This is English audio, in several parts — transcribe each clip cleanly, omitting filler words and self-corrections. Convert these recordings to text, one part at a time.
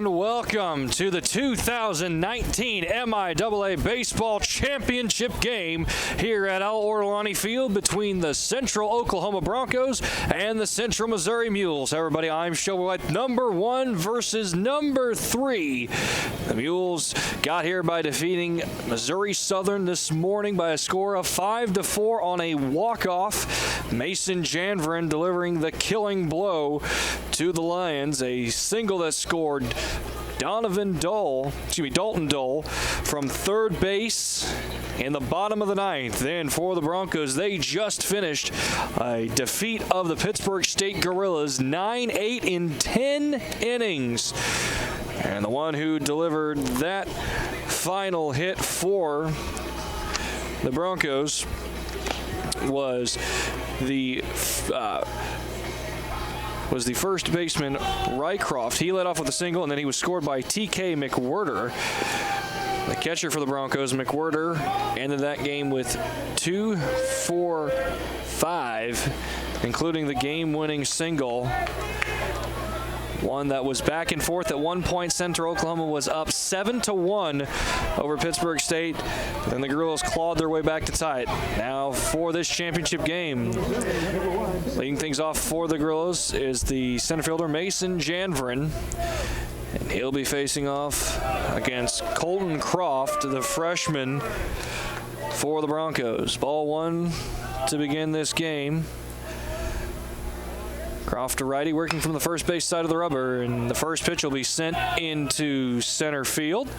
and welcome to the 2019 MIAA Baseball Championship game here at Al Orlani Field between the Central Oklahoma Broncos and the Central Missouri Mules. Everybody, I'm Showboy. Number 1 versus number 3. The Mules got here by defeating Missouri Southern this morning by a score of 5-4 on a walk-off. Mason Janvrin delivering the killing blow to the Lions. A single that scored Dalton Dole from third base in the bottom of the 9th. Then for the Broncos, they just finished a defeat of the Pittsburgh State Gorillas 9-8 in 10 innings. And the one who delivered that final hit for the Broncos was the first baseman, Rycroft. He led off with a single, and then he was scored by T.K. McWhirter. The catcher for the Broncos, McWhirter, ended that game with 2 for 5, including the game-winning single. One that was back and forth. At one point, Central Oklahoma was up 7-1 over Pittsburgh State. Then the Gorillas clawed their way back to tie it. Now for this championship game, leading things off for the Gorillas is the center fielder Mason Janvrin. And he'll be facing off against Colton Croft, the freshman for the Broncos. Ball 1 to begin this game. Croft, a righty, working from the first base side of the rubber, and the first pitch will be sent into center field.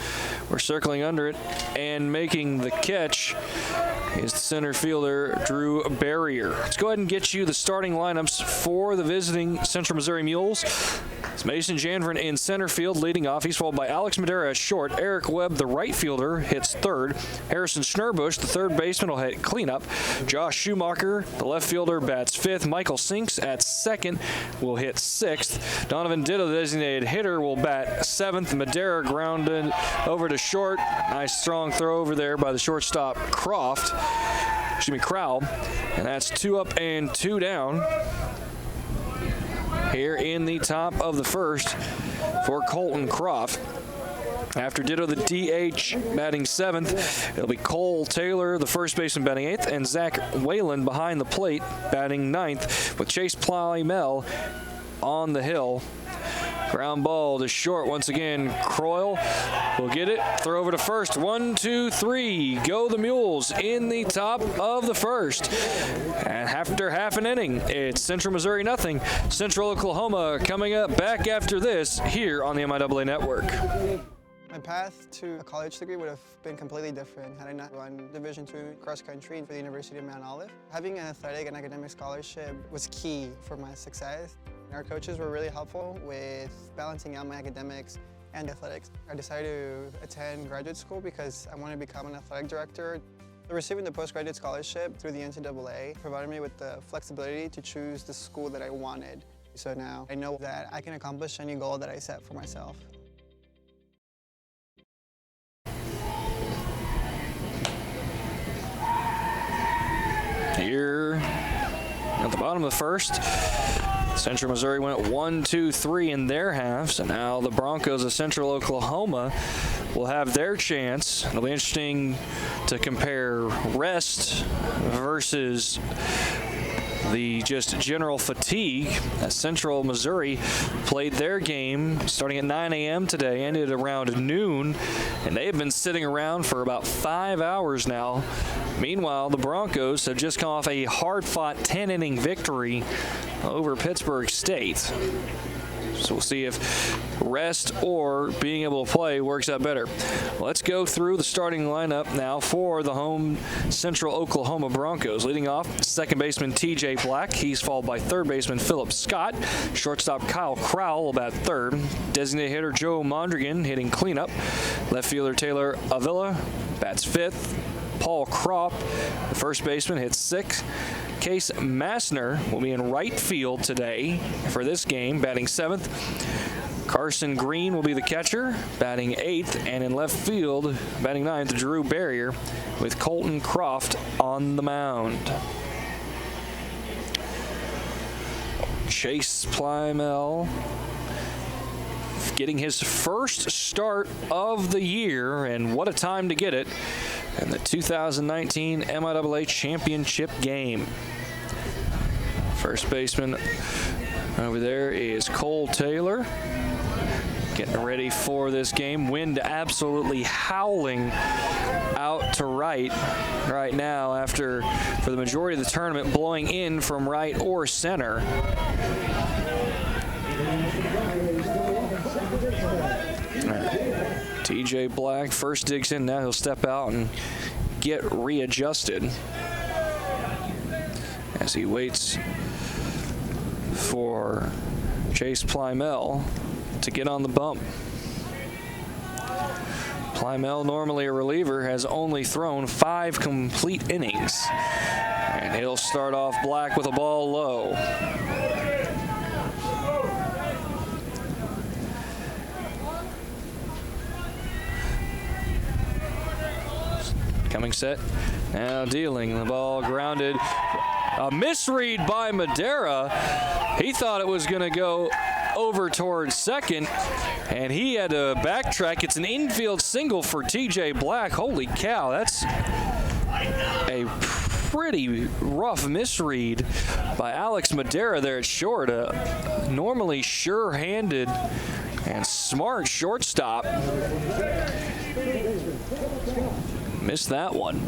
We're circling under it, and making the catch is the center fielder, Drew Barrier. Let's go ahead and get you the starting lineups for the visiting Central Missouri Mules. It's Mason Janvrin in center field leading off. He's followed by Alex Madera at short. Eric Webb, the right fielder, hits third. Harrison Schnurbush, the third baseman, will hit cleanup. Josh Schumacher, the left fielder, bats fifth. Michael Sinks at second will hit sixth. Donovan Ditto, the designated hitter, will bat seventh. Madera grounded over to short. Nice strong throw over there by the shortstop Crowell. And that's 2 up and 2 down here in the top of the first for Colton Croft. After Ditto, the DH batting 7th, it'll be Cole Taylor, the first baseman, batting 8th, and Zach Whalen behind the plate batting 9th, with Chase Plymell on the hill. Ground ball to short once again. Croyle will get it. Throw over to first. 1, 2, 3. Go the Mules in the top of the first. And after half an inning, it's Central Missouri nothing. Central Oklahoma coming up back after this here on the MIAA Network. My path to a college degree would have been completely different had I not run Division II cross country for the University of Mount Olive. Having an athletic and academic scholarship was key for my success. Our coaches were really helpful with balancing out my academics and athletics. I decided to attend graduate school because I wanted to become an athletic director. Receiving the postgraduate scholarship through the NCAA provided me with the flexibility to choose the school that I wanted. So now I know that I can accomplish any goal that I set for myself. Here at the bottom of the first, Central Missouri went 1, 2, 3 in their halves, and now the Broncos of Central Oklahoma will have their chance. It'll be interesting to compare rest versus the just general fatigue. As Central Missouri played their game starting at 9 a.m. today, ended around noon, and they have been sitting around for about 5 hours now. Meanwhile, the Broncos have just come off a hard-fought 10-inning victory over Pittsburgh State. So we'll see if rest or being able to play works out better. Let's go through the starting lineup now for the home Central Oklahoma Broncos. Leading off, second baseman T.J. Black. He's followed by third baseman Philip Scott. Shortstop Kyle Crowell will bat third. Designated hitter Joe Mondrigan hitting cleanup. Left fielder Taylor Avila bats fifth. Paul Kropp, the first baseman, hits sixth. Case Massner will be in right field today for this game, batting seventh. Carson Green will be the catcher, batting eighth. And in left field, batting ninth, Drew Barrier, with Colton Croft on the mound. Chase Plymell getting his first start of the year, and what a time to get it, in the 2019 MIAA Championship game. First baseman over there is Cole Taylor, getting ready for this game. Wind absolutely howling out to right now after, for the majority of the tournament, blowing in from right or center. TJ Black first digs in. Now he'll step out and get readjusted as he waits for Chase Plymell to get on the bump. Plymell, normally a reliever, has only thrown 5 complete innings, and he'll start off Black with a ball low. Coming set, now dealing, the ball grounded. A misread by Madera. He thought it was going to go over towards second, and he had to backtrack. It's an infield single for TJ Black. Holy cow, that's a pretty rough misread by Alex Madera there at short. A normally sure-handed and smart shortstop missed that one.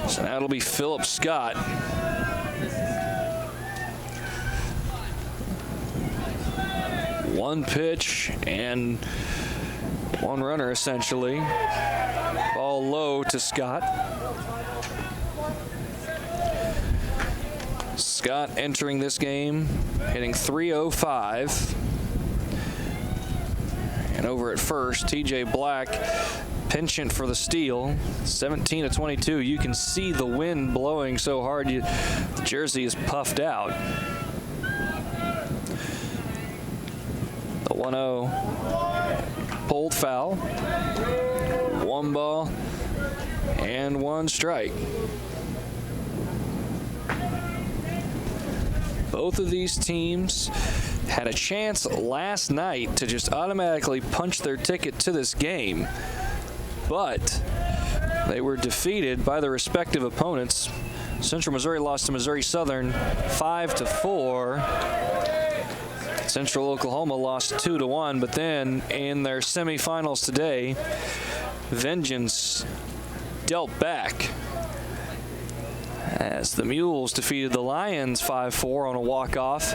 So that'll be Philip Scott. One pitch and one runner, essentially. Ball low to Scott. Scott entering this game, hitting .305. And over at first, TJ Black, penchant for the steal, 17-22. You can see the wind blowing so hard, the jersey is puffed out. The 1-0 pulled foul. 1 ball and 1 strike. Both of these teams had a chance last night to just automatically punch their ticket to this game, but they were defeated by their respective opponents. Central Missouri lost to Missouri Southern 5-4. Central Oklahoma lost 2-1, but then in their semifinals today, Vengeance dealt back as the Mules defeated the Lions 5-4 on a walk-off,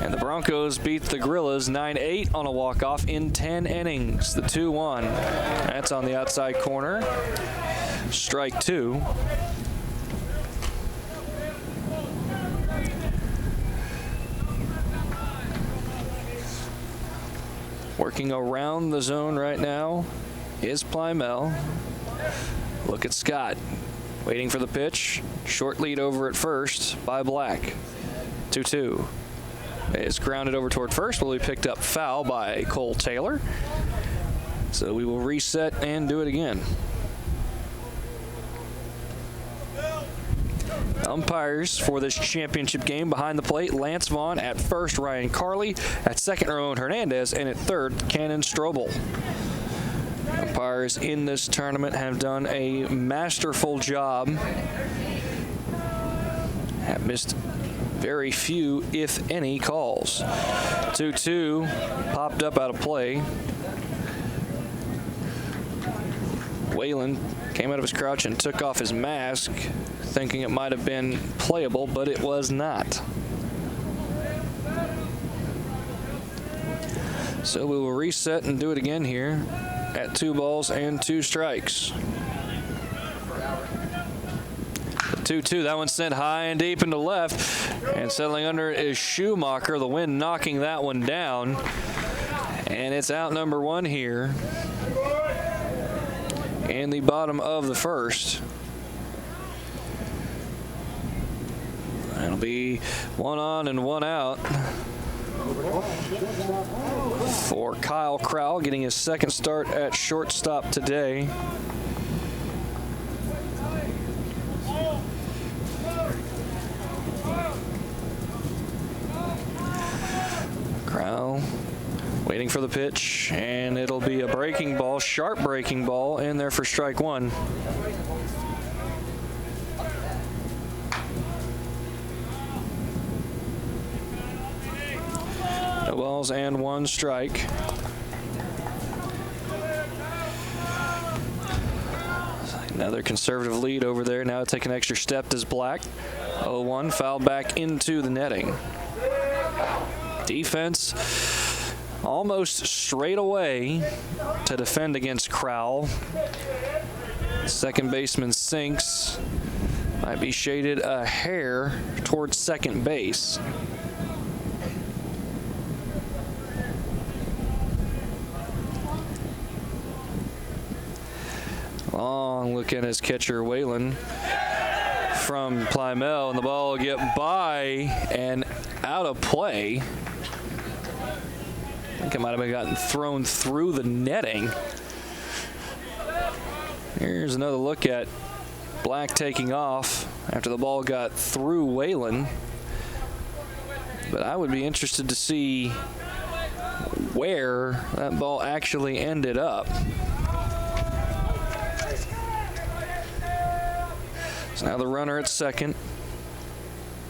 and the Broncos beat the Gorillas 9-8 on a walk-off in 10 innings. The 2-1. That's on the outside corner. Strike 2. Working around the zone right now is Plymell. Look at Scott. Waiting for the pitch. Short lead over at first by Black. 2-2. It's grounded over toward first. Will be picked up foul by Cole Taylor. So we will reset and do it again. Umpires for this championship game: behind the plate, Lance Vaughn; at first, Ryan Carley; at second, Ramon Hernandez; and at third, Cannon Strobel. Umpires in this tournament have done a masterful job. Have missed very few, if any, calls. 2-2 popped up out of play. Whalen came out of his crouch and took off his mask, thinking it might have been playable, but it was not. So we will reset and do it again here at 2 balls and 2 strikes. 2-2, that one sent high and deep into left, and settling under it is Schumacher. The wind knocking that one down, and it's out number 1 here in the bottom of the first. It'll be 1 on and 1 out for Kyle Crowell, getting his second start at shortstop today. Crowell Waiting for the pitch, and it'll be a breaking ball, sharp breaking ball in there for strike one. No balls and one strike. Another conservative lead over there. Now take an extra step as Black. 0-1, fouled back into the netting. Defense almost straight away to defend against Crowell. Second baseman sinks. Might be shaded a hair towards second base. Long look at his catcher, Whalen, from Plymel, and the ball will get by and out of play. I think it might have been gotten thrown through the netting. Here's another look at Black taking off after the ball got through Whalen. But I would be interested to see where that ball actually ended up. So now the runner at second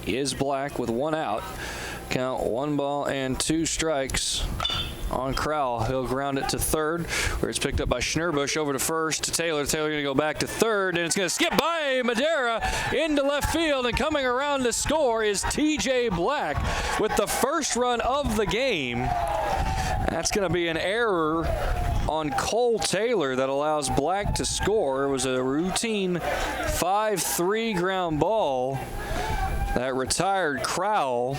is Black with one out. Count 1 ball and 2 strikes on Crowell. He'll ground it to third, where it's picked up by Schnurbush over to first to Taylor. Taylor going to go back to third, and it's going to skip by Madera into left field, and coming around to score is TJ Black with the first run of the game. That's going to be an error on Cole Taylor that allows Black to score. It was a routine 5-3 ground ball that retired Crowell.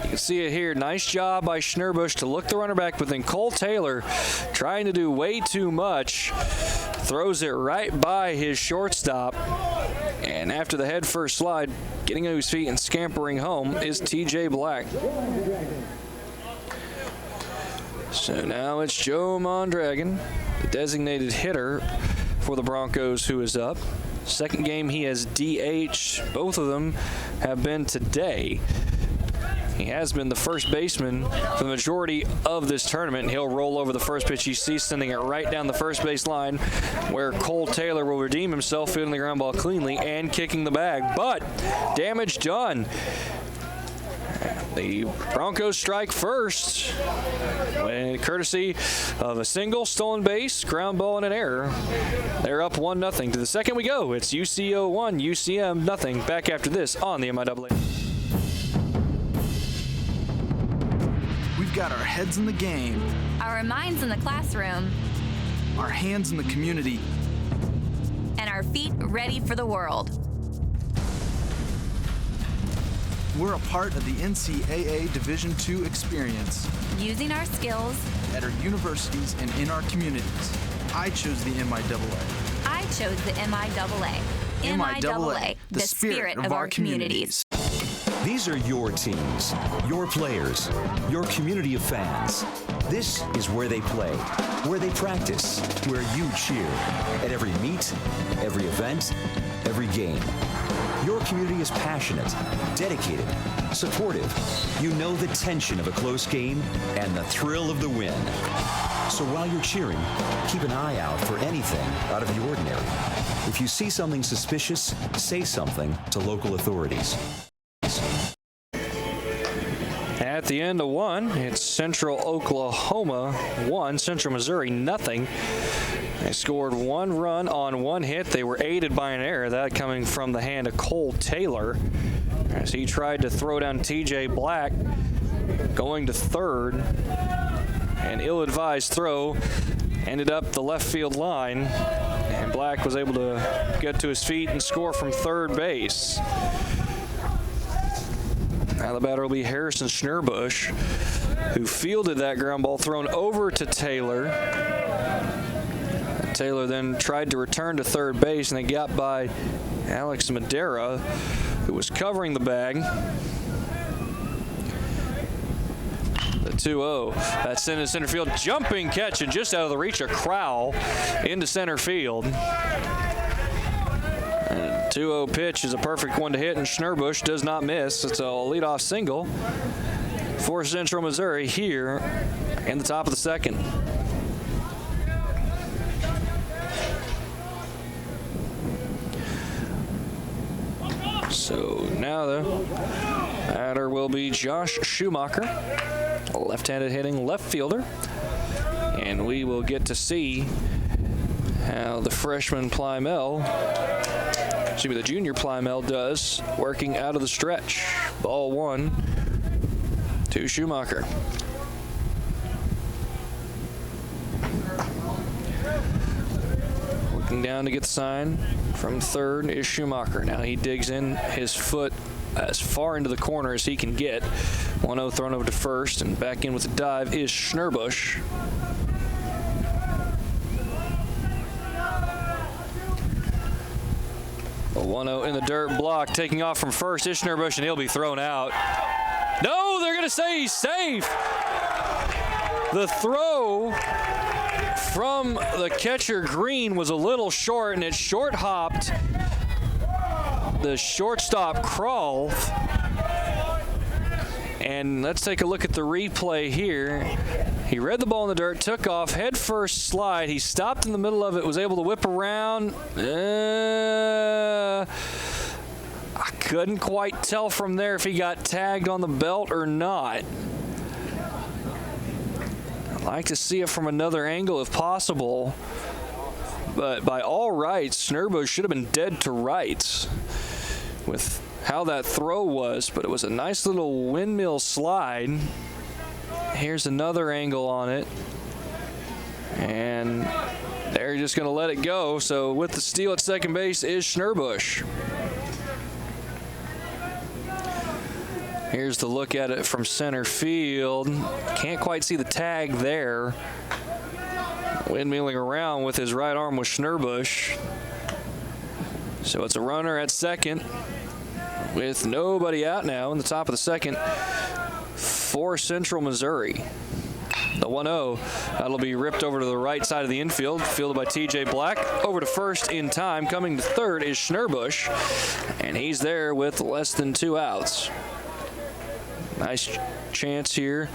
You can see it here. Nice job by Schnurbush to look the runner back, but then Cole Taylor, trying to do way too much, throws it right by his shortstop. And after the head first slide, getting to his feet and scampering home is TJ Black. So now it's Joe Mondragon, the designated hitter for the Broncos, who is up. Second game he has DH. Both of them have been today. He has been the first baseman for the majority of this tournament. He'll roll over the first pitch he sees, sending it right down the first base line, where Cole Taylor will redeem himself, fielding the ground ball cleanly and kicking the bag. But damage done. The Broncos strike first, when courtesy of a single, stolen base, ground ball, and an error. They're up 1-0. To the second we go. It's UCO 1, UCM nothing. Back after this on the MIAA. We've got our heads in the game, our minds in the classroom, our hands in the community, and our feet ready for the world. We're a part of the NCAA Division II experience. Using our skills at our universities and in our communities. I chose the MIAA. I chose the MIAA. MIAA, the spirit of our communities. These are your teams, your players, your community of fans. This is where they play, where they practice, where you cheer. At every meet, every event, every game. Your community is passionate, dedicated, supportive. You know the tension of a close game and the thrill of the win. So while you're cheering, keep an eye out for anything out of the ordinary. If you see something suspicious, say something to local authorities. At the end of one, it's Central Oklahoma 1, Central Missouri nothing. They scored 1 run on 1 hit. They were aided by an error, that coming from the hand of Cole Taylor, as he tried to throw down TJ Black, going to third. An ill-advised throw ended up the left field line, and Black was able to get to his feet and score from third base. Now the batter will be Harrison Schnurbush, who fielded that ground ball thrown over to Taylor. Taylor then tried to return to third base, and they got by Alex Madera, who was covering the bag. The 2-0. That's into center field. Jumping catch, and just out of the reach of Crowell into center field. 2-0 pitch is a perfect one to hit, and Schnurbush does not miss. It's a leadoff single for Central Missouri here in the top of the second. So now the batter will be Josh Schumacher, a left-handed hitting left fielder. And we will get to see how the freshman the junior Plymel does working out of the stretch. Ball 1 to Schumacher. Working down to get the sign from third is Schumacher. Now he digs in his foot as far into the corner as he can get. 1-0 thrown over to first, and back in with the dive is Schnurbush. A 1-0 in the dirt, block, taking off from first is Schnurbush, and he'll be thrown out. No, they're going to say he's safe. The throw from the catcher Green was a little short, and it short hopped the shortstop Crawl. And let's take a look at the replay here. He read the ball in the dirt, took off, head first slide. He stopped in the middle of it, was able to whip around. I couldn't quite tell from there if he got tagged on the belt or not. I'd like to see it from another angle if possible. But by all rights, Schnurbush should have been dead to rights with how that throw was, but it was a nice little windmill slide. Here's another angle on it, and they're just going to let it go. So with the steal at second base is Schnurbush. Here's the look at it from center field. Can't quite see the tag there. Windmilling around with his right arm was Schnurbush. So it's a runner at second with nobody out now in the top of the second for Central Missouri. The 1-0, that'll be ripped over to the right side of the infield, fielded by TJ Black. Over to first in time, coming to third is Schnurbush, and he's there with less than 2 outs. Nice chance here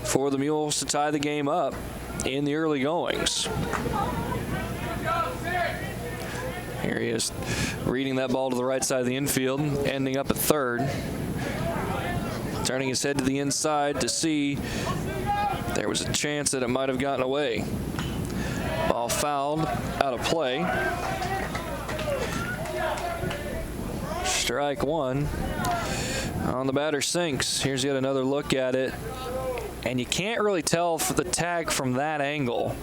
for the Mules to tie the game up in the early goings. Here he is, reading that ball to the right side of the infield, ending up at third. Turning his head to the inside to see there was a chance that it might have gotten away. Ball fouled, out of play. Strike 1 on the batter, Sinks. Here's yet another look at it, and you can't really tell for the tag from that angle.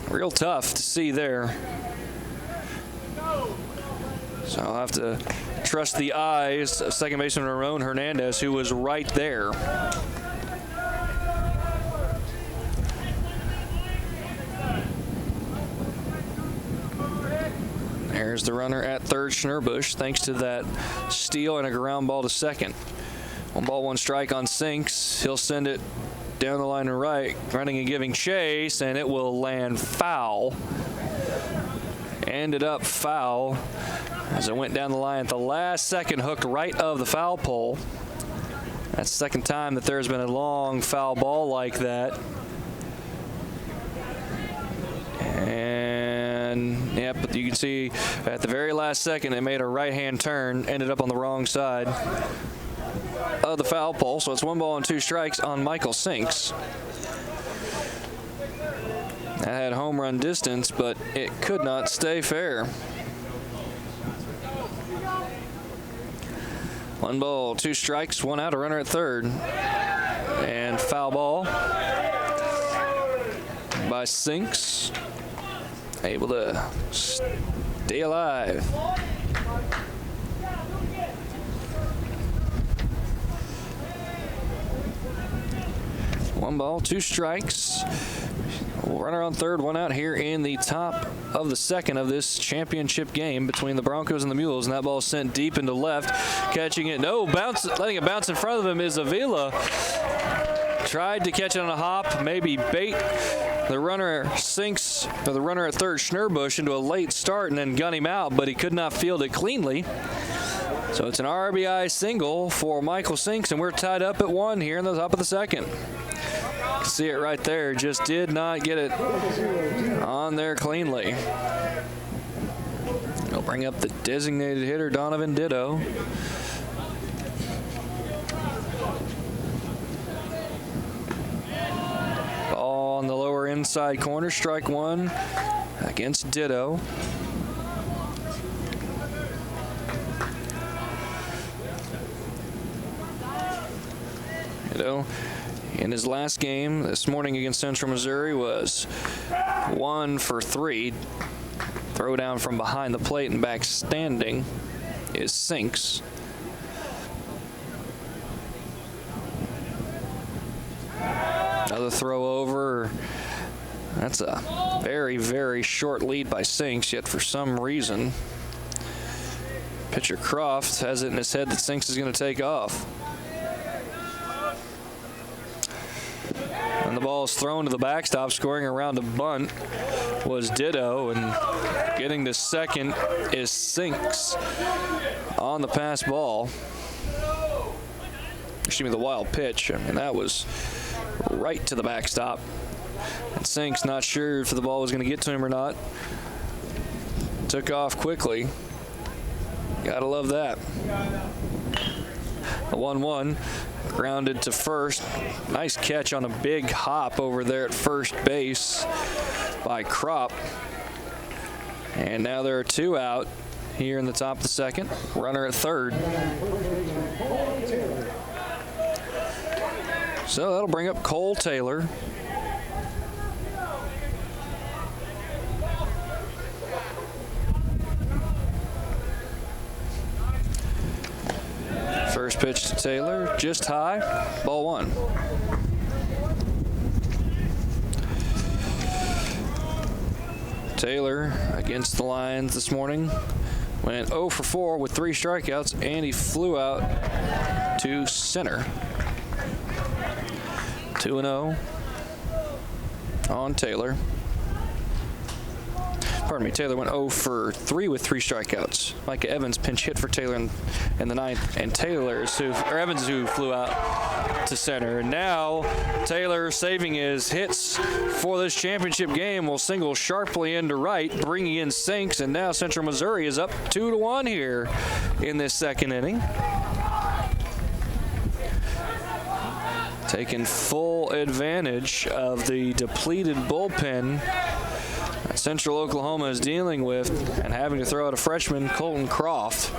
Real tough to see there. So I'll have to trust the eyes of second baseman Ramon Hernandez, who was right there. There's the runner at third, Schnurbush, thanks to that steal and a ground ball to second. 1-1 strike on Sinks. He'll send it down the line and right, running and giving chase, and it will land foul. Ended up foul as it went down the line at the last second, hooked right of the foul pole. That's the second time that there's been a long foul ball like that. And yep, you can see at the very last second they made a right-hand turn, ended up on the wrong side of the foul pole. So it's 1-2 strikes on Michael Sinks. That had home run distance, but it could not stay fair. 1-2 strikes, 1 out, a runner at third. And foul ball by Sinks. Able to stay alive. 1-2 strikes. Runner on third, 1 out here in the top of the second of this championship game between the Broncos and the Mules, and that ball is sent deep into left. Catching it, no, letting it bounce in front of him is Avila. Tried to catch it on a hop, maybe bait the runner Sinks, or the runner at third, Schnurbush, into a late start and then gun him out, but he could not field it cleanly. So it's an RBI single for Michael Sinks, and we're tied up at 1 here in the top of the second. See it right there, just did not get it on there cleanly. He'll bring up the designated hitter, Donovan Ditto. Ball on the lower inside corner, strike 1 against Ditto. Ditto in his last game this morning against Central Missouri was 1 for 3. Throw down from behind the plate and back standing is Sinks. Another throw over. That's a very, very short lead by Sinks, yet for some reason pitcher Croft has it in his head that Sinks is going to take off. And the ball is thrown to the backstop. Scoring around a bunt was Ditto, and getting to second is Sinks on the pass ball. Excuse me, the wild pitch. I mean, that was right to the backstop. And Sinks, not sure if the ball was going to get to him or not, took off quickly. Gotta love that. A 1-1. Grounded to first. Nice catch on a big hop over there at first base by Kropp. And now there are 2 out here in the top of the second. Runner at third. So that'll bring up Cole Taylor. First pitch to Taylor, just high, ball 1. Taylor against the Lions this morning went 0 for 4 with 3 strikeouts, and he flew out to center. 2-0 on Taylor. Pardon me, Taylor went 0 for 3 with 3 strikeouts. Micah Evans pinch hit for Taylor in the 9th, and Evans who flew out to center. And now Taylor, saving his hits for this championship game, will single sharply into right, bringing in Sinks, and now Central Missouri is up 2-1 here in this second inning. Taking full advantage of the depleted bullpen Central Oklahoma is dealing with, and having to throw out a freshman, Colton Croft.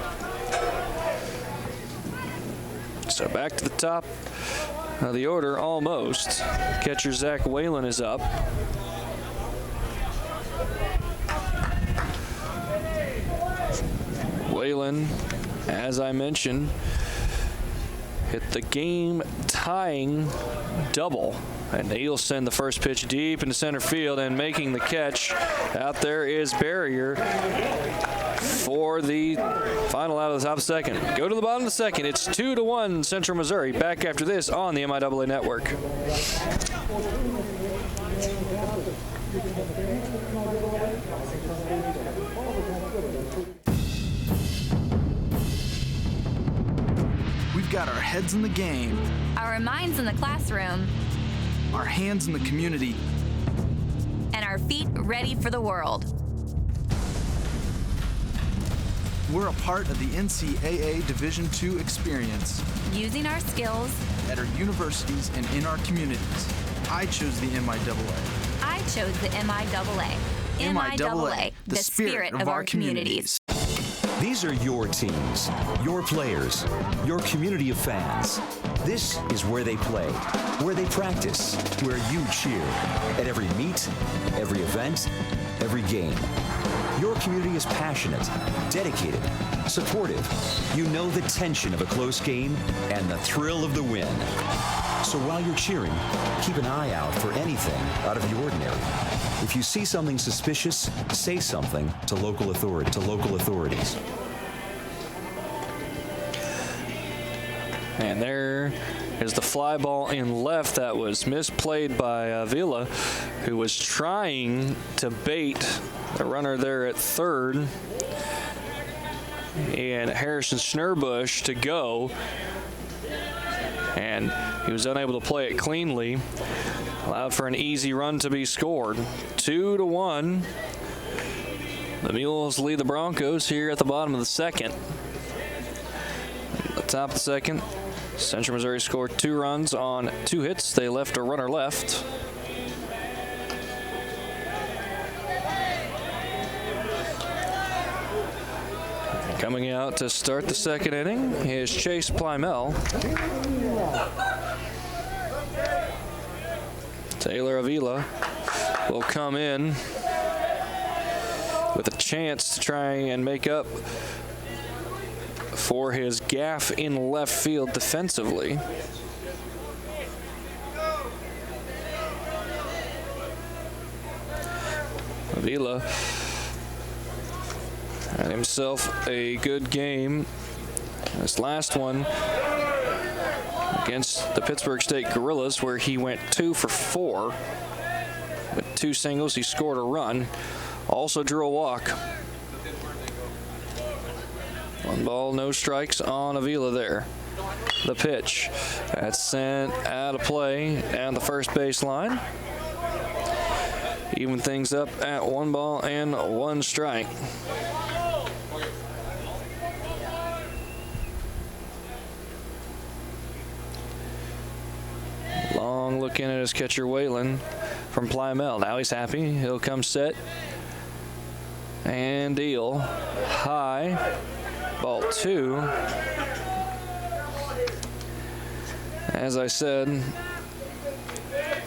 So back to the top of the order almost. Catcher Zach Whalen is up. Whalen, as I mentioned, hit the game-tying double. And he'll send the first pitch deep into center field, and making the catch out there is Barrier for the final out of the top second. Go to the bottom of the second. It's 2-1 Central Missouri. Back after this on the MIAA Network. We've got our heads in the game, Our minds in the classroom, our hands in the community, and our feet ready for the world. We're a part of the NCAA Division II experience Using our skills, at our universities and in our communities. I chose the MIAA. I chose the MIAA. MIAA, the spirit of our communities. These are your teams, your players, your community of fans. This is where they play, where they practice, where you cheer. At every meet, every event, every game. Your community is passionate, dedicated, supportive. You know the tension of a close game and the thrill of the win. So while you're cheering, keep an eye out for anything out of the ordinary. If you see something suspicious, say something to local authorities. And there is the fly ball in left that was misplayed by Villa, who was trying to bait the runner there at third. and Harrison Schnurbush to go, and he was unable to play it cleanly. Allowed for an easy run to be scored. 2-1. The Mules lead the Broncos here at the bottom of the second. At the top of the second, Central Missouri scored 2 runs on 2 hits. They left a runner left. Coming out to start the second inning is Chase Plymell. Taylor Avila will come in with a chance to try and make up for his gaffe in left field defensively. Avila had himself a good game. This last one against the Pittsburgh State Gorillas, where he went 2 for 4 with 2 singles. He scored a run, also drew a walk. 1 ball, no strikes on Avila there. The pitch, that's sent out of play down the first base line. Even things up at 1 ball and 1 strike. Long looking at his catcher Whalen from Plymell. Now he's happy. He'll come set and deal. High. Ball 2. As I said,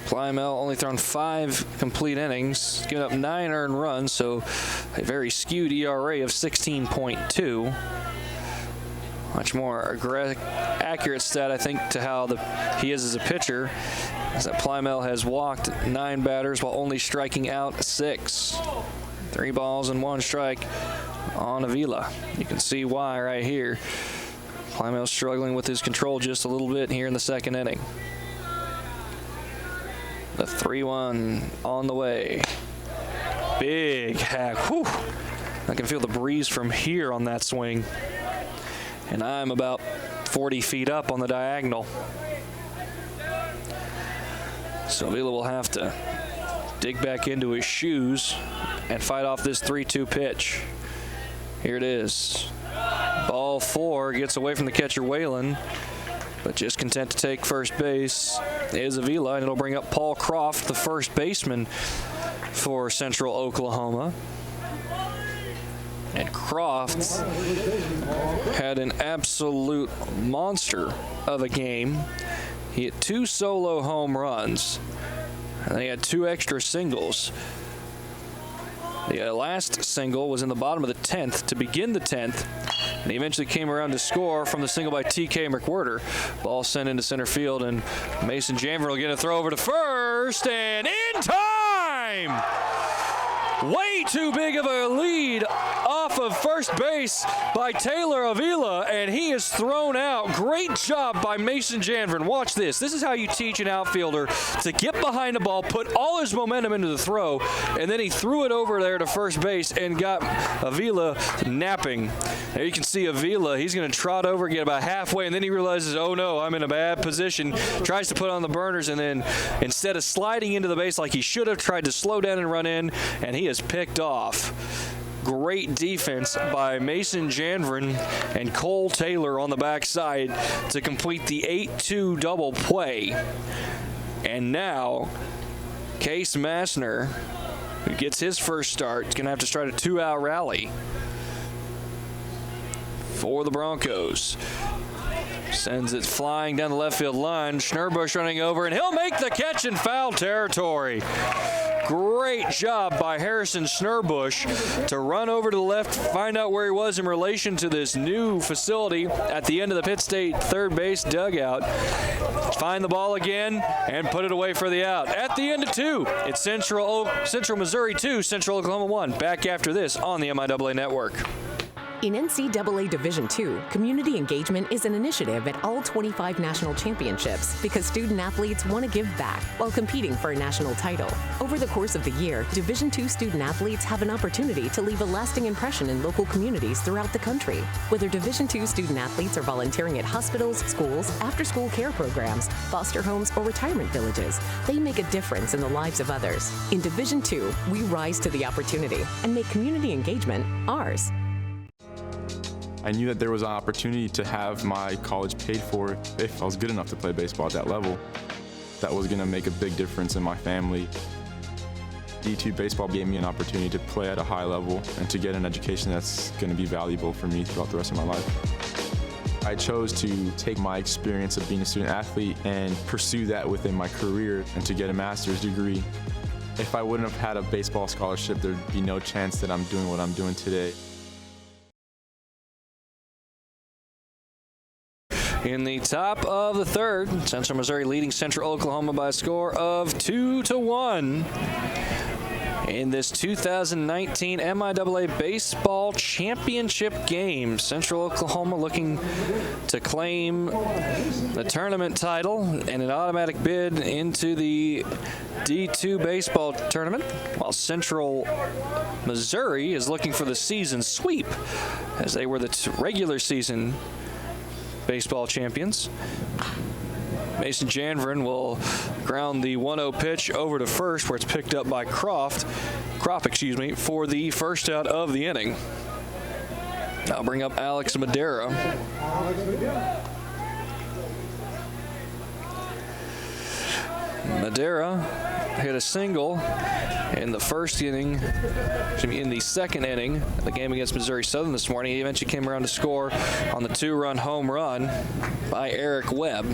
Plymell only thrown 5 complete innings, given up 9 earned runs, so a very skewed ERA of 16.2. Much more accurate stat, I think, to how he is as a pitcher, is that Plymell has walked 9 batters while only striking out 6. 3 balls and 1 strike on Avila. You can see why right here. Plymell struggling with his control just a little bit here in the second inning. The 3-1 on the way. Big hack. Whew. I can feel the breeze from here on that swing. And I'm about 40 feet up on the diagonal. So Avila will have to dig back into his shoes and fight off this 3-2 pitch. Here it is. Ball 4, gets away from the catcher Whalen, but just content to take first base is Avila, and it'll bring up Paul Croft, the first baseman for Central Oklahoma. And Croft had an absolute monster of a game. He hit 2 solo home runs, and he had 2 extra singles. The last single was in the bottom of the 10th to begin the 10th, and he eventually came around to score from the single by T.K. McWhirter. Ball sent into center field, and Mason Janver will get a throw over to first, and in time! Way too big of a lead off of first base by Taylor Avila, and he is thrown out. Great job by Mason Janvrin. Watch this. This is how you teach an outfielder to get behind the ball, put all his momentum into the throw, and then he threw it over there to first base and got Avila napping. There you can see Avila. He's going to trot over, get about halfway, and then he realizes, oh no, I'm in a bad position. Tries to put on the burners, and then instead of sliding into the base like he should have, tried to slow down and run in, and he is picked off. Great defense by Mason Janvrin and Cole Taylor on the backside to complete the 8-2 double play. And now, Case Massner, who gets his first start, is going to have to start a 2-out rally for the Broncos. Sends it flying down the left field line. Schnurbush running over, and he'll make the catch in foul territory. Great job by Harrison Schnurbush to run over to the left, find out where he was in relation to this new facility at the end of the Pitt State third base dugout. Find the ball again and put it away for the out. At the end of 2, it's Central Missouri 2, Central Oklahoma 1. Back after this on the MIAA Network. In NCAA Division II, community engagement is an initiative at all 25 national championships because student-athletes want to give back while competing for a national title. Over the course of the year, Division II student-athletes have an opportunity to leave a lasting impression in local communities throughout the country. Whether Division II student-athletes are volunteering at hospitals, schools, after-school care programs, foster homes, or retirement villages, they make a difference in the lives of others. In Division II, we rise to the opportunity and make community engagement ours. I knew that there was an opportunity to have my college paid for if I was good enough to play baseball at that level. That was going to make a big difference in my family. D2 baseball gave me an opportunity to play at a high level and to get an education that's going to be valuable for me throughout the rest of my life. I chose to take my experience of being a student athlete and pursue that within my career and to get a master's degree. If I wouldn't have had a baseball scholarship, there'd be no chance that I'm doing what I'm doing today. In the top of the third, Central Missouri leading Central Oklahoma by a score of 2-1 in this 2019 MIAA Baseball Championship game. Central Oklahoma looking to claim the tournament title and an automatic bid into the D2 baseball tournament, while Central Missouri is looking for the season sweep as they were the regular season baseball champions. Mason Janvrin will ground the 1-0 pitch over to first, where it's picked up by Crop, for the first out of the inning. I'll bring up Alex Madera. Madera hit a single in the first inning, in the second inning of the game against Missouri Southern this morning. He eventually came around to score on the 2-run home run by Eric Webb.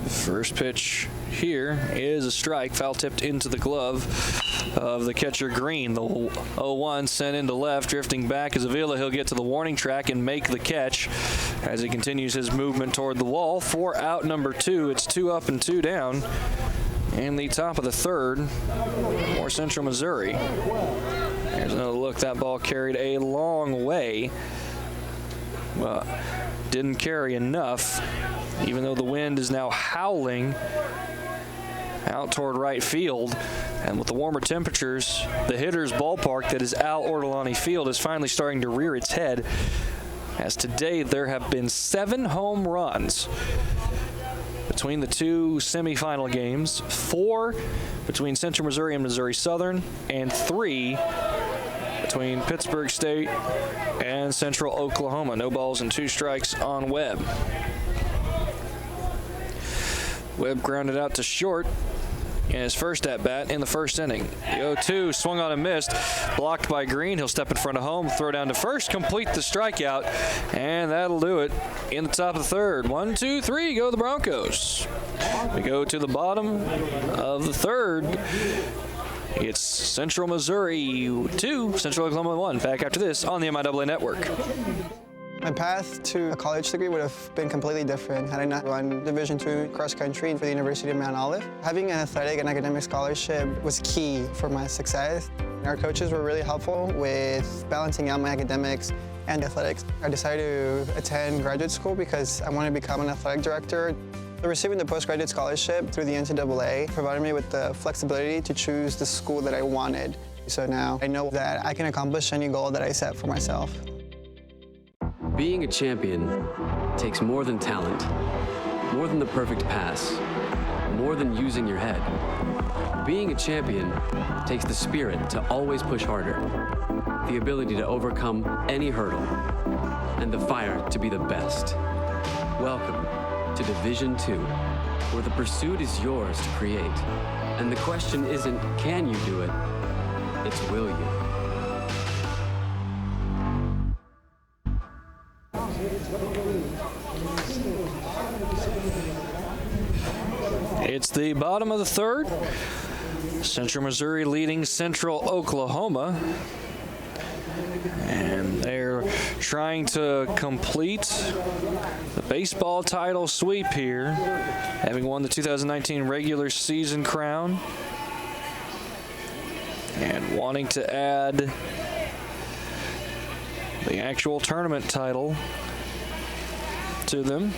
First pitch here is a strike, foul tipped into the glove of the catcher Green. The 0-1 sent into left, drifting back is Avila. He'll get to the warning track and make the catch as he continues his movement toward the wall. For out number 2, it's 2 up and 2 down. In the top of the third, for Central Missouri. There's another look. That ball carried a long way. Well, didn't carry enough, even though the wind is now howling out toward right field. And with the warmer temperatures, the hitter's ballpark, that is Al Ortolani Field, is finally starting to rear its head, as today there have been 7 home runs between the 2 semifinal games, 4 between Central Missouri and Missouri Southern, and 3 between Pittsburgh State and Central Oklahoma. No balls and 2 strikes on Webb. Webb grounded out to short in his first at-bat in the first inning. The 0-2 swung on and missed, blocked by Green. He'll step in front of home, throw down to first, complete the strikeout, and that'll do it in the top of the third. 1, 2, 3, go the Broncos. We go to the bottom of the third. It's Central Missouri 2, Central Oklahoma 1. Back after this on the MIAA Network. My path to a college degree would have been completely different had I not run Division II cross country for the University of Mount Olive. Having an athletic and academic scholarship was key for my success. Our coaches were really helpful with balancing out my academics and athletics. I decided to attend graduate school because I wanted to become an athletic director. Receiving the postgraduate scholarship through the NCAA provided me with the flexibility to choose the school that I wanted. So now I know that I can accomplish any goal that I set for myself. Being a champion takes more than talent, more than the perfect pass, more than using your head. Being a champion takes the spirit to always push harder, the ability to overcome any hurdle, and the fire to be the best. Welcome to Division II, where the pursuit is yours to create. And the question isn't, can you do it? It's, will you? It's the bottom of the third. Central Missouri leading Central Oklahoma. And they're trying to complete the baseball title sweep here, having won the 2019 regular season crown. And wanting to add the actual tournament title to them,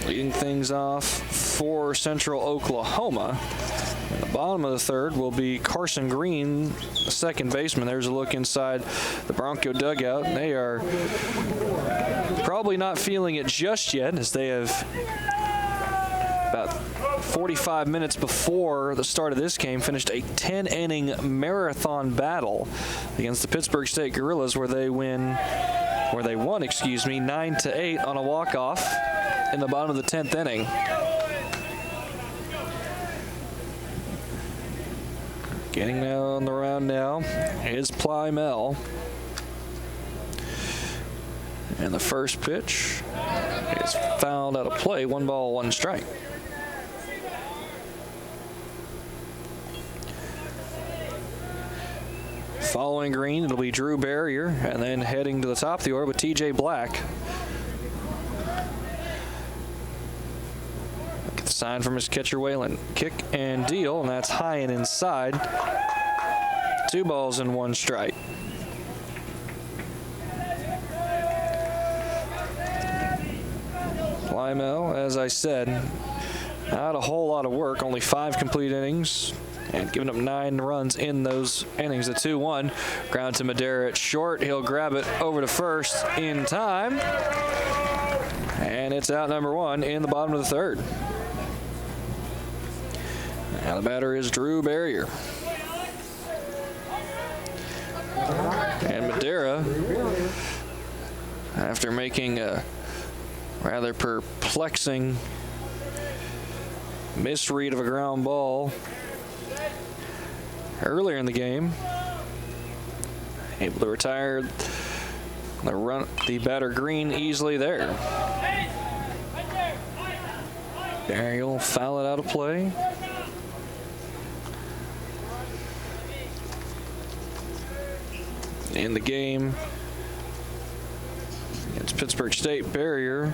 leading things off for Central Oklahoma. In the bottom of the third will be Carson Green, the second baseman. There's a look inside the Bronco dugout. They are probably not feeling it just yet, as they have about 45 minutes before the start of this game finished a 10-inning marathon battle against the Pittsburgh State Gorillas, where they won 9-8 on a walk-off in the bottom of the 10th inning. Getting down the round now is Plymell. And the first pitch is fouled out of play. 1 ball, 1 strike. Following Green, it'll be Drew Barrier, and then heading to the top of the order with TJ Black. Get the sign from his catcher Whalen. Kick and deal, and that's high and inside. 2 balls and 1 strike. Plymell, as I said, not a whole lot of work, only 5 complete innings, and giving up 9 runs in those innings. The 2-1, ground to Madera at short. He'll grab it over to first in time, and it's out number 1 in the bottom of the third. Now the batter is Drew Barrier. And Madera, after making a rather perplexing misread of a ground ball earlier in the game, able to retire the batter Green easily there. Barry will foul it out of play. In the game against Pittsburgh State, Barrier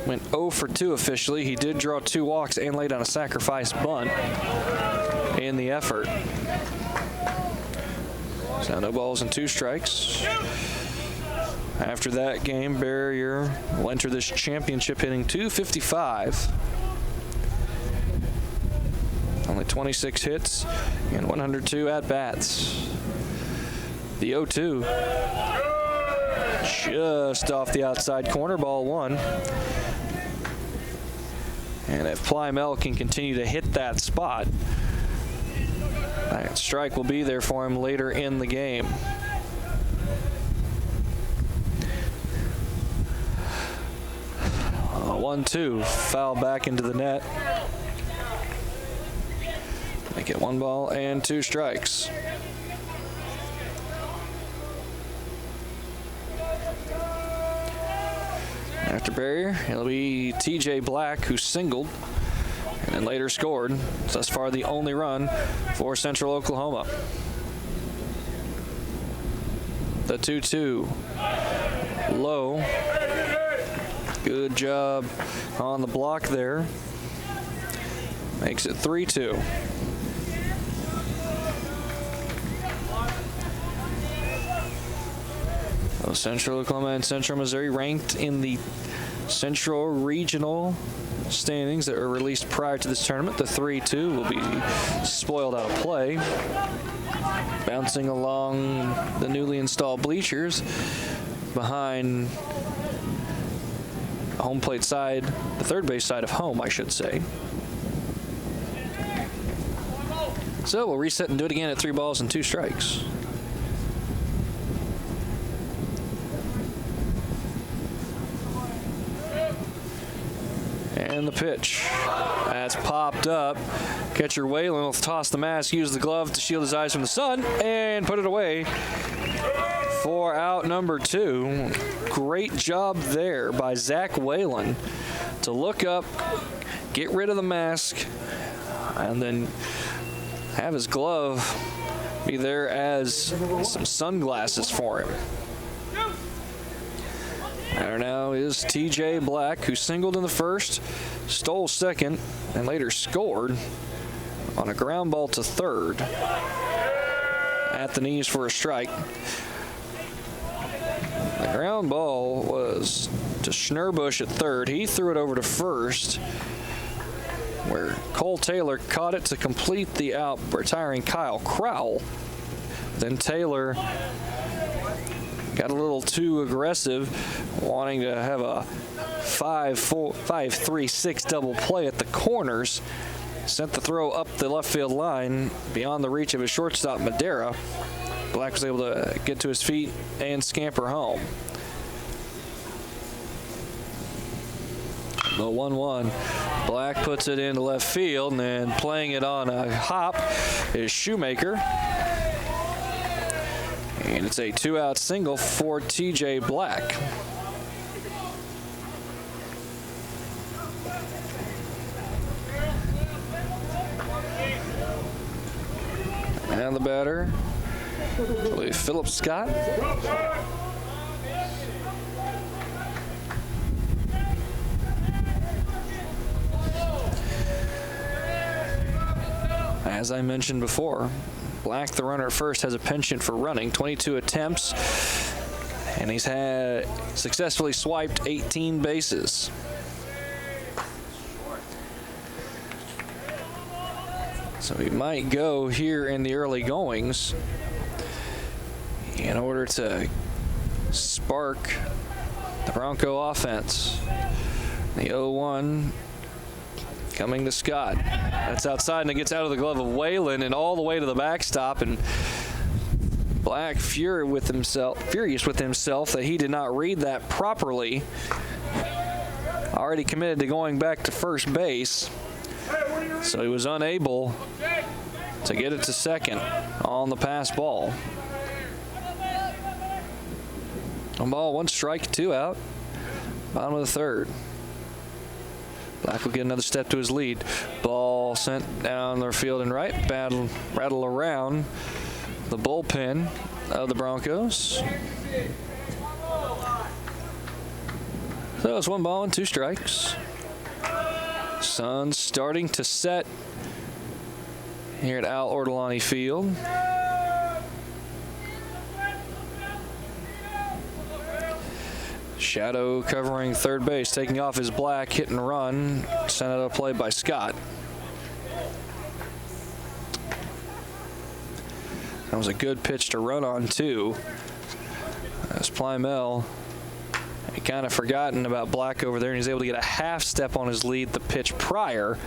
went 0 for 2 officially. He did draw 2 walks and laid on a sacrifice bunt in the effort. So no balls and 2 strikes. After that game, Barrier will enter this championship hitting .255. Only 26 hits and 102 at-bats. The 0-2 just off the outside corner, ball 1. And if Plymell can continue to hit that spot, that strike will be there for him later in the game. A 1-2, foul back into the net. Make it 1 ball and 2 strikes. After Barrier, it'll be TJ Black, who singled and then later scored. Thus far, the only run for Central Oklahoma. The 2-2, low. Good job on the block there. Makes it 3-2. Central Oklahoma and Central Missouri ranked in the Central Regional standings that were released prior to this tournament. The 3-2 will be spoiled out of play. Bouncing along the newly installed bleachers behind the home plate side, the third base side of home, I should say. So we'll reset and do it again at 3 balls and 2 strikes. And the pitch. That's popped up. Catcher Whalen will toss the mask, use the glove to shield his eyes from the sun, and put it away for out number 2. Great job there by Zach Whalen to look up, get rid of the mask, and then have his glove be there as some sunglasses for him. There now is TJ Black, who singled in the first, stole second, and later scored on a ground ball to third. at the knees for a strike. The ground ball was to Schnurbush at third. He threw it over to first, where Cole Taylor caught it to complete the out, retiring Kyle Crowell. Then Taylor got a little too aggressive, wanting to have a 5-3-6 double play at the corners. Sent the throw up the left field line beyond the reach of his shortstop, Madera. Black was able to get to his feet and scamper home. The 1-1. Black puts it into left field, and then playing it on a hop is Shoemaker. And it's a 2-out single for TJ Black. And the batter, I believe Philip Scott. As I mentioned before, Black, the runner at first, has a penchant for running, 22 attempts, and he's had successfully swiped 18 bases. So he might go here in the early goings in order to spark the Bronco offense. The 0-1 coming to Scott. That's outside, and it gets out of the glove of Whalen and all the way to the backstop. And Black furious with himself that he did not read that properly. Already committed to going back to first base. So he was unable to get it to second on the pass ball. 1 ball, 1 strike, 2 out. Bottom of the third. Black will get another step to his lead. Ball sent down their field and right. Rattle around the bullpen of the Broncos. So it's 1 ball and 2 strikes. Sun's starting to set here at Al Ortolani Field. Shadow covering third base, taking off his Black, hit and run. Sent out a play by Scott. That was a good pitch to run on too. As Plymel, he kind of forgotten about Black over there, and he's able to get a half step on his lead the pitch prior.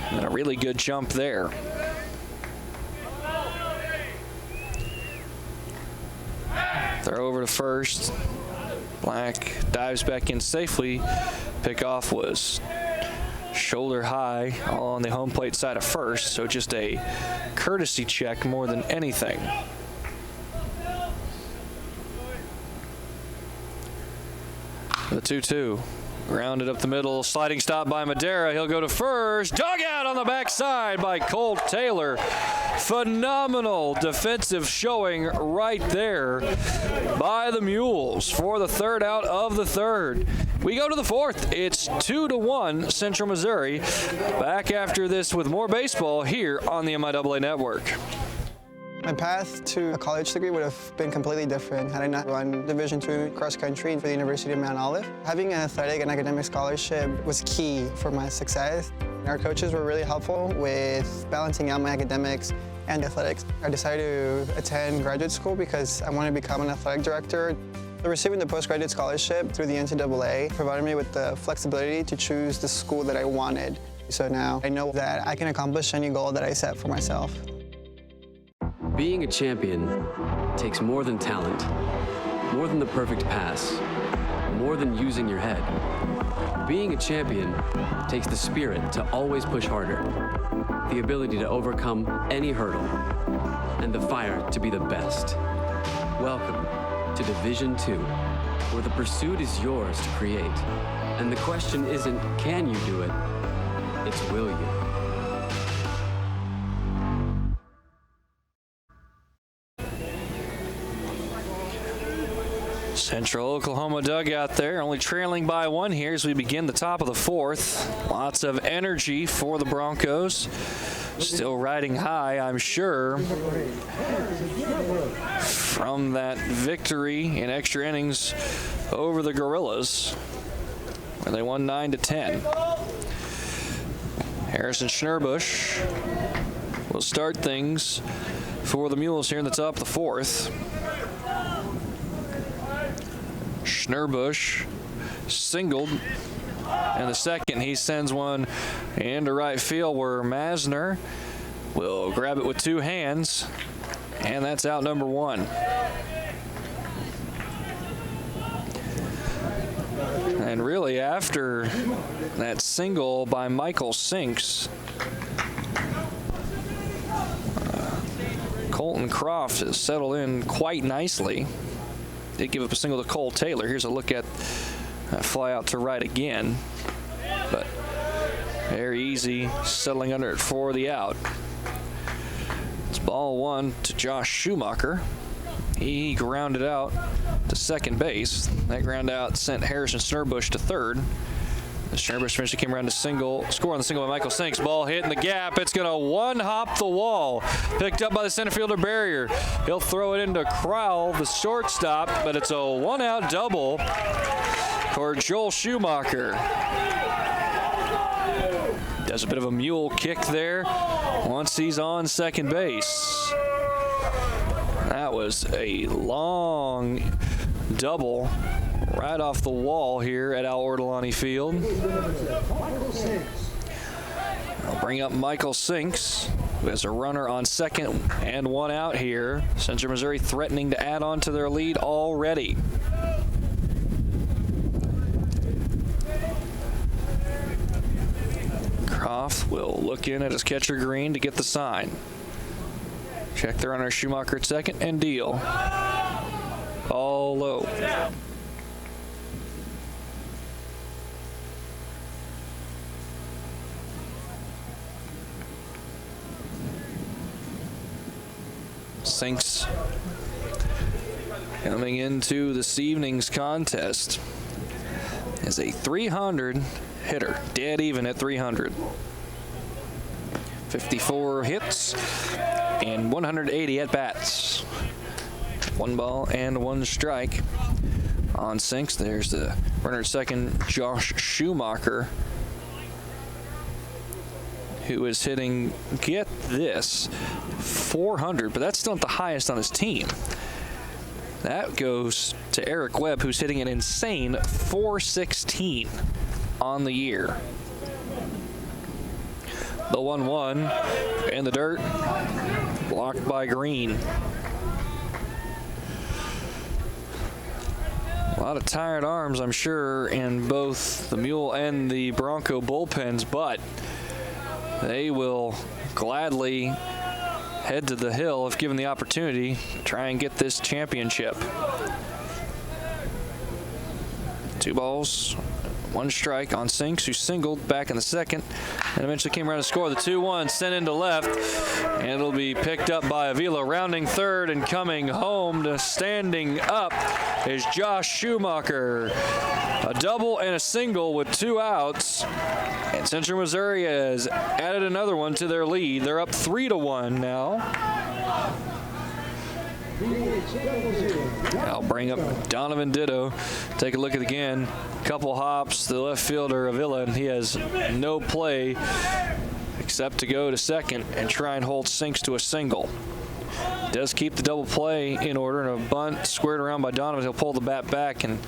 And a really good jump there. Throw over to first. Black dives back in safely. Pickoff was shoulder high on the home plate side of first, so just a courtesy check more than anything. The 2-2. Grounded up the middle, sliding stop by Madera. He'll go to first. Dugout on the backside by Cole Taylor. Phenomenal defensive showing right there by the Mules for the 3rd out of the 3rd. We go to the 4th. It's 2-1 Central Missouri. Back after this with more baseball here on the MIAA Network. My path to a college degree would have been completely different had I not run Division II cross country for the University of Mount Olive. Having an athletic and academic scholarship was key for my success. Our coaches were really helpful with balancing out my academics and athletics. I decided to attend graduate school because I wanted to become an athletic director. Receiving the postgraduate scholarship through the NCAA provided me with the flexibility to choose the school that I wanted. So now I know that I can accomplish any goal that I set for myself. Being a champion takes more than talent, more than the perfect pass, more than using your head. Being a champion takes the spirit to always push harder, the ability to overcome any hurdle, and the fire to be the best. Welcome to Division II, where the pursuit is yours to create. And the question isn't, can you do it? It's, will you? Central Oklahoma dugout there, only trailing by 1 here as we begin the top of the 4th. Lots of energy for the Broncos. Still riding high, I'm sure, from that victory in extra innings over the Gorillas, where they won 9-10. Harrison Schnurbush will start things for the Mules here in the top of the fourth. Schnurbush singled, and the second he sends one into right field where Masner will grab it with two hands, and that's out number one. And really, after that single by Michael Sinks, Colton Croft has settled in quite nicely. Did give up a single to Cole Taylor. Here's a look at fly out to right again, but very easy, settling under it for the out. It's ball one to Josh Schumacher. He grounded out to second base. That ground out sent Harrison Schnurbush to third. The Schnurbush eventually came around to score on the single by Michael Sinks. Ball hit in the gap. It's going to one-hop the wall. Picked up by the center fielder Barrier. He'll throw it into Crowell, the shortstop, but it's a one-out double for Joel Schumacher. Does a bit of a mule kick there once he's on second base. That was a long double right off the wall here at Al Ortolani Field. I'll bring up Michael Sinks, who has a runner on second and one out here. Central Missouri threatening to add on to their lead already. Croft will look in at his catcher Green to get the sign. Check the runner Schumacher at second and deal. All low. Sinks coming into this evening's contest is a 300 hitter, dead even at 300. 54 hits and 180 at-bats. One ball and one strike on Sinks. There's the runner at second, Josh Schumacher, who is hitting, get this, 400, but that's still not the highest on his team. That goes to Eric Webb, who's hitting an insane 416 on the year. The 1-1 in the dirt, blocked by Green. A lot of tired arms, I'm sure, in both the Mule and the Bronco bullpens, but they will gladly head to the hill if given the opportunity to try and get this championship. 2 balls, 1 strike on Sinks, who singled back in the second and eventually came around to score the 2-1, sent into left, and it'll be picked up by Avila. Rounding third and coming home to standing up is Josh Schumacher. A double and a single with 2 outs, and Central Missouri has added another one to their lead. They're up 3-1 now. I'll bring up Donovan Ditto. Take a look at it again. Couple hops to the left fielder Avila, and he has no play except to go to second and try and hold Sinks to a single. Does keep the double play in order, and a bunt squared around by Donovan. He'll pull the bat back, and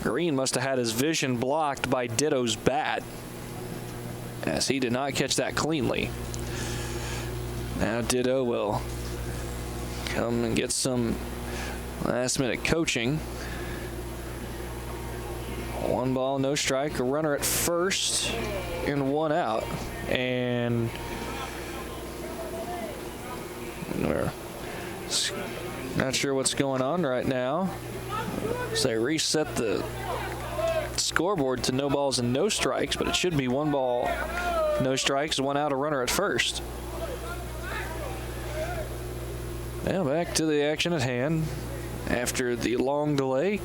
Green must have had his vision blocked by Ditto's bat, as he did not catch that cleanly. Now Ditto will come and get some last-minute coaching. 1 ball, no strike, a runner at first and 1 out. And we're not sure what's going on right now. So they reset the scoreboard to no balls and no strikes, but it should be 1 ball, no strikes, 1 out, a runner at first. Now back to the action at hand. After the long delay,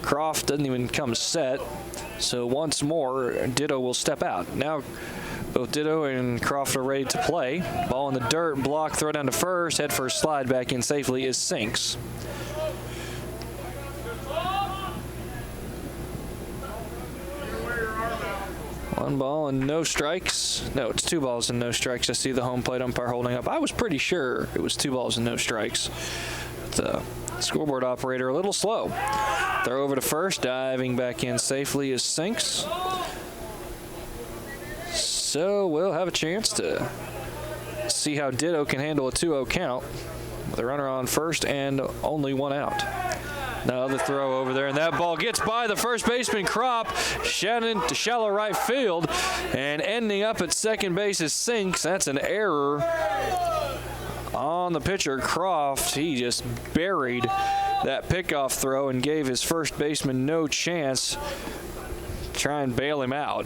Croft doesn't even come set, so once more Ditto will step out. Now Both Ditto and Croft are ready to play. Ball in the dirt, block, throw down to first, head first slide back in safely is Sinks. One ball and no strikes. No, it's 2 balls and no strikes. I see the home plate umpire holding up. I was pretty sure it was 2 balls and no strikes. The scoreboard operator a little slow. Throw over to first, diving back in safely is Sinks. So we'll have a chance to see how Ditto can handle a 2-0 count with a runner on first and only 1 out. Another throw over there, and that ball gets by the first baseman, Crop, Shannon to shallow right field, and ending up at second base is Sinks. That's an error on the pitcher, Croft. He just buried that pickoff throw and gave his first baseman no chance to try and bail him out.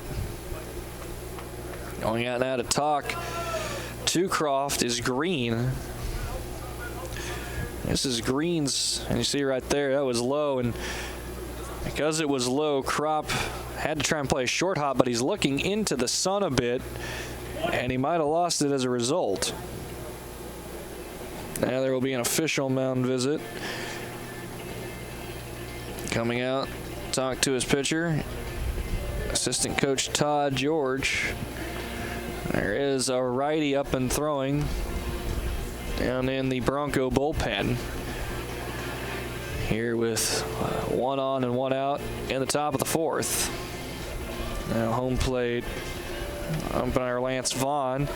Going out now to talk to Croft is Green. This is Green's, and you see right there, that was low, and because it was low, Crop had to try and play a short hop, but he's looking into the sun a bit, and he might have lost it as a result. Now there will be an official mound visit. Coming out, talk to his pitcher, assistant coach Todd George. There is a righty up and throwing down in the Bronco bullpen. Here with 1 on and 1 out in the top of the 4th. Now home plate umpire Lance Vaughn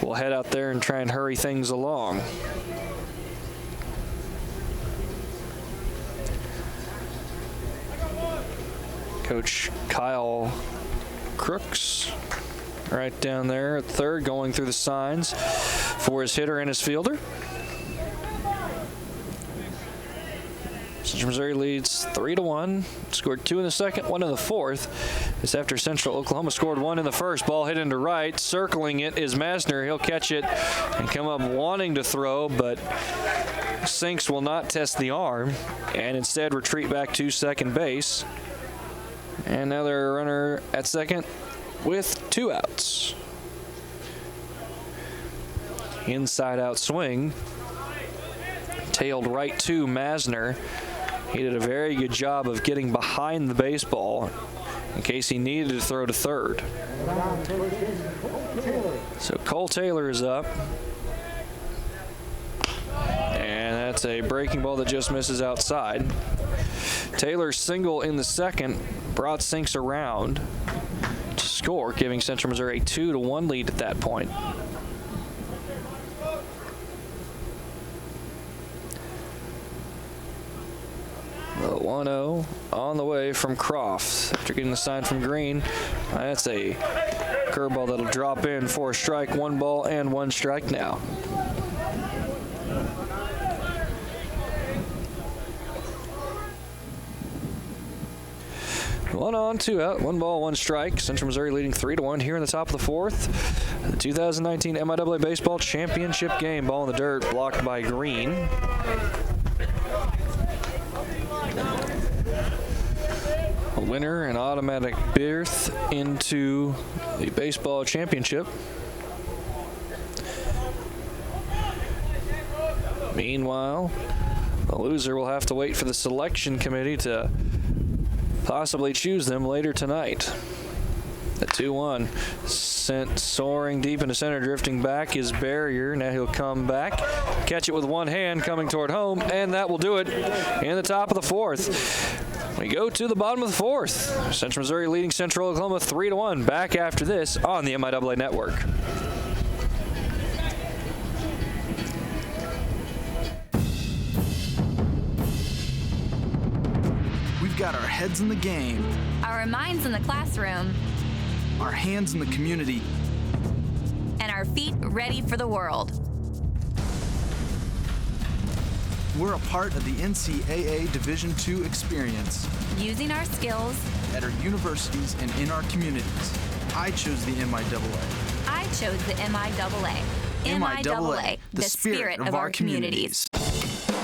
will head out there and try and hurry things along. Coach Kyle Crooks right down there at third, going through the signs for his hitter and his fielder. Central Missouri leads 3-1. Scored 2 in the second, 1 in the fourth. This after Central Oklahoma scored 1 in the first. Ball hit into right. Circling it is Masner. He'll catch it and come up wanting to throw, but Sinks will not test the arm and instead retreat back to second base. And now they're a runner at second with 2 outs. Inside out swing. Tailed right to Masner. He did a very good job of getting behind the baseball in case he needed to throw to third. So Cole Taylor is up. And that's a breaking ball that just misses outside. Taylor's single in the second brought Sinks around to score, giving Central Missouri a 2-1 lead at that point. The 1-0 on the way from Croft after getting the sign from Green. That's a curveball that'll drop in for a strike. 1 ball and 1 strike now. One on, 2 out, 1 ball, 1 strike. Central Missouri leading 3-1 here in the top of the 4th. The 2019 MIAA Baseball Championship game. Ball in the dirt, blocked by Green. A winner, an automatic berth into the baseball championship. Meanwhile, the loser will have to wait for the selection committee to possibly choose them later tonight. The 2-1 sent soaring deep into center, drifting back is Barrier. Now he'll come back, catch it with 1 hand coming toward home, and that will do it in the top of the 4th. We go to the bottom of the 4th. Central Missouri leading Central Oklahoma 3-1. Back after this on the MIAA Network. We've got our heads in the game, Our minds in the classroom, our hands in the community, and our feet ready for the world. We're a part of the NCAA Division II experience Using our skills, at our universities and in our communities. I chose the MIAA. I chose the MIAA. MIAA, the spirit of our communities.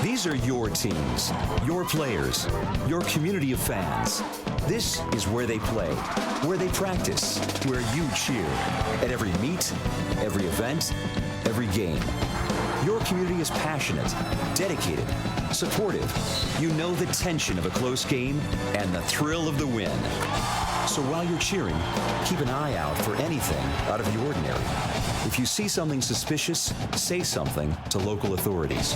These are your teams, your players, your community of fans. This is where they play, where they practice, where you cheer. At every meet, every event, every game. Your community is passionate, dedicated, supportive. You know the tension of a close game and the thrill of the win. So while you're cheering, keep an eye out for anything out of the ordinary. If you see something suspicious, say something to local authorities.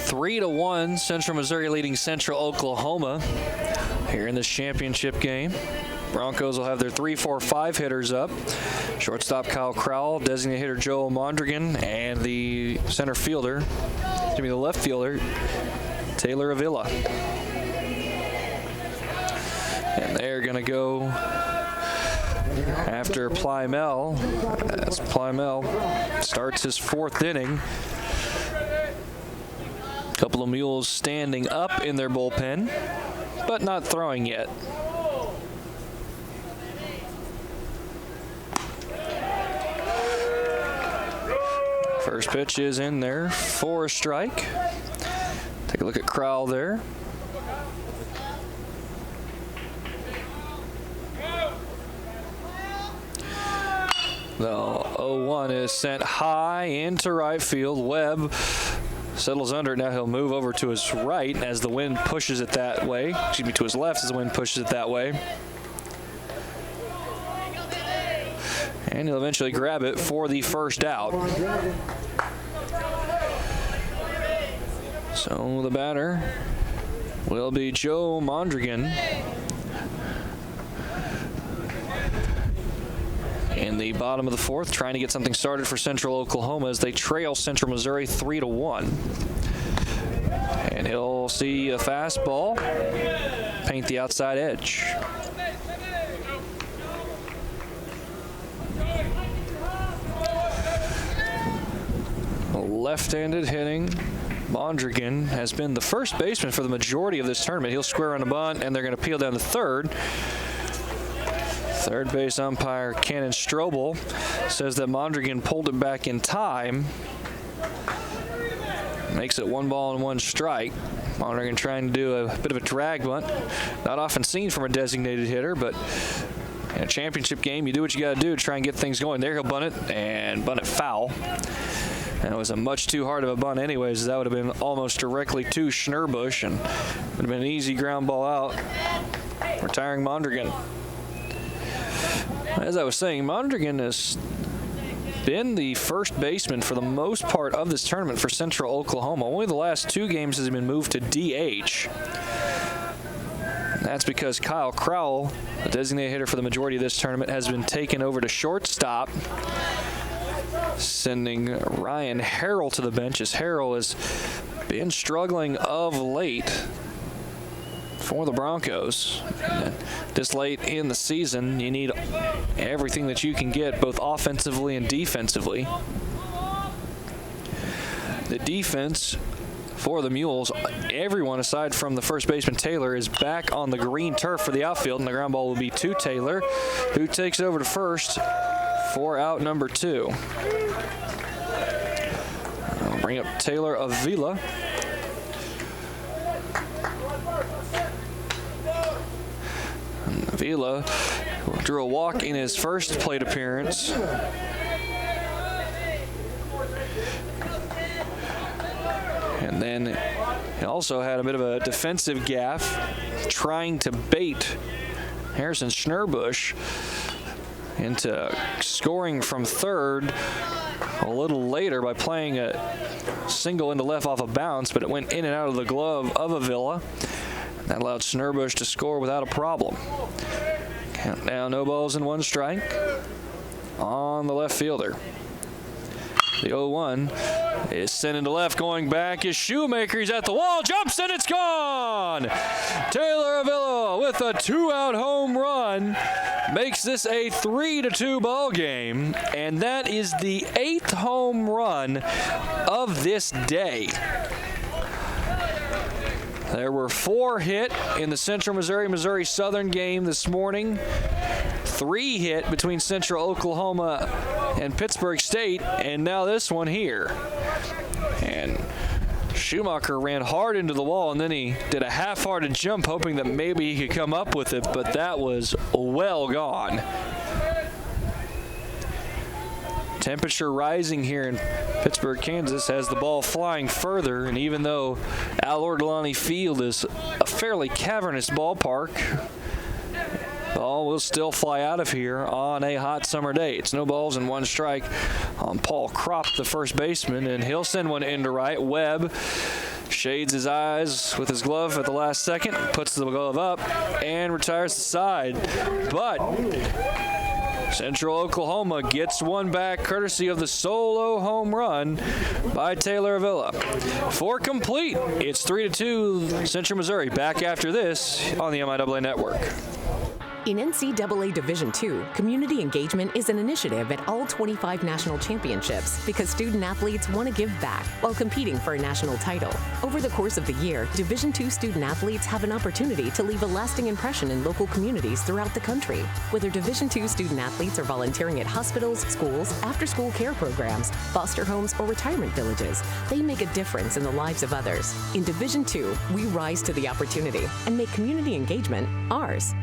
3-1, Central Missouri leading Central Oklahoma here in this championship game. Broncos will have their 3-4-5 hitters up. Shortstop Kyle Crowell, designated hitter Joe Mondrigan, and the center fielder, the left fielder, Taylor Avila. And they're going to go after Plymel, as Plymel starts his 4th inning. A couple of Mules standing up in their bullpen, but not throwing yet. First pitch is in there for a strike. Take a look at Crowell there. The 0-1 is sent high into right field. Webb settles under it. Now he'll move over to his right as the wind pushes it that way. Excuse me, to his left as the wind pushes it that way. And he'll eventually grab it for the first out. So the batter will be Joe Mondrigan. In the bottom of the 4th, trying to get something started for Central Oklahoma as they trail Central Missouri 3-1. And he'll see a fastball paint the outside edge. Left-handed hitting Mondrigan has been the first baseman for the majority of this tournament. He'll square on a bunt, and they're going to peel down to third. Third base umpire Cannon Strobel says that Mondrigan pulled it back in time. Makes it 1-1 strike. Mondrigan trying to do a bit of a drag bunt. Not often seen from a designated hitter, but in a championship game, you do what you got to do to try and get things going. There he'll bunt it, and bunt it foul. And it was a much too hard of a bunt anyways. That would have been almost directly to Schnurbush, and would have been an easy ground ball out, retiring Mondrigan. As I was saying, Mondrigan has been the first baseman for the most part of this tournament for Central Oklahoma. Only the last 2 games has been moved to DH. That's because Kyle Crowell, the designated hitter for the majority of this tournament, has been taken over to shortstop, sending Ryan Harrell to the bench, as Harrell has been struggling of late for the Broncos. And this late in the season, you need everything that you can get, both offensively and defensively. The defense for the Mules, everyone aside from the first baseman Taylor is back on the green turf for the outfield, and the ground ball will be to Taylor, who takes over to first for out number 2. I'll bring up Taylor Avila. Avila drew a walk in his first plate appearance. And then he also had a bit of a defensive gaffe, trying to bait Harrison Schnurbush into scoring from third a little later by playing a single into left off a bounce, but it went in and out of the glove of Avila. That allowed Schnurbush to score without a problem. Count down, no balls and 1 strike on the left fielder. The 0-1 is sent into left, going back is Shoemaker. He's at the wall, jumps, and it's gone! Taylor Avila with a 2-out home run makes this a 3-2 ball game, and that is the 8th home run of this day. There were 4 hit in the Central Missouri Southern game this morning. 3 hit between Central Oklahoma and Pittsburgh State, and now this one here. And Schumacher ran hard into the wall, and then he did a half-hearted jump hoping that maybe he could come up with it, but that was well gone. Temperature rising here in Pittsburgh, Kansas, has the ball flying further, and even though Al Ortolani Field is a fairly cavernous ballpark, the ball will still fly out of here on a hot summer day. It's no balls and one strike on Paul Kropp, the first baseman, and he'll send one into right. Webb shades his eyes with his glove at the last second, puts the glove up, and retires the side. But Central Oklahoma gets one back courtesy of the solo home run by Taylor Avila. For complete, it's 3-2 Central Missouri. Back after this on the MIAA Network. In NCAA Division II, community engagement is an initiative at all 25 national championships because student-athletes want to give back while competing for a national title. Over the course of the year, Division II student-athletes have an opportunity to leave a lasting impression in local communities throughout the country. Whether Division II student-athletes are volunteering at hospitals, schools, after-school care programs, foster homes, or retirement villages, they make a difference in the lives of others. In Division II, we rise to the opportunity and make community engagement ours.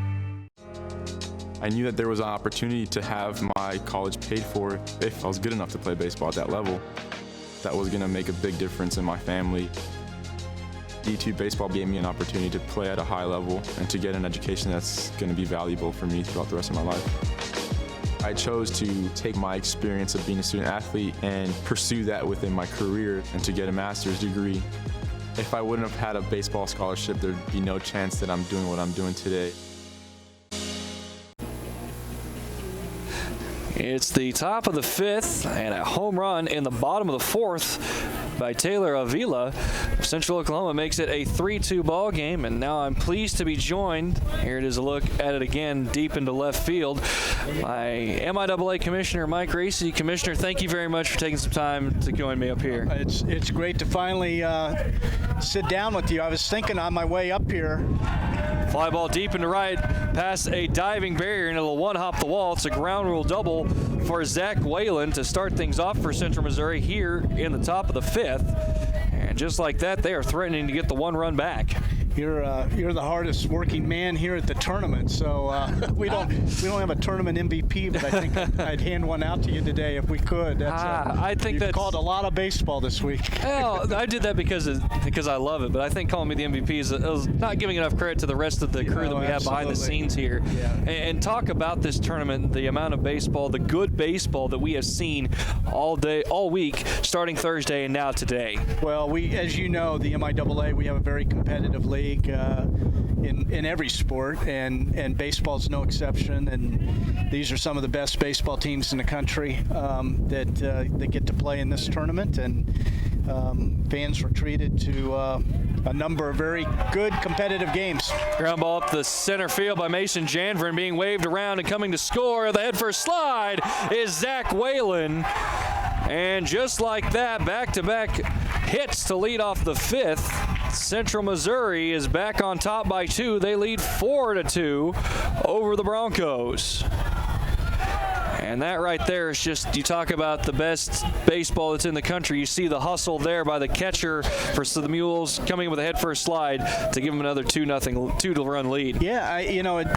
I knew that there was an opportunity to have my college paid for if I was good enough to play baseball at that level. That was going to make a big difference in my family. D2 baseball gave me an opportunity to play at a high level and to get an education that's going to be valuable for me throughout the rest of my life. I chose to take my experience of being a student athlete and pursue that within my career and to get a master's degree. If I wouldn't have had a baseball scholarship, there'd be no chance that I'm doing what I'm doing today. It's the top of the fifth and a home run in the bottom of the fourth by Taylor Avila. Central Oklahoma makes it a 3-2 ball game, and now I'm pleased to be joined. Here it is, a look at it again deep into left field by MIAA Commissioner Mike Racy. Commissioner, thank you very much for taking some time to join me up here. It's great to finally sit down with you. I was thinking on my way up here. Fly ball deep into right, past a diving barrier, and it'll one-hop the wall. It's a ground rule double for Zach Whalen to start things off for Central Missouri here in the top of the fifth. And just like that, they are threatening to get the one run back. You're the hardest working man here at the tournament, so we don't have a tournament MVP, but I think I'd hand one out to you today if we could. I think you've that's called a lot of baseball this week. Well, I did that because I love it, but I think calling me the MVP is not giving enough credit to the rest of the crew that we have behind the scenes here. Yeah. And talk about this tournament, the amount of baseball, the good baseball that we have seen all day, all week, starting Thursday and now today. Well, as you know, the MIAA, we have a very competitive league in every sport, and baseball's no exception. And these are some of the best baseball teams in the country that get to play in this tournament. And fans were treated to a number of very good competitive games. Ground ball up the center field by Mason Janvrin, being waved around, and coming to score the head first slide is Zach Whalen. And just like that, back-to-back hits to lead off the fifth. Central Missouri is back on top by 2. They lead 4-2 over the Broncos. And that right there is just, you talk about the best baseball that's in the country. You see the hustle there by the catcher for the Mules coming in with a head first slide to give them another 2-run lead. Yeah,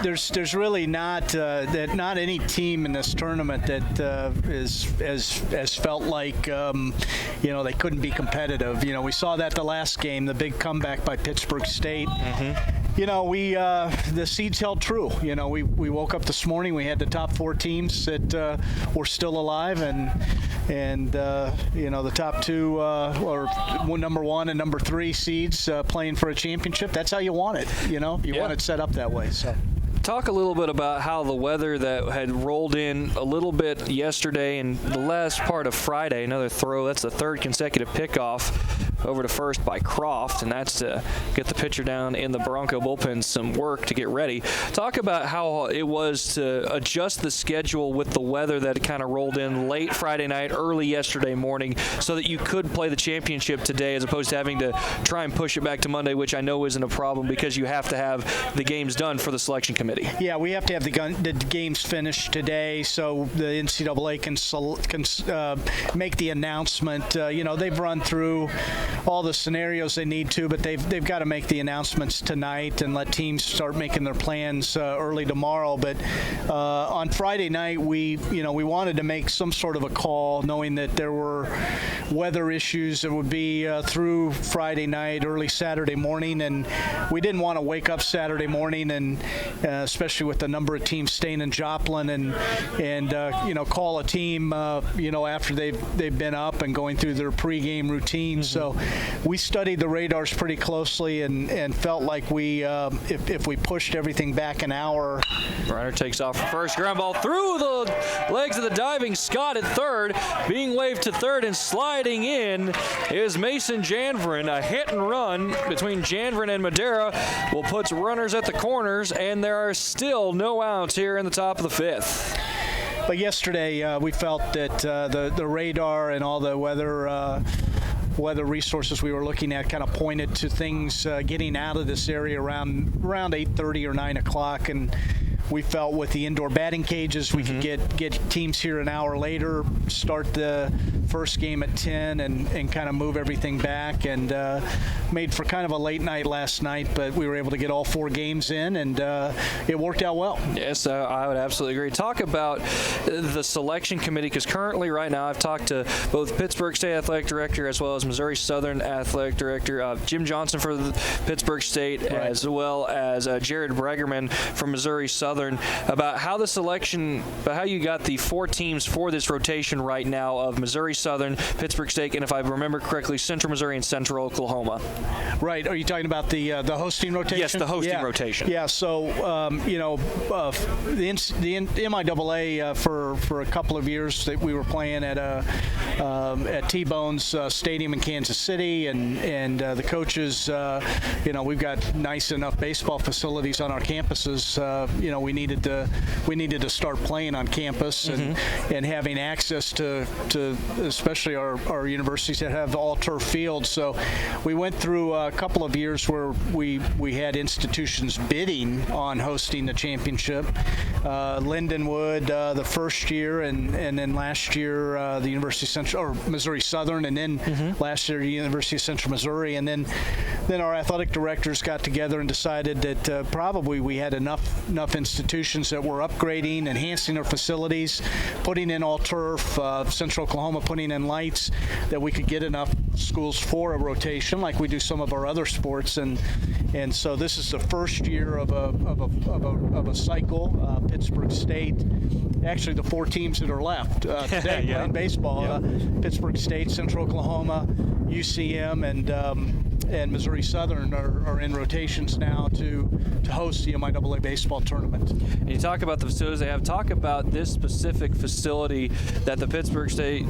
there's really not any team in this tournament that has felt like they couldn't be competitive. We saw that the last game, the big comeback by Pittsburgh State. Mm-hmm. The seeds held true. We woke up this morning, we had the top 4 teams that were still alive, and the top 2 or number 1 and number 3 seeds playing for a championship. That's how you want it. You want it set up that way. So. Talk a little bit about how the weather that had rolled in a little bit yesterday and the last part of Friday, another throw, that's the 3rd consecutive pickoff over to first by Croft, and that's to get the pitcher down in the Bronco bullpen some work to get ready. Talk about how it was to adjust the schedule with the weather that kind of rolled in late Friday night, early yesterday morning, so that you could play the championship today as opposed to having to try and push it back to Monday, which I know isn't a problem because you have to have the games done for the selection committee. Yeah, we have to have the games finished today so the NCAA can make the announcement. They've run through all the scenarios they need to, but they've got to make the announcements tonight and let teams start making their plans early tomorrow. But on Friday night, we wanted to make some sort of a call, knowing that there were weather issues that would be through Friday night, early Saturday morning, and we didn't want to wake up Saturday morning and especially with the number of teams staying in Joplin and call a team after they've been up and going through their pregame routine. So we studied the radars pretty closely and felt like if we pushed everything back an hour. Runner takes off for first. Ground ball through the legs of the diving Scott at third. Being waved to third and sliding in is Mason Janvrin. A hit and run between Janvrin and Madera will put runners at the corners, and there are still no outs here in the top of the fifth. But yesterday we felt that the radar and all the weather resources we were looking at kind of pointed to things getting out of this area around 8:30 or 9 o'clock, and we felt with the indoor batting cages we could get teams here an hour later, start the first game at 10 and kind of move everything back, and made for kind of a late night last night, but we were able to get all 4 games in, and it worked out well. Yes, I would absolutely agree. Talk about the selection committee, because currently right now I've talked to both Pittsburgh State Athletic Director as well as Missouri Southern Athletic Director Jim Johnson for the Pittsburgh State, as well as Jared Bragerman from Missouri Southern, about how you got the 4 teams for this rotation right now of Missouri Southern, Pittsburgh State, and if I remember correctly, Central Missouri and Central Oklahoma. Right. Are you talking about the hosting rotation? Yes, the hosting rotation. Yeah. So the MIAA for a couple of years that we were playing at T-Bone's Stadium in Kansas City, and the coaches, we've got nice enough baseball facilities on our campuses. We needed to start playing on campus and having access to especially our universities that have all turf fields. So we went through a couple of years where we had institutions bidding on hosting the championship. Lindenwood the first year, and then last year the University of Central or Missouri Southern, and then last year the University of Central Missouri, and then our athletic directors got together and decided that probably we had enough institutions that were upgrading, enhancing their facilities, putting in all turf, Central Oklahoma putting in lights, that we could get enough schools for a rotation like we do some of our other sports, and so this is the first year of a cycle. Pittsburgh State, actually the 4 teams that are left today playing baseball, Pittsburgh State, Central Oklahoma, UCM, and Missouri Southern are in rotations now to host the MIAA baseball tournament. And you talk about the facilities they have. Talk about this specific facility that the Pittsburgh State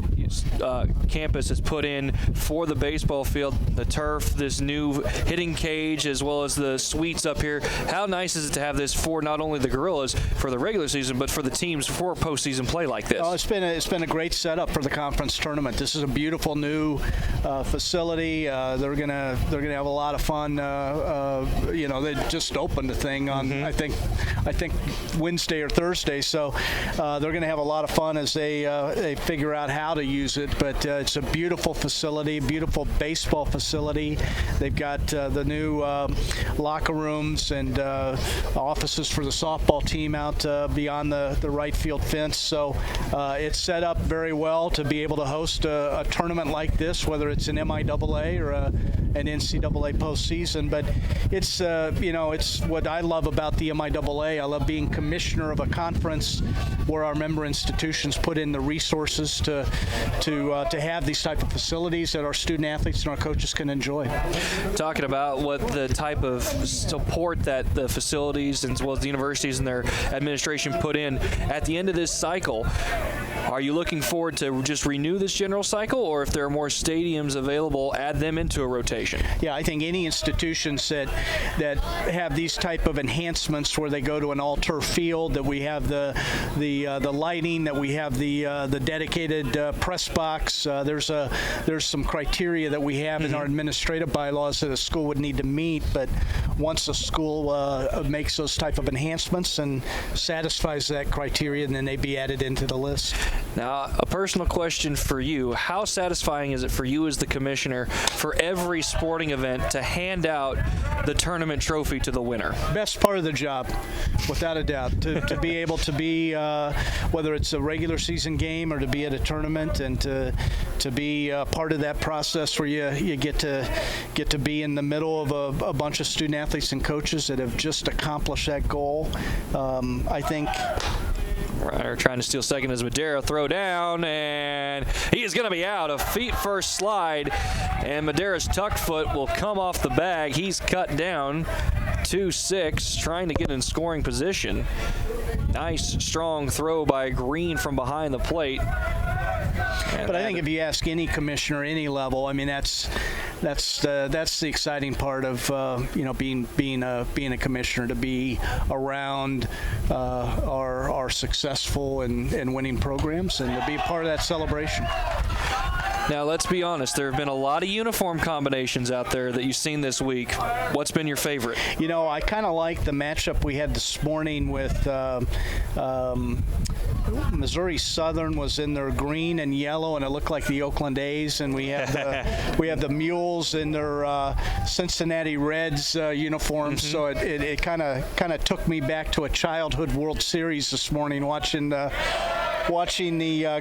campus has put in for the baseball field, the turf, this new hitting cage, as well as the suites up here. How nice is it to have this for not only the Gorillas for the regular season, but for the teams for postseason play like this? Oh, it's been a great setup for the conference tournament. This is a beautiful new facility. They're gonna have a lot of fun. They just opened the thing on I think Wednesday or Thursday, so they're gonna have a lot of fun as they figure out how to use it. But it's a beautiful facility, beautiful baseball facility. They've got the new locker rooms and offices for the softball team out beyond the right field fence. So it's set up very well to be able to host a tournament like this, whether it's an MIAA or an NCAA postseason. But it's it's what I love about the MIAA. I love being commissioner of a conference where our member institutions put in the resources to have these type of facilities that our student athletes and our coaches can enjoy. Talking about what the type of support that the facilities as well as the universities and their administration put in at the end of this cycle, Are you looking forward to just renew this general cycle, or if there are more stadiums available, add them into a rotation? Yeah, I think any institutions that have these type of enhancements where they go to an all-turf field, that we have the lighting, that we have the dedicated press box. There's some criteria that we have in our administrative bylaws that a school would need to meet, but once a school makes those type of enhancements and satisfies that criteria, then they'd be added into the list. Now, a personal question for you. How satisfying is it for you as the commissioner for every sporting event to hand out the tournament trophy to the winner? Best part of the job, without a doubt, to be able to be, whether it's a regular season game or to be at a tournament, and to be part of that process where you get to be in the middle of a bunch of student athletes and coaches that have just accomplished that goal. I think. Ryder trying to steal second as Madera throw down, and he is going to be out. A feet first slide, and Madera's tuck foot will come off the bag. He's cut down 2-6, trying to get in scoring position. Nice strong throw by Green from behind the plate. But I think if you ask any commissioner, any level, I mean that's the exciting part of being a commissioner, to be around our successful and winning programs, and to be part of that celebration. Now, let's be honest. There have been a lot of uniform combinations out there that you've seen this week. What's been your favorite? You know, I kind of like the matchup we had this morning with Missouri Southern was in their green and yellow, and it looked like the Oakland A's. And we have the Mules in their Cincinnati Reds uniforms. So it kind of took me back to a childhood World Series this morning, watching the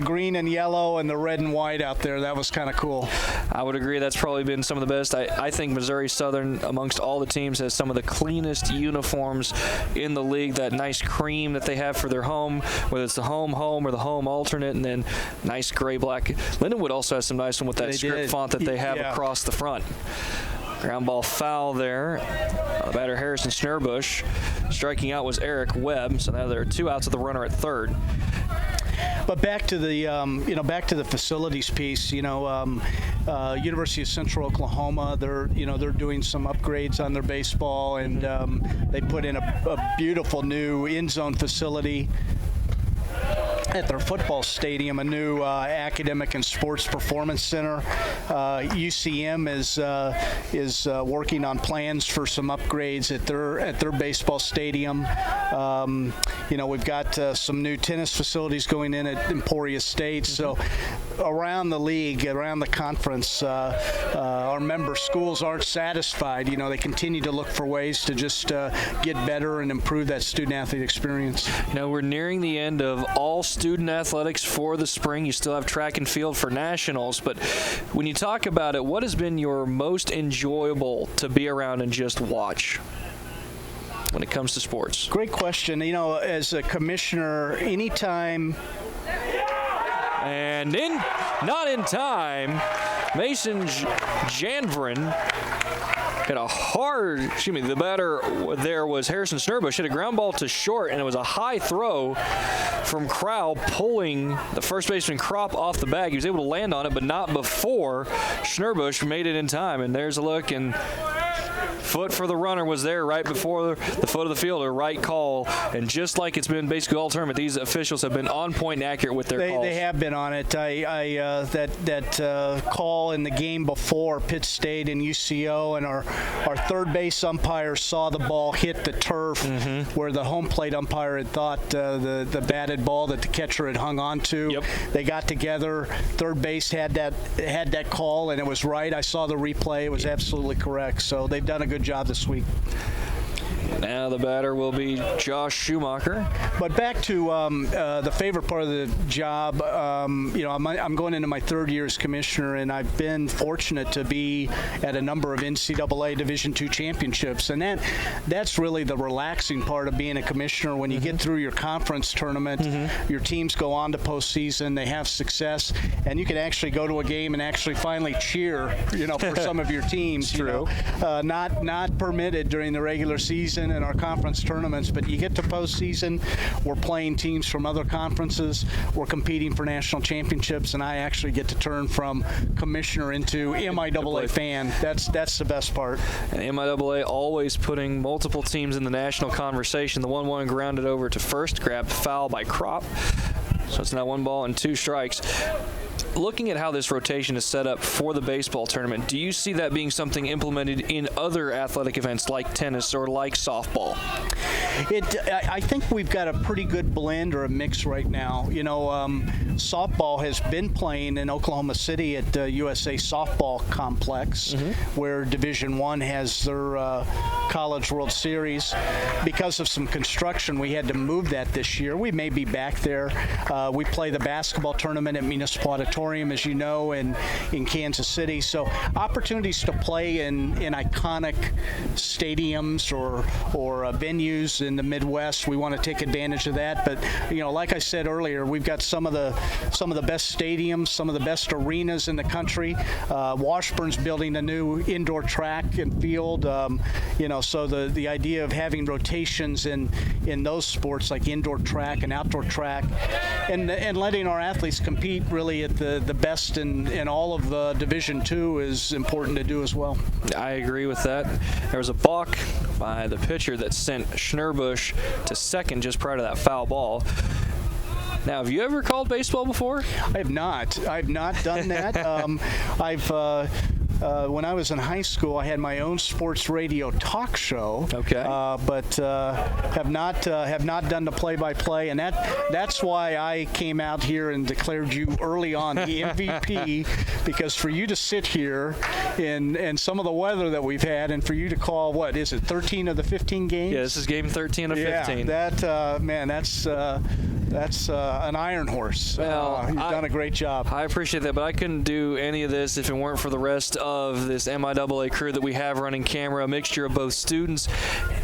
green and yellow and the red and white out there. That was kind of cool. I would agree. That's probably been some of the best. I think Missouri Southern, amongst all the teams, has some of the cleanest uniforms in the league. That nice cream that they have for their home, whether it's the home or the home alternate, and then nice gray-black. Lindenwood also has some nice one with that script font that they have across the front. Ground ball foul there. The batter Harrison Schnurbush. Striking out was Eric Webb. So now there are 2 outs of the runner at third. But back to the facilities piece. University of Central Oklahoma, they're doing some upgrades on their baseball, and they put in a beautiful new end zone facility at their football stadium, a new academic and sports performance center. UCM is working on plans for some upgrades at their baseball stadium. We've got some new tennis facilities going in at Emporia State. So around the league, around the conference, our member schools aren't satisfied. They continue to look for ways to just get better and improve that student-athlete experience. We're nearing the end of all student athletics for the spring. You still have track and field for nationals, but when you talk about it, what has been your most enjoyable to be around and just watch when it comes to sports? Great question. As a commissioner, anytime. And not in time, Mason Janvrin hit a hard, the batter there was Harrison Schnurbush, hit a ground ball to short, and it was a high throw from Crowell, pulling the first baseman Kropp off the bag. He was able to land on it, but not before Schnurbush made it in time. And there's a look, and foot for the runner was there right before the foot of the fielder. Right call. And just like it's been basically all tournament, these officials have been on point and accurate with their calls. They have been on it. That call in the game before Pitt State and UCO, and our third base umpire saw the ball hit the turf where the home plate umpire had thought the batted ball that the catcher had hung on to. Yep. They got together. Third base had that call, and it was right. I saw the replay. It was absolutely correct. So they've done a good job this week. Now the batter will be Josh Schumacher. But back to the favorite part of the job, I'm going into my third year as commissioner, and I've been fortunate to be at a number of NCAA Division II championships, and that's really the relaxing part of being a commissioner. When you get through your conference tournament, your teams go on to postseason, they have success, and you can actually go to a game and actually finally cheer, for some of your teams. True. Not permitted during the regular season. season in our conference tournaments, but you get to postseason, we're playing teams from other conferences, we're competing for national championships, and I actually get to turn from commissioner into MIAA fan. That's the best part. And MIAA always putting multiple teams in the national conversation. The 1-1 grounded over to first, grabbed foul by Crop. So it's now 1 ball and 2 strikes. Looking at how this rotation is set up for the baseball tournament, do you see that being something implemented in other athletic events like tennis or like softball? I think we've got a pretty good blend or a mix right now. You know, softball has been playing in Oklahoma City at the USA Softball Complex, where Division I has their College World Series. Because of some construction, we had to move that this year. We may be back there. We play the basketball tournament at Municipal Auditorium, as you know, in Kansas City. So opportunities to play in iconic stadiums or venues in the Midwest, we want to take advantage of that. But you know, like I said earlier, we've got some of the best stadiums, some of the best arenas in the country. Washburn's building a new indoor track and field. You know, so the idea of having rotations in those sports like indoor track and outdoor track, and letting our athletes compete really at the best in all of Division II is important to do as well. I agree with that. There was a balk by the pitcher that sent Schnurbush to second just prior to that foul ball. Now, have you ever called baseball before? I have not. I've not done that. When I was in high school, I had my own sports radio talk show. Okay. But have not done the play-by-play, and that's why I came out here and declared you early on the MVP, because for you to sit here in some of the weather that we've had, and for you to call, what is it, 13 of the 15 games? Yeah, this is game 13 of 15. Yeah, that's an iron horse. Well, you've done a great job. I appreciate that, but I couldn't do any of this if it weren't for the rest of this MIAA crew that we have running camera, a mixture of both students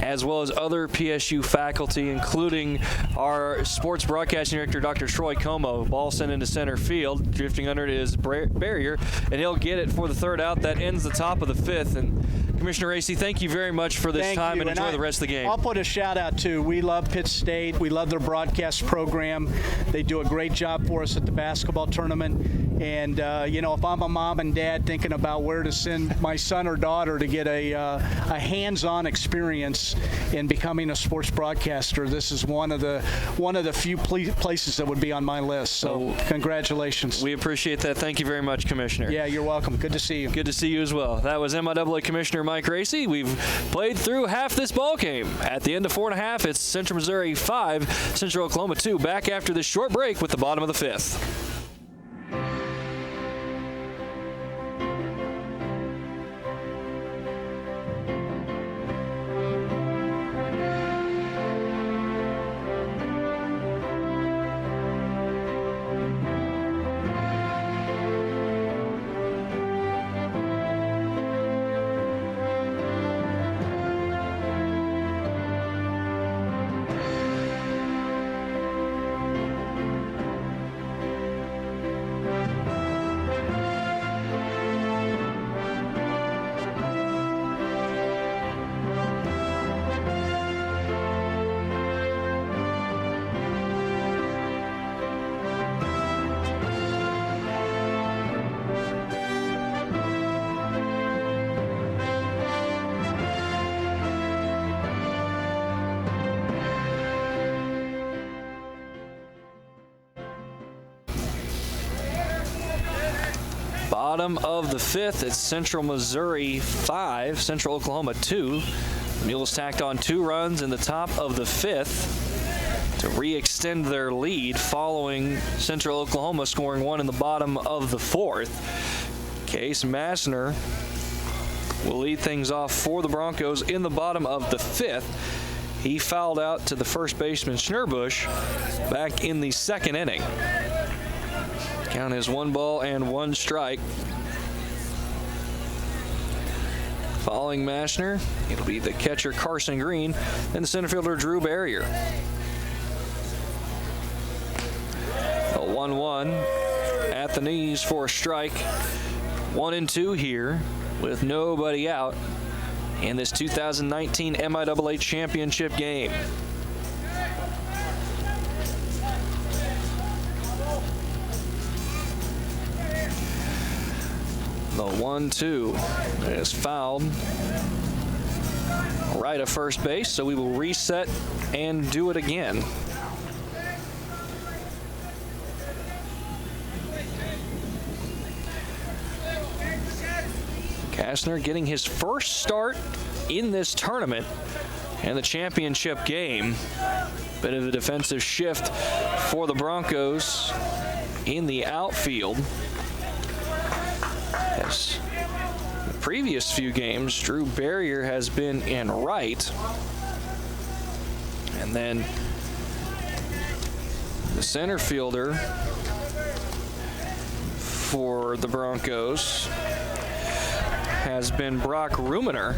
as well as other PSU faculty, including our sports broadcasting director, Dr. Troy Como. Ball sent into center field, drifting under his barrier, and he'll get it for the third out. That ends the top of the fifth. And Commissioner Racy, thank you very much for this time, and enjoy the rest of the game. I'll put a shout out too. We love Pitt State. We love their broadcast program. They do a great job for us at the basketball tournament. And you know, if I'm a mom and dad thinking about where to send my son or daughter to get a hands-on experience in becoming a sports broadcaster, this is one of the few places that would be on my list. So congratulations. We appreciate that. Thank you very much, Commissioner. Yeah, you're welcome. Good to see you. Good to see you as well. That was MIAA Commissioner Mike Racy. We've played through half this ball game. At the end of 4.5, it's Central Missouri 5, Central Oklahoma 2. Back after this short break with the bottom of the fifth. Bottom of the fifth, it's Central Missouri 5, Central Oklahoma 2. The Mules tacked on 2 runs in the top of the fifth to re-extend their lead following Central Oklahoma scoring 1 in the bottom of the fourth. Case Massner will lead things off for the Broncos in the bottom of the fifth. He fouled out to the first baseman Schnurbush back in the second inning. Count is 1 ball and 1 strike. Following Massner, it'll be the catcher Carson Green and the center fielder Drew Barrier. A 1-1 at the knees for a strike. 1-2 here with nobody out in this 2019 MIAA Championship game. The 1-2 is fouled right at first base, so we will reset and do it again. Kastner getting his first start in this tournament and the championship game. Bit of a defensive shift for the Broncos in the outfield. As the previous few games, Drew Barrier has been in right. And then the center fielder for the Broncos has been Brock Rumener.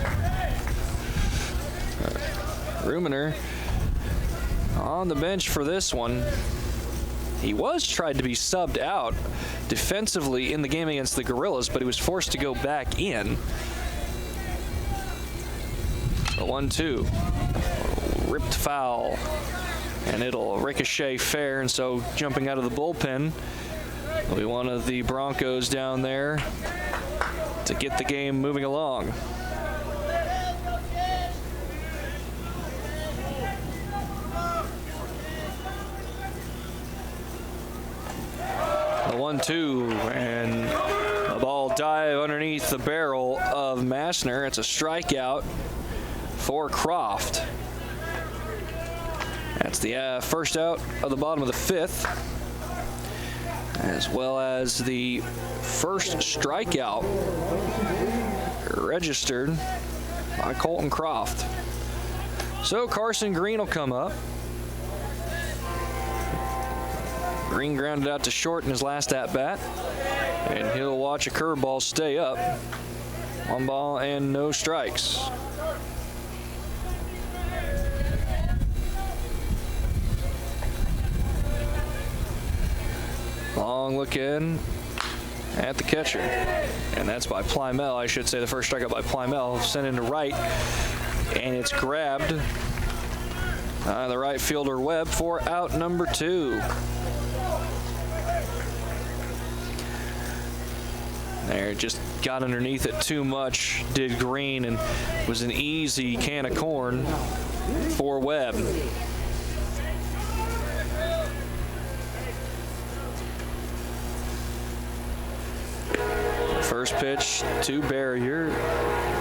Rumener on the bench for this one. He was tried to be subbed out defensively in the game against the Gorillas, but he was forced to go back in. The 1-2, ripped foul, and it'll ricochet fair, and so jumping out of the bullpen will be one of the Broncos down there to get the game moving along. The 1-2, and the ball dive underneath the barrel of Massner. It's a strikeout for Croft. That's the first out of the bottom of the fifth, as well as the first strikeout registered by Colton Croft. So Carson Green will come up. Green grounded out to short in his last at-bat, and he'll watch a curveball stay up. 1 ball and no strikes. Long look in at the catcher, and that's by Plymell. I should say the first strikeout by Plymell, sent into right, and it's grabbed by the right fielder Webb for out number 2. There, just got underneath it too much, did Green, and was an easy can of corn for Webb. First pitch to Barrier.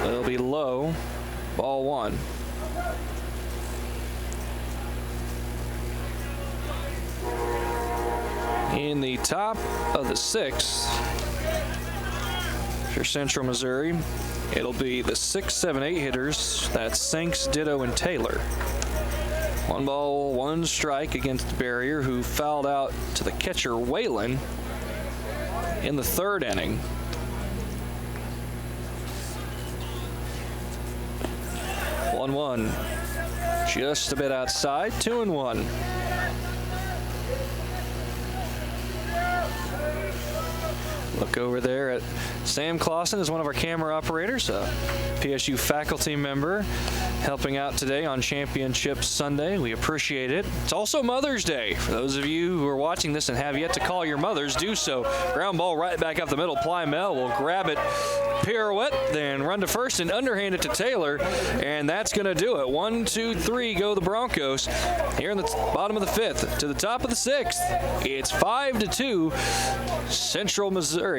It'll be low. Ball 1. In the top of the 6th for Central Missouri, it'll be the 6, 7, 8 hitters. That's Sinks, Ditto, and Taylor. 1 ball, 1 strike against Barrier, who fouled out to the catcher Whalen in the 3rd inning. 1-1, just a bit outside, 2-1. Look over there at Sam Clausen is one of our camera operators, a PSU faculty member, helping out today on Championship Sunday. We appreciate it. It's also Mother's Day. For those of you who are watching this and have yet to call your mothers, do so. Ground ball right back up the middle. Plymell will grab it, pirouette, then run to first and underhand it to Taylor, and that's going to do it. 1, 2, 3 go the Broncos here in the bottom of the 5th to the top of the 6th. It's 5-2 Central Missouri.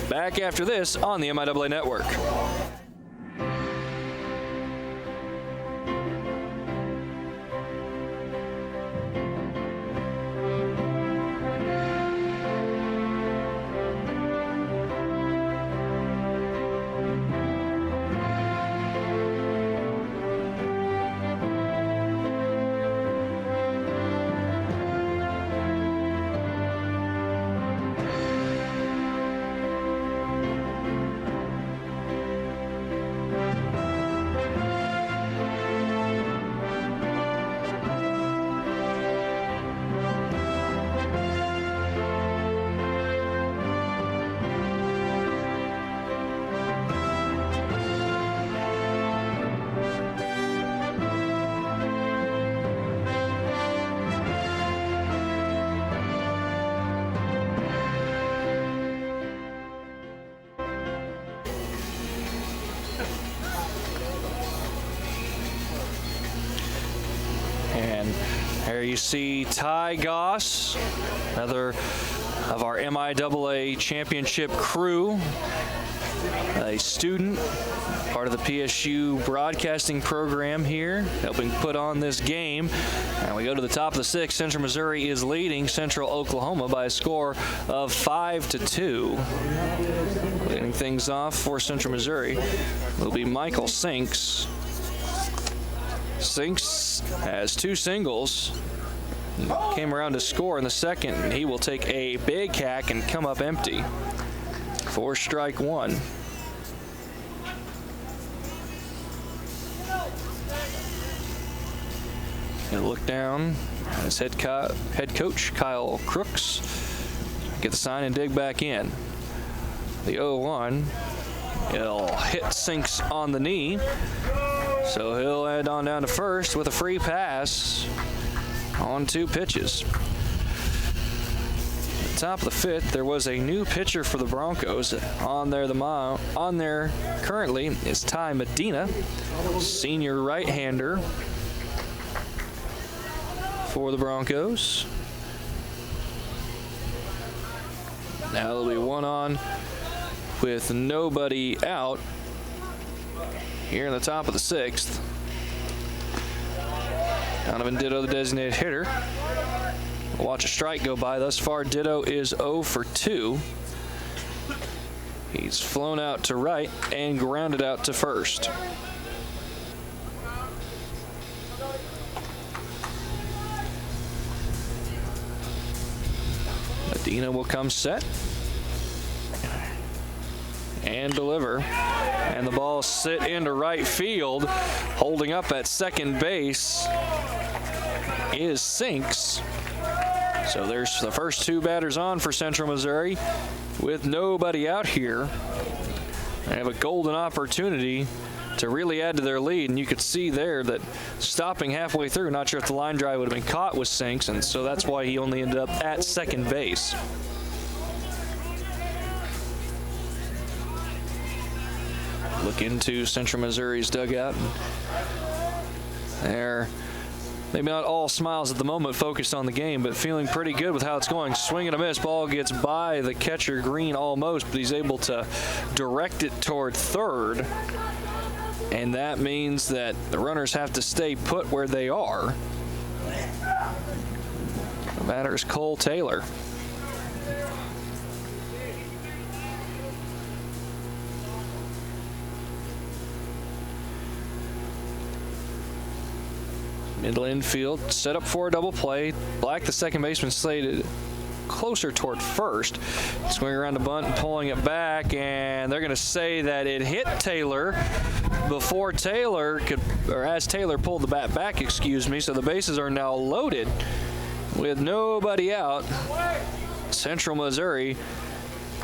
Back after this on the MIAA Network. And there you see Ty Goss, another of our MIAA Championship crew, a student, part of the PSU broadcasting program here, helping put on this game. And we go to the top of the sixth. Central Missouri is leading Central Oklahoma by a score of 5-2. Leading things off for Central Missouri will be Michael Sinks. Sinks has 2 singles. Came around to score in the second, and he will take a big hack and come up empty for strike 1. Gonna look down as head coach Kyle Crooks get the sign and dig back in. The 0-1, he'll hit Sinks on the knee, so he'll head on down to first with a free pass on 2 pitches. At the top of the 5th, there was a new pitcher for the Broncos. On there currently is Ty Medina, senior right-hander for the Broncos. Now there'll be one on with nobody out here in the top of the 6th. Donovan Ditto, the designated hitter. We'll watch a strike go by. Thus far, Ditto is 0 for 2. He's flown out to right and grounded out to first. Medina will come set and deliver, and the ball sit into right field. Holding up at second base is Sinks. So there's the first 2 batters on for Central Missouri with nobody out here. They have a golden opportunity to really add to their lead, and you could see there that stopping halfway through, not sure if the line drive would have been caught with Sinks, and so that's why he only ended up at second base. Look into Central Missouri's dugout. They're maybe not all smiles at the moment, focused on the game, but feeling pretty good with how it's going. Swing and a miss. Ball gets by the catcher Green almost, but he's able to direct it toward third. And that means that the runners have to stay put where they are. The batter is Cole Taylor. Middle infield, set up for a double play. Black, the second baseman, slated closer toward first. Swing around the bunt and pulling it back, and they're going to say that it hit Taylor before Taylor could, or as Taylor pulled the bat back, excuse me. So the bases are now loaded with nobody out. Central Missouri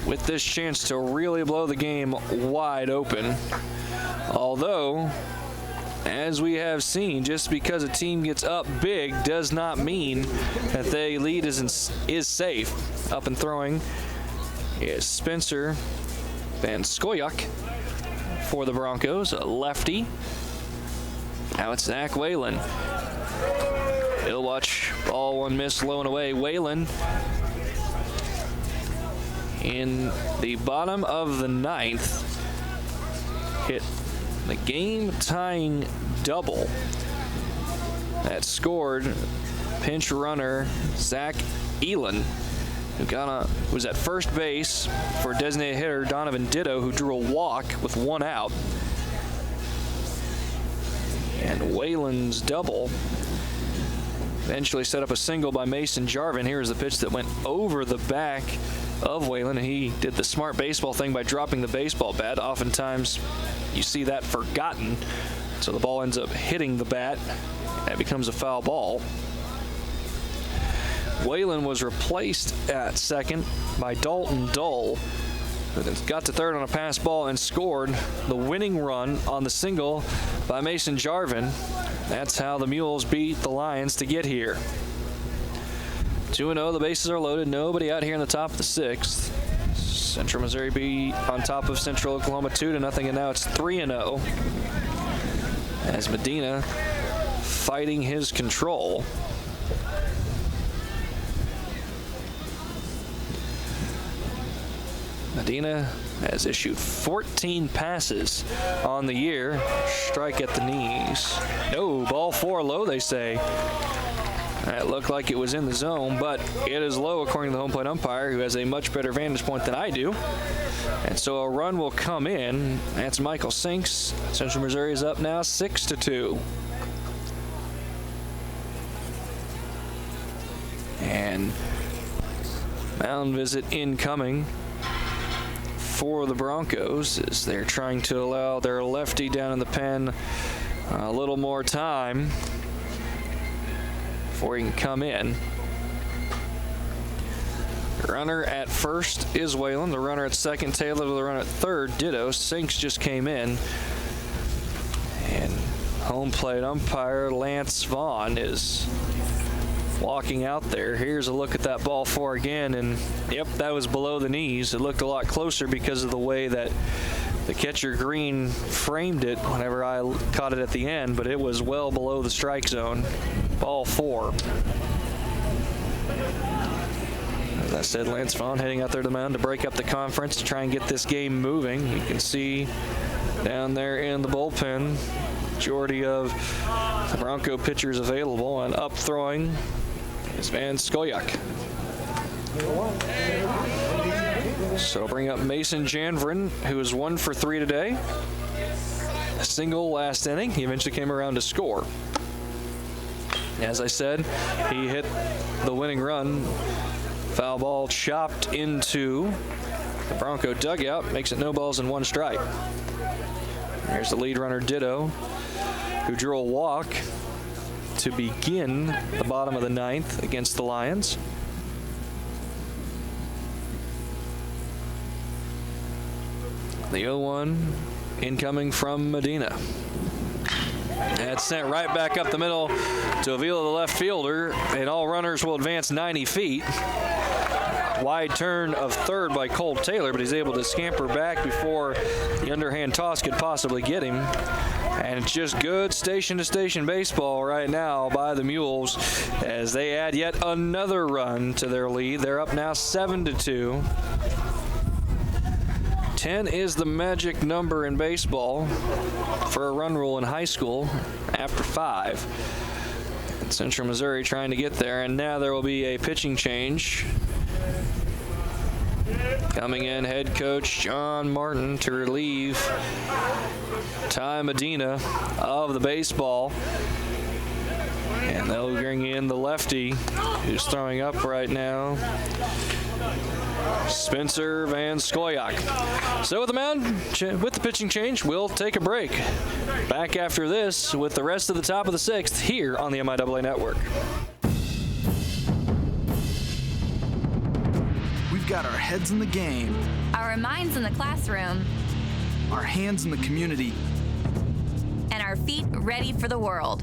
with this chance to really blow the game wide open. Although, as we have seen, just because a team gets up big does not mean that their lead is safe. Up and throwing is Spencer Van Skoyak for the Broncos, a lefty. Now it's Zach Whalen. He'll watch ball 1 miss, low and away. Whalen in the bottom of the 9th hit the game-tying double that scored pinch runner Zach Elin, who was at first base for designated hitter Donovan Ditto, who drew a walk with 1 out. And Whalen's double eventually set up a single by Mason Jarvin. Here's the pitch that went over the back of Whalen. He did the smart baseball thing by dropping the baseball bat. Oftentimes you see that forgotten, so the ball ends up hitting the bat and it becomes a foul ball. Whalen was replaced at second by Dalton Dull, who then got to third on a pass ball and scored the winning run on the single by Mason Jarvin. That's how the Mules beat the Lions to get here. 2-0, the bases are loaded, nobody out here in the top of the 6th. Central Missouri beat on top of Central Oklahoma 2-0, and now it's 3-0. As Medina fighting his control. Medina has issued 14 passes on the year. Strike at the knees. No, ball 4 low, they say. That looked like it was in the zone, but it is low according to the home plate umpire, who has a much better vantage point than I do. And so a run will come in. That's Michael Sinks. Central Missouri is up now 6-2. And mound visit incoming for the Broncos as they're trying to allow their lefty down in the pen a little more time before he can come in. The runner at first is Whalen. The runner at second, Taylor. The runner at third, ditto. Sinks just came in. And home plate umpire Lance Vaughn is walking out there. Here's a look at that ball 4 again, and yep, that was below the knees. It looked a lot closer because of the way that the catcher Green framed it whenever I caught it at the end, but it was well below the strike zone. Ball 4. As I said, Lance Vaughn heading out there to the mound to break up the conference to try and get this game moving. You can see down there in the bullpen, majority of the Bronco pitchers available, and up throwing is Van Skoyak. So I'll bring up Mason Janvrin, who is 1 for 3 today. A single last inning. He eventually came around to score. As I said, he hit the winning run. Foul ball chopped into the Bronco dugout. Makes it no balls and 1 strike. Here's the lead runner, Ditto, who drew a walk to begin the bottom of the 9th against the Lions. The 0-1 incoming from Medina. That's sent right back up the middle to Avila, the left fielder, and all runners will advance 90 feet. Wide turn of third by Cole Taylor, but he's able to scamper back before the underhand toss could possibly get him. And it's just good station-to-station baseball right now by the Mules as they add yet another run to their lead. They're up now 7-2. 10 is the magic number in baseball for a run rule in high school after 5. And Central Missouri trying to get there, and now there will be a pitching change. Coming in, head coach John Martin to relieve Ty Medina of the baseball. And they'll bring in the lefty who's throwing up right now, Spencer Van Skoyak. So with the mound, with the pitching change, we'll take a break. Back after this with the rest of the top of the 6th here on the MIAA Network. We've got our heads in the game, Our minds in the classroom, our hands in the community, and our feet ready for the world.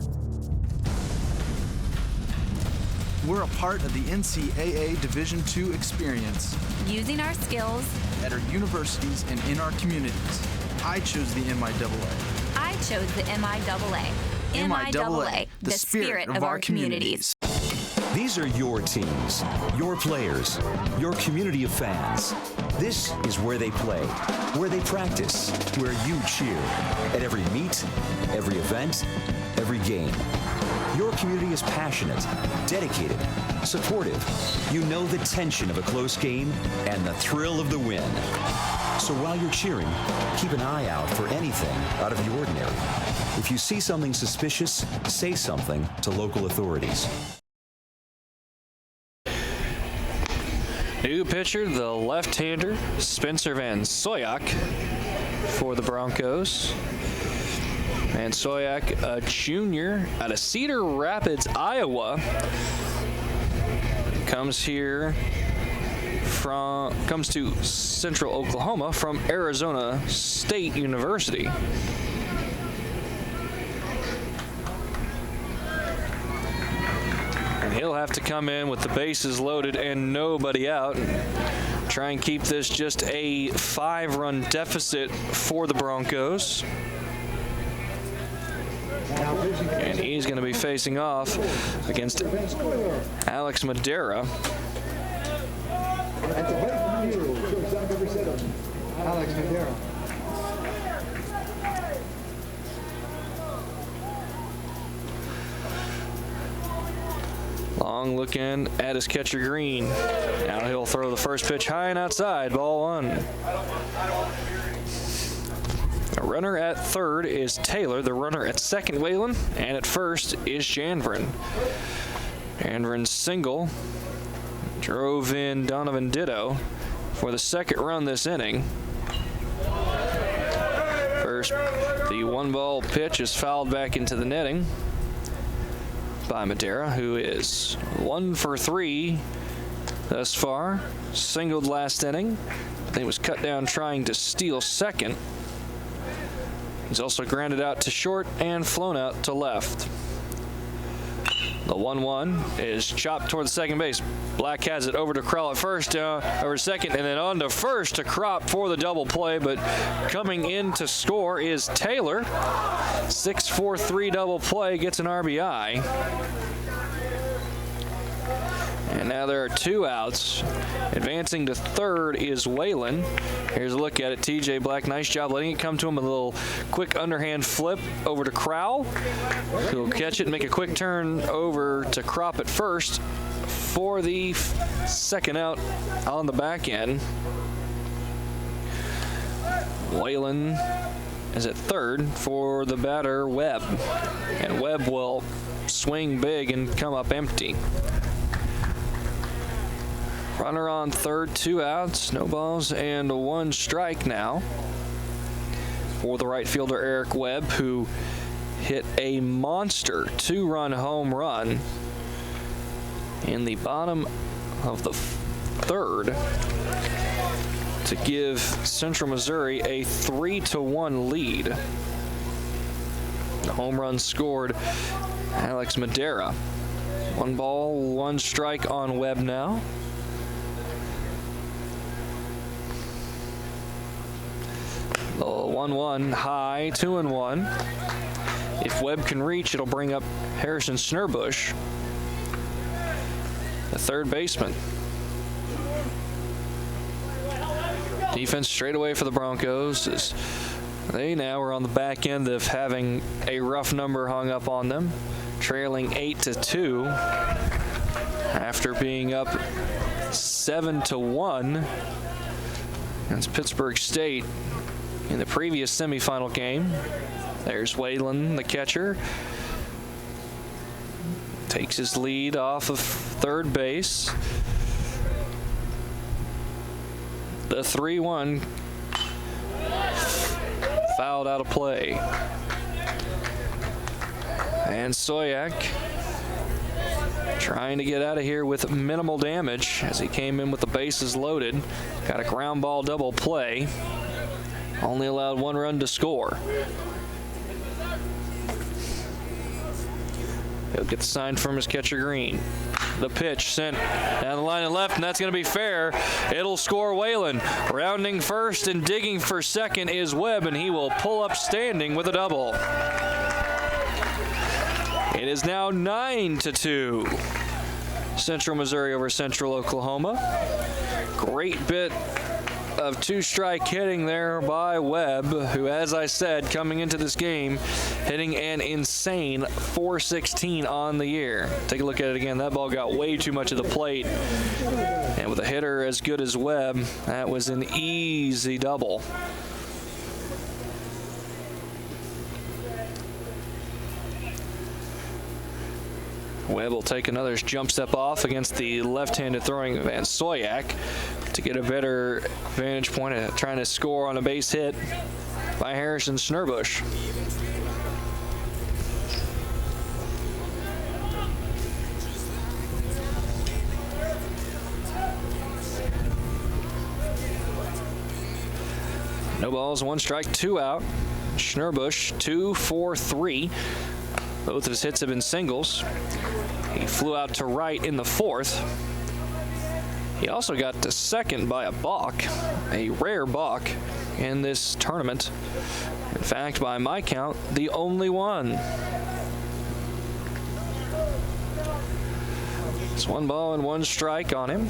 We're a part of the NCAA Division II experience Using our skills, at our universities and in our communities. I chose the MIAA. I chose the MIAA. MIAA, the spirit of our communities. These are your teams, your players, your community of fans. This is where they play, where they practice, where you cheer. At every meet, every event, every game. Your community is passionate, dedicated, supportive. You know the tension of a close game and the thrill of the win. So while you're cheering, keep an eye out for anything out of the ordinary. If you see something suspicious, say something to local authorities. New pitcher, the left-hander, Spencer Van Skoyak for the Broncos. Van Skoyak, a junior out of Cedar Rapids, Iowa, comes to Central Oklahoma from Arizona State University. And he'll have to come in with the bases loaded and nobody out. Try and keep this just a 5-run deficit for the Broncos. And he's going to be facing off against Alex Madera. Alex Madera. Long looking at his catcher Green. Now he'll throw the first pitch high and outside, ball one. The runner at third is Taylor. The runner at second, Whalen. And at first is Janvrin. Janvrin's single drove in Donovan Ditto for the second run this inning. First, the one ball pitch is fouled back into the netting by Madera, who is 1 for 3 thus far. Singled last inning. He was cut down trying to steal second. He's also grounded out to short and flown out to left. The 1-1 is chopped toward the second base. Black has it over to Krell at first, over second, and then on to first to Crop for the double play. But coming in to score is Taylor. 6-4-3 double play, gets an RBI. And now there are 2 outs. Advancing to third is Whalen. Here's a look at it. TJ Black, nice job letting it come to him. A little quick underhand flip over to Crowell, who'll catch it and make a quick turn over to Crop at first for the second out on the back end. Whalen is at third for the batter, Webb. And Webb will swing big and come up empty. Runner on third, 2 outs, no balls, and 1 strike now for the right fielder, Eric Webb, who hit a monster 2-run home run in the bottom of the third to give Central Missouri a 3-1 lead. The home run scored Alex Madera. 1 ball, 1 strike on Webb now. The 1-1 high, 2-1. If Webb can reach, it'll bring up Harrison Snurbush, the third baseman. Defense straight away for the Broncos as they now are on the back end of having a rough number hung up on them, trailing 8-2 after being up 7-1 against Pittsburgh State in the previous semifinal game. There's Whalen, the catcher. Takes his lead off of third base. The 3-1 fouled out of play. And Soyak trying to get out of here with minimal damage as he came in with the bases loaded. Got a ground ball double play. Only allowed 1 run to score. He'll get the sign from his catcher Green. The pitch sent down the line and left, and that's going to be fair. It'll score Whalen. Rounding first and digging for second is Webb, and he will pull up standing with a double. It is now 9-2. Central Missouri over Central Oklahoma. Great bit of 2-strike hitting there by Webb, who, as I said, coming into this game, hitting an insane .416 on the year. Take a look at it again. That ball got way too much of the plate. And with a hitter as good as Webb, that was an easy double. Webb will take another jump step off against the left-handed throwing Van Soyak to get a better vantage point at trying to score on a base hit by Harrison Snurbush. No balls, 1 strike, 2 out. Snurbush 2 for 3. Both of his hits have been singles. He flew out to right in the 4th. He also got to second by a balk, a rare balk in this tournament. And fact, by my count, the only one. It's 1 ball and 1 strike on him.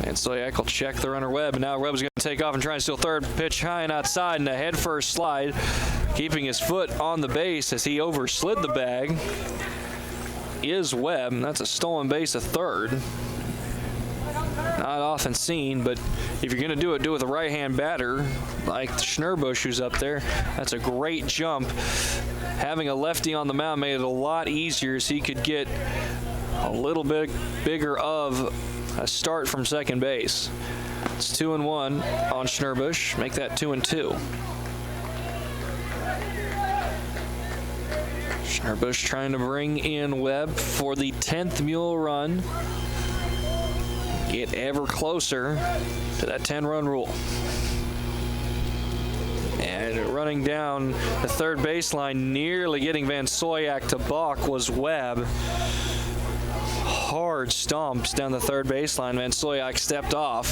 And Stoyak will check the runner Webb. Now Webb's going to take off and try and steal third. Pitch high and outside, and a head first slide, keeping his foot on the base as he overslid the bag. Is Webb, and that's a stolen base of third. Not often seen, but if you're going to do it with a right-hand batter like Schnurbush, who's up there. That's a great jump. Having a lefty on the mound made it a lot easier, so he could get a little bit bigger of a start from second base. It's 2-1 on Schnurbush. Make that 2-2. Schnurbush trying to bring in Webb for the 10th Mule run. Get ever closer to that 10-run rule. And running down the third baseline, nearly getting Van Soyak to balk, was Webb. Hard stomps down the third baseline. Van Soyak stepped off.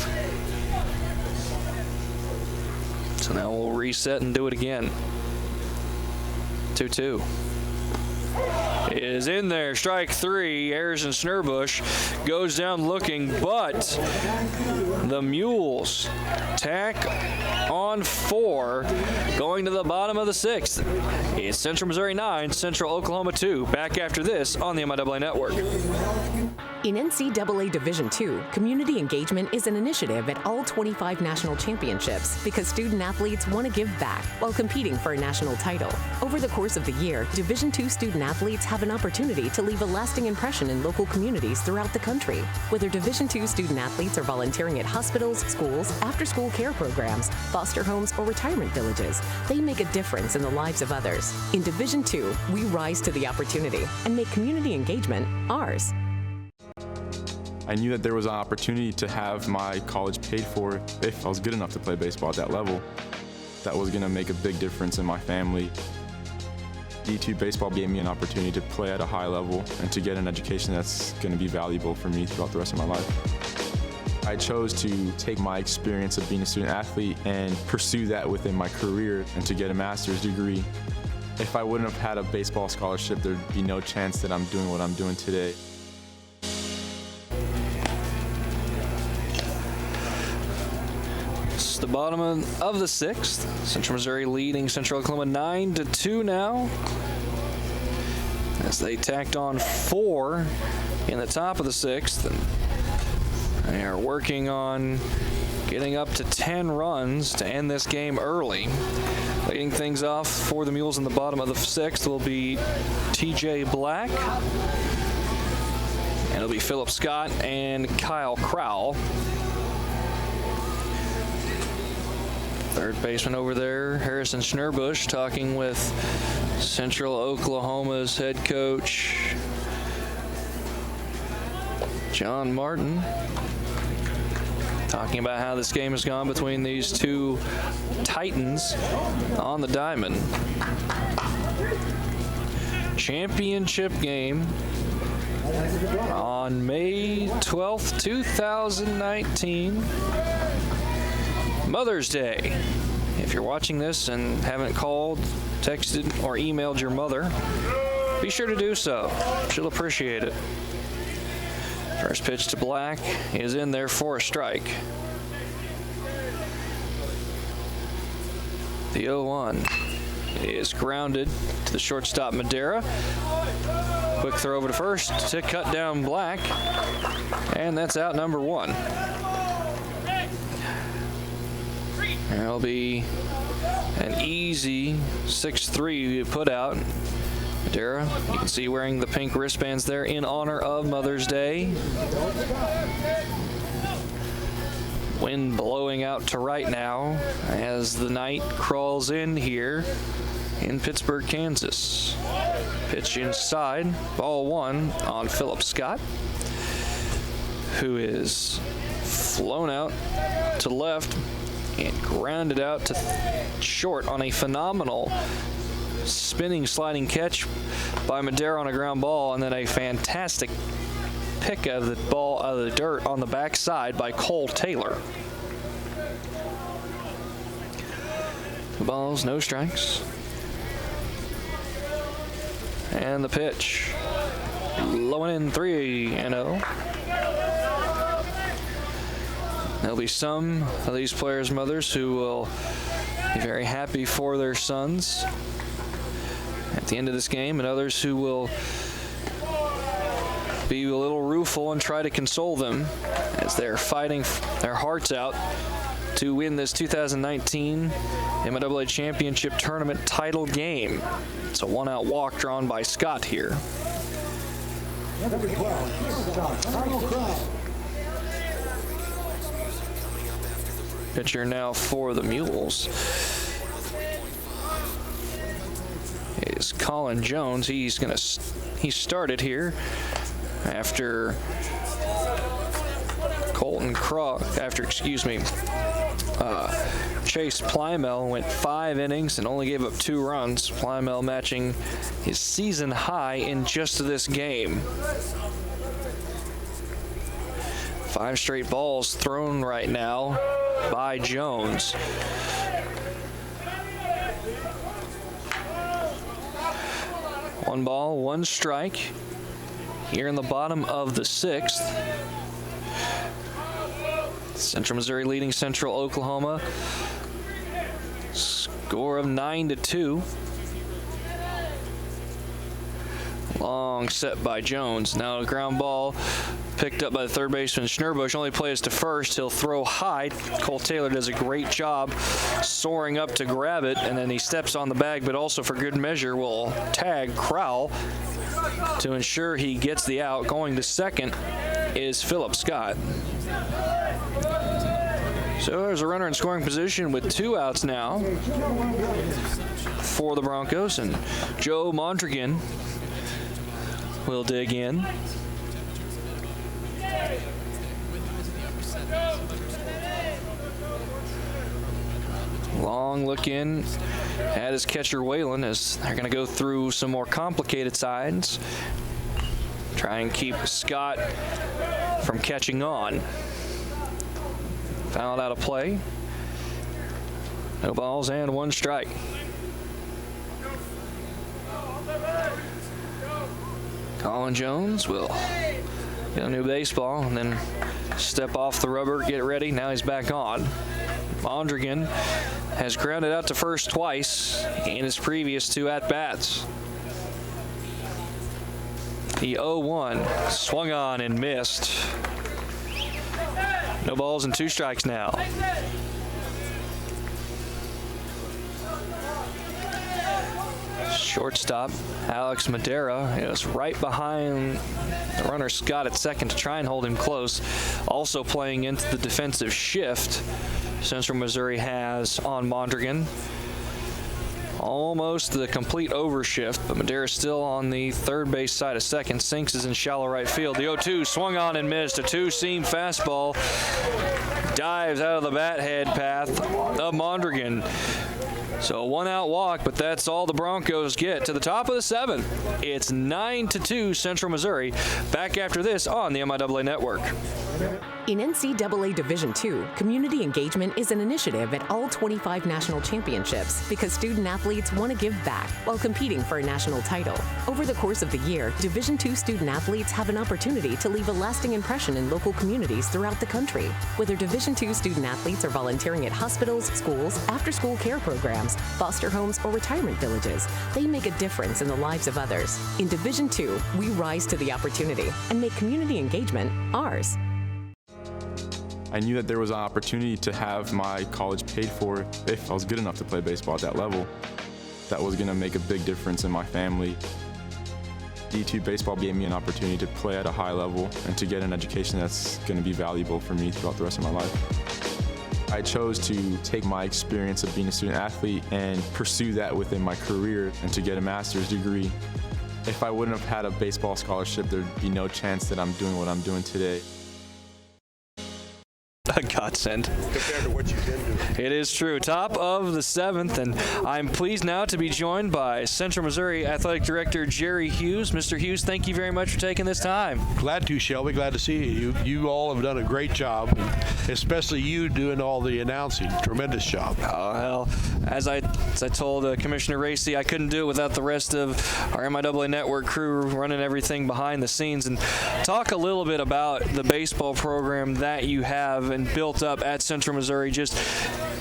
So now we'll reset and do it again. 2-2. Is in there. Strike 3. Harrison Schnurbush goes down looking, but the Mules tack on 4, going to the bottom of the 6th. It's Central Missouri 9, Central Oklahoma 2. Back after this on the MIAA Network. In NCAA Division II, community engagement is an initiative at all 25 national championships because student athletes want to give back while competing for a national title. Over the course of the year, Division II student athletes have an opportunity to leave a lasting impression in local communities throughout the country. Whether Division II student athletes are volunteering at hospitals, schools, after-school care programs, foster homes, or retirement villages, they make a difference in the lives of others. In Division II, we rise to the opportunity and make community engagement ours. I knew that there was an opportunity to have my college paid for if I was good enough to play baseball at that level. That was going to make a big difference in my family. D2 baseball gave me an opportunity to play at a high level and to get an education that's going to be valuable for me throughout the rest of my life. I chose to take my experience of being a student athlete and pursue that within my career and to get a master's degree. If I wouldn't have had a baseball scholarship, there'd be no chance that I'm doing what I'm doing today. The bottom of the 6th. Central Missouri leading Central Oklahoma 9-2 now, as they tacked on 4 in the top of the 6th. And they are working on getting up to 10 runs to end this game early. Leading things off for the Mules in the bottom of the 6th will be TJ Black, and it'll be Philip Scott and Kyle Crowell. Third baseman over there, Harrison Schnurbush, talking with Central Oklahoma's head coach, John Martin, talking about how this game has gone between these two Titans on the diamond. Championship game on May 12th, 2019. Mother's Day. If you're watching this and haven't called, texted, or emailed your mother, be sure to do so. She'll appreciate it. First pitch to Black is in there for a strike. The 0-1 is grounded to the shortstop Madera. Quick throw over to first to cut down Black, and that's out number 1. That'll be an easy 6-3 put out. Madera, you can see wearing the pink wristbands there in honor of Mother's Day. Wind blowing out to right now as the night crawls in here in Pittsburgh, Kansas. Pitch inside, ball 1 on Philip Scott, who is flown out to left and grounded out to short on a phenomenal spinning, sliding catch by Madera on a ground ball, and then a fantastic pick of the ball out of the dirt on the backside by Cole Taylor. No balls, no strikes. And the pitch. Low and in 3-0. There'll be some of these players' mothers who will be very happy for their sons at the end of this game, and others who will be a little rueful and try to console them as they're fighting their hearts out to win this 2019 MIAA Championship Tournament title game. It's a one-out walk drawn by Scott here. Pitcher now for the Mules is Colin Jones. He started here after Chase Plymell went 5 innings and only gave up 2 runs. Plymell matching his season high in just this game. 5 straight balls thrown right now by Jones. One ball, 1 strike here in the bottom of the 6th. Central Missouri leading Central Oklahoma. Score of 9-2. Long set by Jones. Now a ground ball picked up by the third baseman Schnurbush. Only plays to first. He'll throw high. Cole Taylor does a great job soaring up to grab it, and then he steps on the bag, but also for good measure will tag Crowell to ensure he gets the out. Going to second is Philip Scott. So there's a runner in scoring position with 2 outs now for the Broncos, and Joe Mondragon will dig in. Long look in at his catcher Whalen as they're going to go through some more complicated sides. Try and keep Scott from catching on. Fouled out of play. No balls and 1 strike. Colin Jones will get a new baseball and then step off the rubber, get ready. Now he's back on. Mondragon has grounded out to first twice in his previous 2 at-bats. The 0-1 swung on and missed. No balls and 2 strikes now. Shortstop Alex Madera is right behind the runner Scott at second to try and hold him close. Also playing into the defensive shift Central Missouri has on Mondragon. Almost the complete overshift, but Madera still on the third base side of second. Sinks is in shallow right field. The 0-2 swung on and missed. A 2-seam fastball dives out of the bat head path of Mondragon. So a 1-out walk, but that's all the Broncos get. To the top of the 7th, it's 9-2 Central Missouri. Back after this on the MIAA Network. In NCAA Division II, community engagement is an initiative at all 25 national championships because student athletes want to give back while competing for a national title. Over the course of the year, Division II student athletes have an opportunity to leave a lasting impression in local communities throughout the country. Whether Division II student athletes are volunteering at hospitals, schools, after-school care programs, foster homes, or retirement villages, they make a difference in the lives of others. In Division II, we rise to the opportunity and make community engagement ours. I knew that there was an opportunity to have my college paid for if I was good enough to play baseball at that level. That was going to make a big difference in my family. D2 baseball gave me an opportunity to play at a high level and to get an education that's going to be valuable for me throughout the rest of my life. I chose to take my experience of being a student athlete and pursue that within my career and to get a master's degree. If I wouldn't have had a baseball scholarship, there'd be no chance that I'm doing what I'm doing today. A godsend. Compared to what you've been doing. It is true. Top of the 7th, and I'm pleased now to be joined by Central Missouri Athletic Director Jerry Hughes. Mr. Hughes, thank you very much for taking this time. Glad to, Shelby. Glad to see you. You all have done a great job, especially you doing all the announcing. Tremendous job. Oh, well, as I told Commissioner Racy, I couldn't do it without the rest of our MIAA Network crew running everything behind the scenes. And talk a little bit about the baseball program that you have and built up at Central Missouri. Just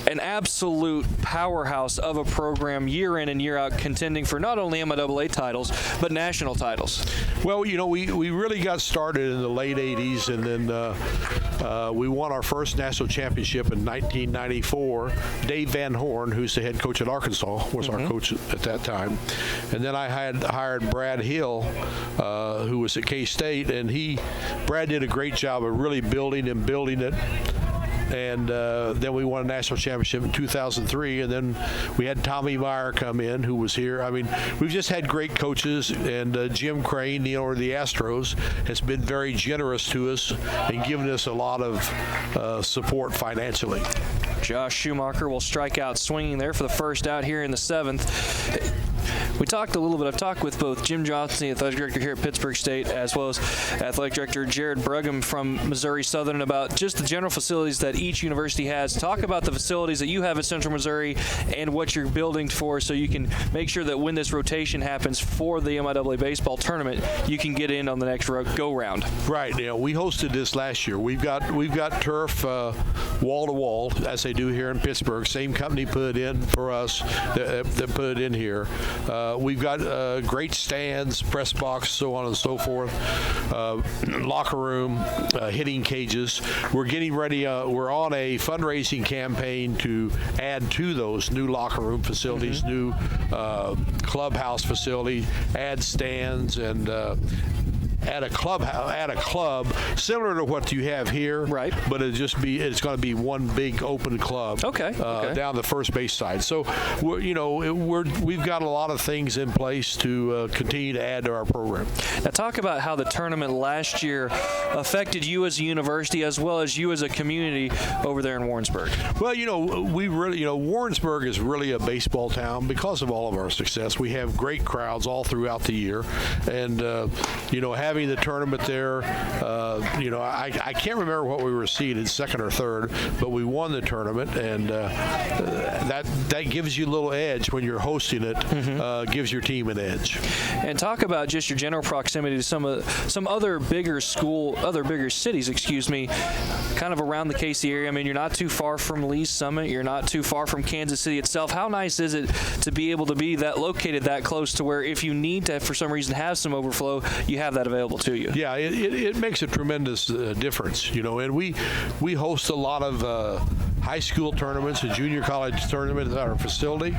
an absolute powerhouse of a program year in and year out, contending for not only MIAA titles, but national titles. Well, you know, we really got started in the late 80s, and then we won our first national championship in 1994. Dave Van Horn, who's the head coach at Arkansas, was our coach at that time. And then I had hired Brad Hill, who was at K-State, and Brad did a great job of really building it. And then we won a national championship in 2003, and then we had Tommy Meyer come in, who was here. I mean, we've just had great coaches, and Jim Crane, the owner of the Astros, has been very generous to us and given us a lot of support financially. Josh Schumacher will strike out swinging there for the first out here in the 7th. We talked a little bit. I've talked with both Jim Johnson, the athletic director here at Pittsburgh State, as well as athletic director Jared Brugum from Missouri Southern, about just the general facilities that each university has. Talk about the facilities that you have at Central Missouri and what you're building for, so you can make sure that when this rotation happens for the MIAA baseball tournament, you can get in on the next go round. Right. You know, we hosted this last year. We've got turf wall to wall, as they do here in Pittsburgh. Same company put it in for us that put it in here. We've got great stands, press box, so on and so forth, locker room, hitting cages. We're getting ready. We're on a fundraising campaign to add to those new locker room facilities, new clubhouse facility, add stands, and at a club similar to what you have here, right? But it's going to be one big open club. Okay. Down the first base side. So we've got a lot of things in place to continue to add to our program. Now talk about how the tournament last year affected you as a university as well as you as a community over there in Warrensburg. Well, Warrensburg is really a baseball town because of all of our success. We have great crowds all throughout the year, and having the tournament there, I can't remember what we were seeded, second or third, but we won the tournament, and that gives you a little edge when you're hosting it. Gives your team an edge. And talk about just your general proximity to some other bigger cities, kind of around the KC area. I mean, you're not too far from Lee's Summit. You're not too far from Kansas City itself. How nice is it to be able to be located that close to where if you need to, for some reason, have some overflow, you have that available to you? Yeah, it makes a tremendous difference, and we host a lot of high school tournaments and junior college tournaments at our facility.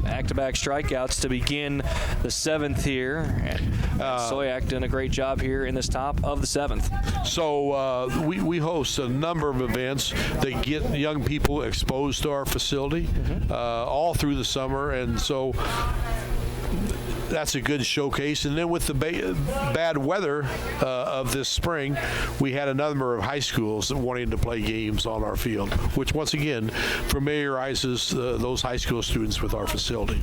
Back-to-back strikeouts to begin the 7th here. And Soyak doing a great job here in this top of the 7th. So we host a number of events that get young people exposed to our facility all through the summer, and so that's a good showcase. And then with the bad weather of this spring, we had a number of high schools wanting to play games on our field, which once again familiarizes those high school students with our facility.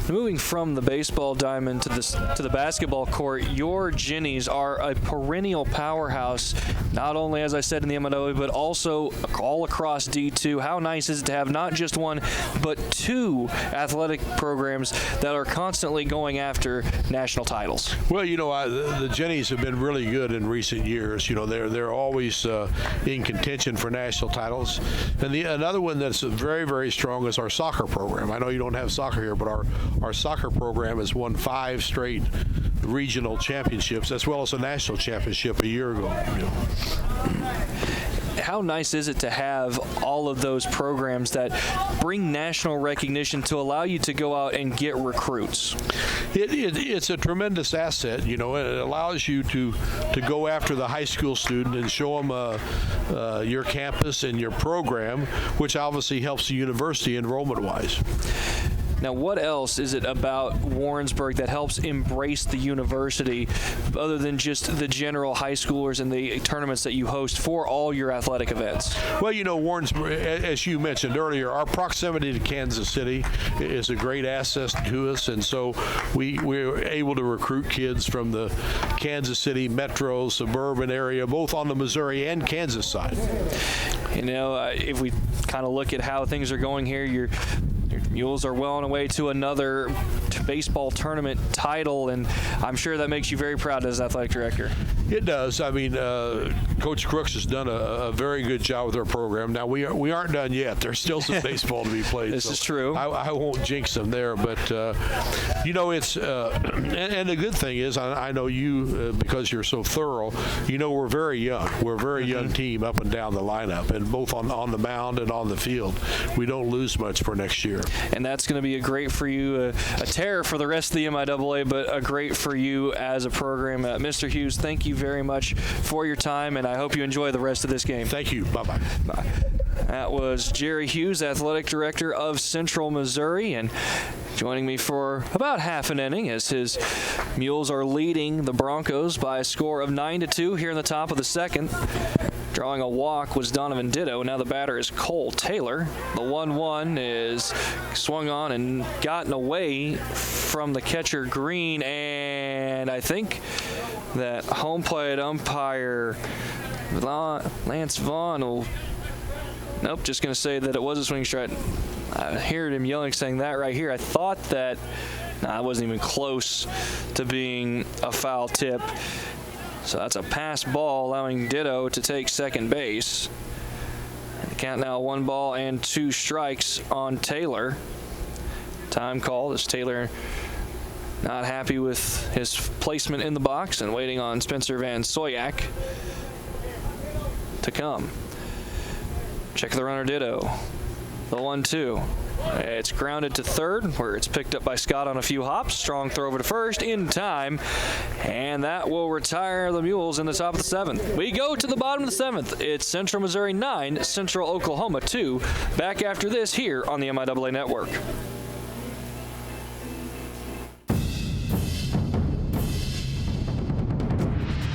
Moving from the baseball diamond to the basketball court, your Jennies are a perennial powerhouse, not only, as I said, in the MIAA, but also all across D2. How nice is it to have not just one, but two athletic programs that are constantly going after national titles? Well, the Jennies have been really good in recent years. They're always in contention for national titles. And another one that's very, very strong is our soccer program. I know you don't have soccer here, but our soccer program has won 5 straight regional championships, as well as a national championship a year ago. How nice is it to have all of those programs that bring national recognition to allow you to go out and get recruits? It's a tremendous asset. It allows you to go after the high school student and show them your campus and your program, which obviously helps the university enrollment-wise. Now, what else is it about Warrensburg that helps embrace the university other than just the general high schoolers and the tournaments that you host for all your athletic events? Well, Warrensburg, as you mentioned earlier, our proximity to Kansas City is a great asset to us, and so we're able to recruit kids from the Kansas City metro, suburban area, both on the Missouri and Kansas side. You know, if we kind of look at how things are going here, your Mules are well on the way to another baseball tournament title, and I'm sure that makes you very proud as athletic director. It does. I mean, Coach Crooks has done a very good job with our program. Now, we aren't done yet. There's still some baseball to be played. This is true. I won't jinx them there, but, you know, it's and the good thing is, I know you, because you're so thorough, you know we're very young. We're a very young team up and down the lineup, and both on the mound and on the field. We don't lose much for next year. And that's going to be a great for you, a terror for the rest of the MIAA, but a great for you as a program. Mr. Hughes, thank you very much for your time, and I hope you enjoy the rest of this game. Thank you. Bye-bye. Bye. That was Jerry Hughes, athletic director of Central Missouri, and joining me for about half an inning as his Mules are leading the Broncos by a score of 9-2 here in the top of the second. Drawing a walk was Donovan Ditto. Now the batter is Cole Taylor. The 1-1 is swung on and gotten away from the catcher Green, and I think that home plate umpire Lance Vaughn will... Nope, just going to say that it was a swing strike. I heard him yelling, saying that right here. I thought that, it wasn't even close to being a foul tip. So that's a pass ball, allowing Ditto to take second base. And the count now 1 ball and 2 strikes on Taylor. Time called as Taylor not happy with his placement in the box and waiting on Spencer Van Soyak to come. Check the runner, Ditto. The 1-2. It's grounded to third, where it's picked up by Scott on a few hops. Strong throw over to first in time, and that will retire the Mules in the top of the 7th. We go to the bottom of the 7th. It's Central Missouri 9, Central Oklahoma 2. Back after this here on the MIAA Network.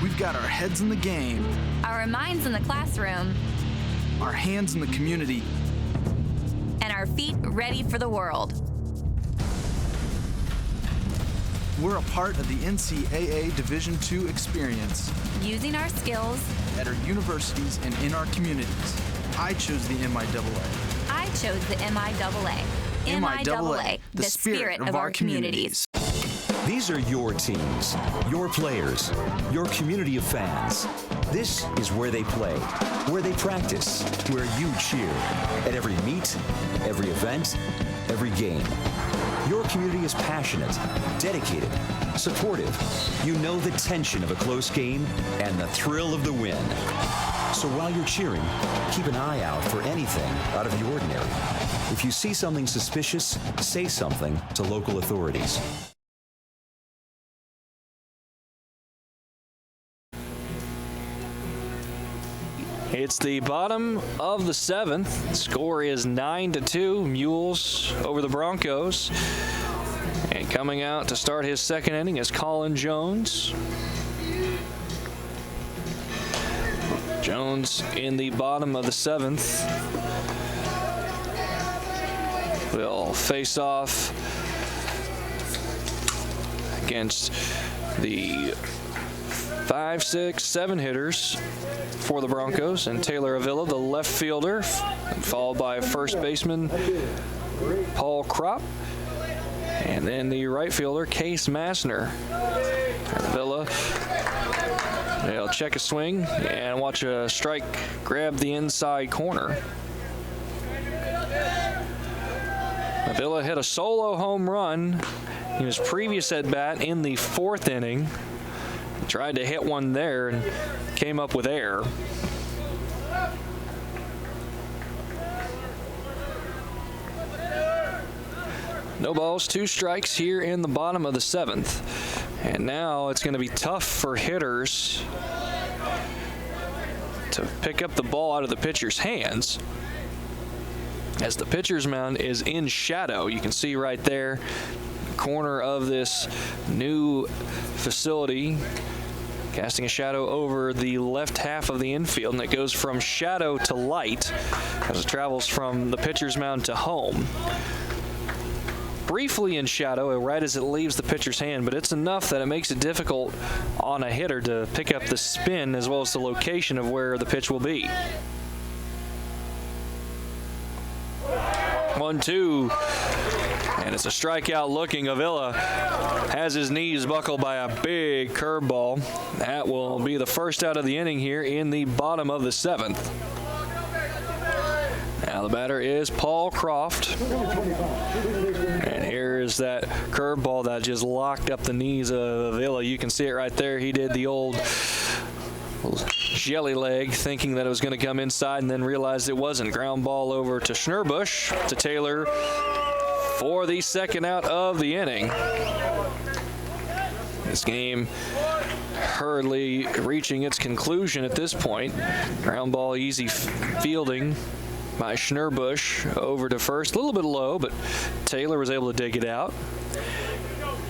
We've got our heads in the game, Our minds in the classroom, our hands in the community, and our feet ready for the world. We're a part of the NCAA Division II experience Using our skills, at our universities and in our communities. I chose the MIAA. I chose the MIAA. MIAA, the spirit of our communities. These are your teams, your players, your community of fans. This is where they play, where they practice, where you cheer. At every meet, every event, every game. Your community is passionate, dedicated, supportive. You know the tension of a close game and the thrill of the win. So while you're cheering, keep an eye out for anything out of the ordinary. If you see something suspicious, say something to local authorities. It's the bottom of the 7th. The score is 9-2, Mules over the Broncos. And coming out to start his second inning is Colin Jones. Jones in the bottom of the 7th will face off against the 5, 6, 7 hitters for the Broncos, and Taylor Avila, the left fielder, followed by first baseman Paul Kropp, and then the right fielder Case Massner. Avila, they'll check a swing and watch a strike grab the inside corner. Avila hit a solo home run in his previous at-bat in the 4th inning. Tried to hit one there and came up with air. No balls, 2 strikes here in the bottom of the 7th. And now it's going to be tough for hitters to pick up the ball out of the pitcher's hands, as the pitcher's mound is in shadow. You can see right there, corner of this new facility, casting a shadow over the left half of the infield, and it goes from shadow to light as it travels from the pitcher's mound to home. Briefly in shadow right as it leaves the pitcher's hand, but it's enough that it makes it difficult on a hitter to pick up the spin as well as the location of where the pitch will be. 1-2. And it's a strikeout looking. Avila has his knees buckled by a big curveball. That will be the first out of the inning here in the bottom of the 7th. Now the batter is Paul Croft. And here is that curveball that just locked up the knees of Avila. You can see it right there. He did the old jelly leg, thinking that it was going to come inside and then realized it wasn't. Ground ball over to Schnurbush, to Taylor for the second out of the inning. This game hurriedly reaching its conclusion at this point. Ground ball, easy fielding by Schnurbush over to first. A little bit low, but Taylor was able to dig it out.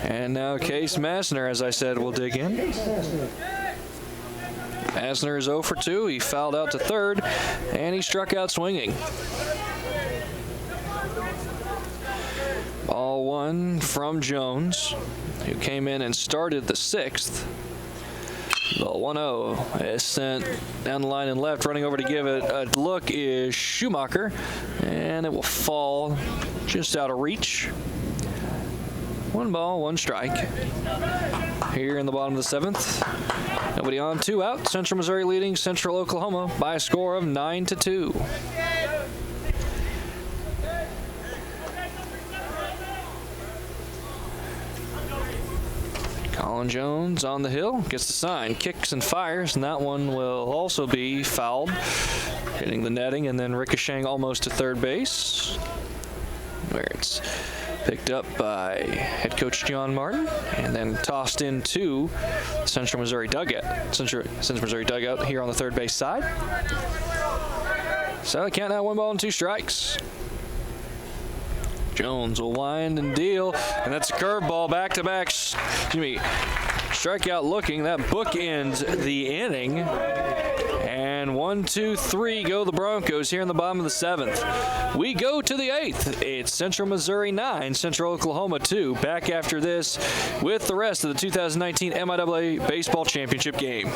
And now Case Massner, as I said, will dig in. Massner is 0 for 2. He fouled out to third, and he struck out swinging. Ball 1 from Jones, who came in and started the 6th. The 1-0 is sent down the line and left. Running over to give it a look is Schumacher, and it will fall just out of reach. 1 ball, 1 strike. Here in the bottom of the 7th. Nobody on, 2 out. Central Missouri leading Central Oklahoma by a score of 9-2. Colin Jones on the hill, gets the sign, kicks and fires, and that one will also be fouled, hitting the netting and then ricocheting almost to third base, where it's picked up by head coach John Martin and then tossed into Central Missouri dugout. Central Missouri dugout here on the third base side. So count now, 1 ball and 2 strikes. Jones will wind and deal, and that's a curveball, back-to-back, strikeout looking. That bookends the inning. And 1, 2, 3 go the Broncos here in the bottom of the 7th. We go to the 8th. It's Central Missouri 9, Central Oklahoma 2. Back after this with the rest of the 2019 MIAA Baseball Championship game.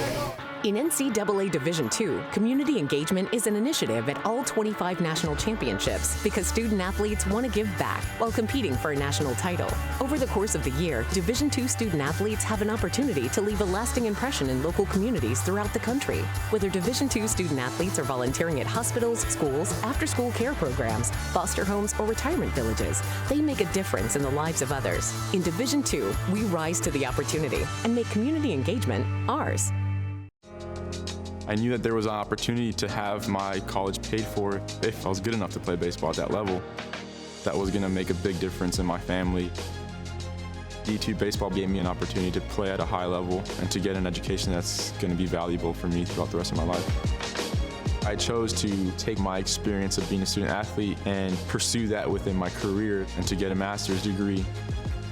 In NCAA Division II, community engagement is an initiative at all 25 national championships because student athletes want to give back while competing for a national title. Over the course of the year, Division II student athletes have an opportunity to leave a lasting impression in local communities throughout the country. Whether Division II student athletes are volunteering at hospitals, schools, after-school care programs, foster homes, or retirement villages, they make a difference in the lives of others. In Division II, we rise to the opportunity and make community engagement ours. I knew that there was an opportunity to have my college paid for if I was good enough to play baseball at that level. That was going to make a big difference in my family. D2 baseball gave me an opportunity to play at a high level and to get an education that's going to be valuable for me throughout the rest of my life. I chose to take my experience of being a student athlete and pursue that within my career and to get a master's degree.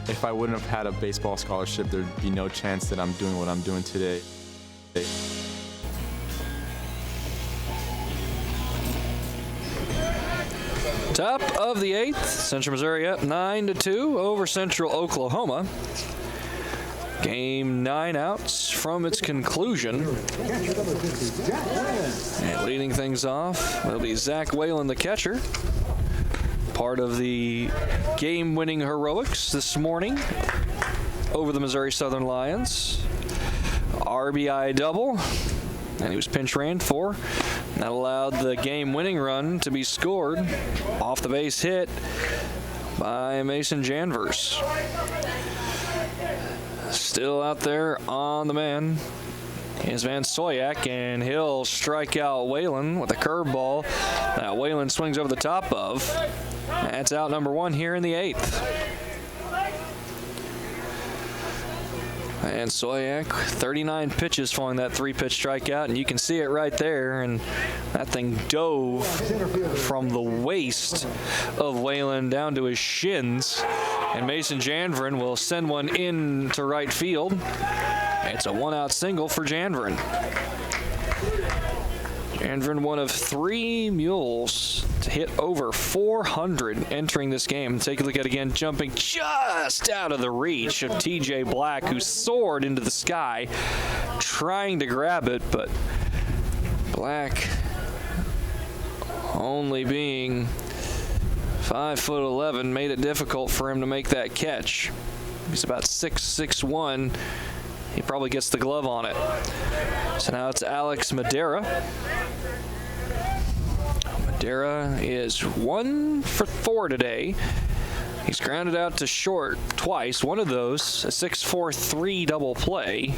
If I wouldn't have had a baseball scholarship, there'd be no chance that I'm doing what I'm doing today. Top of the 8th, Central Missouri up 9-2 over Central Oklahoma. Game 9 outs from its conclusion. And leading things off will be Zach Whalen, the catcher. Part of the game-winning heroics this morning over the Missouri Southern Lions. RBI double, and he was pinch ran for. That allowed the game-winning run to be scored off the base hit by Mason Janvers. Still out there on the man is Van Soyak, and he'll strike out Whalen with a curveball that Whalen swings over the top of. That's out number 1 here in the 8th. And Soyak, 39 pitches following that 3-pitch strikeout, and you can see it right there, and that thing dove from the waist of Whalen down to his shins, and Mason Janveren will send one in to right field. It's a 1-out single for Janveren. Janveren, one of 3 mules to hit over 400 entering this game. Take a look at it again, jumping just out of the reach of TJ Black, who soared into the sky trying to grab it, but Black only being 5'11", made it difficult for him to make that catch. He's about 6'1". He probably gets the glove on it. So now it's Alex Madera. Madera is 1 for 4 today. He's grounded out to short twice. One of those, a 6-4-3 double play.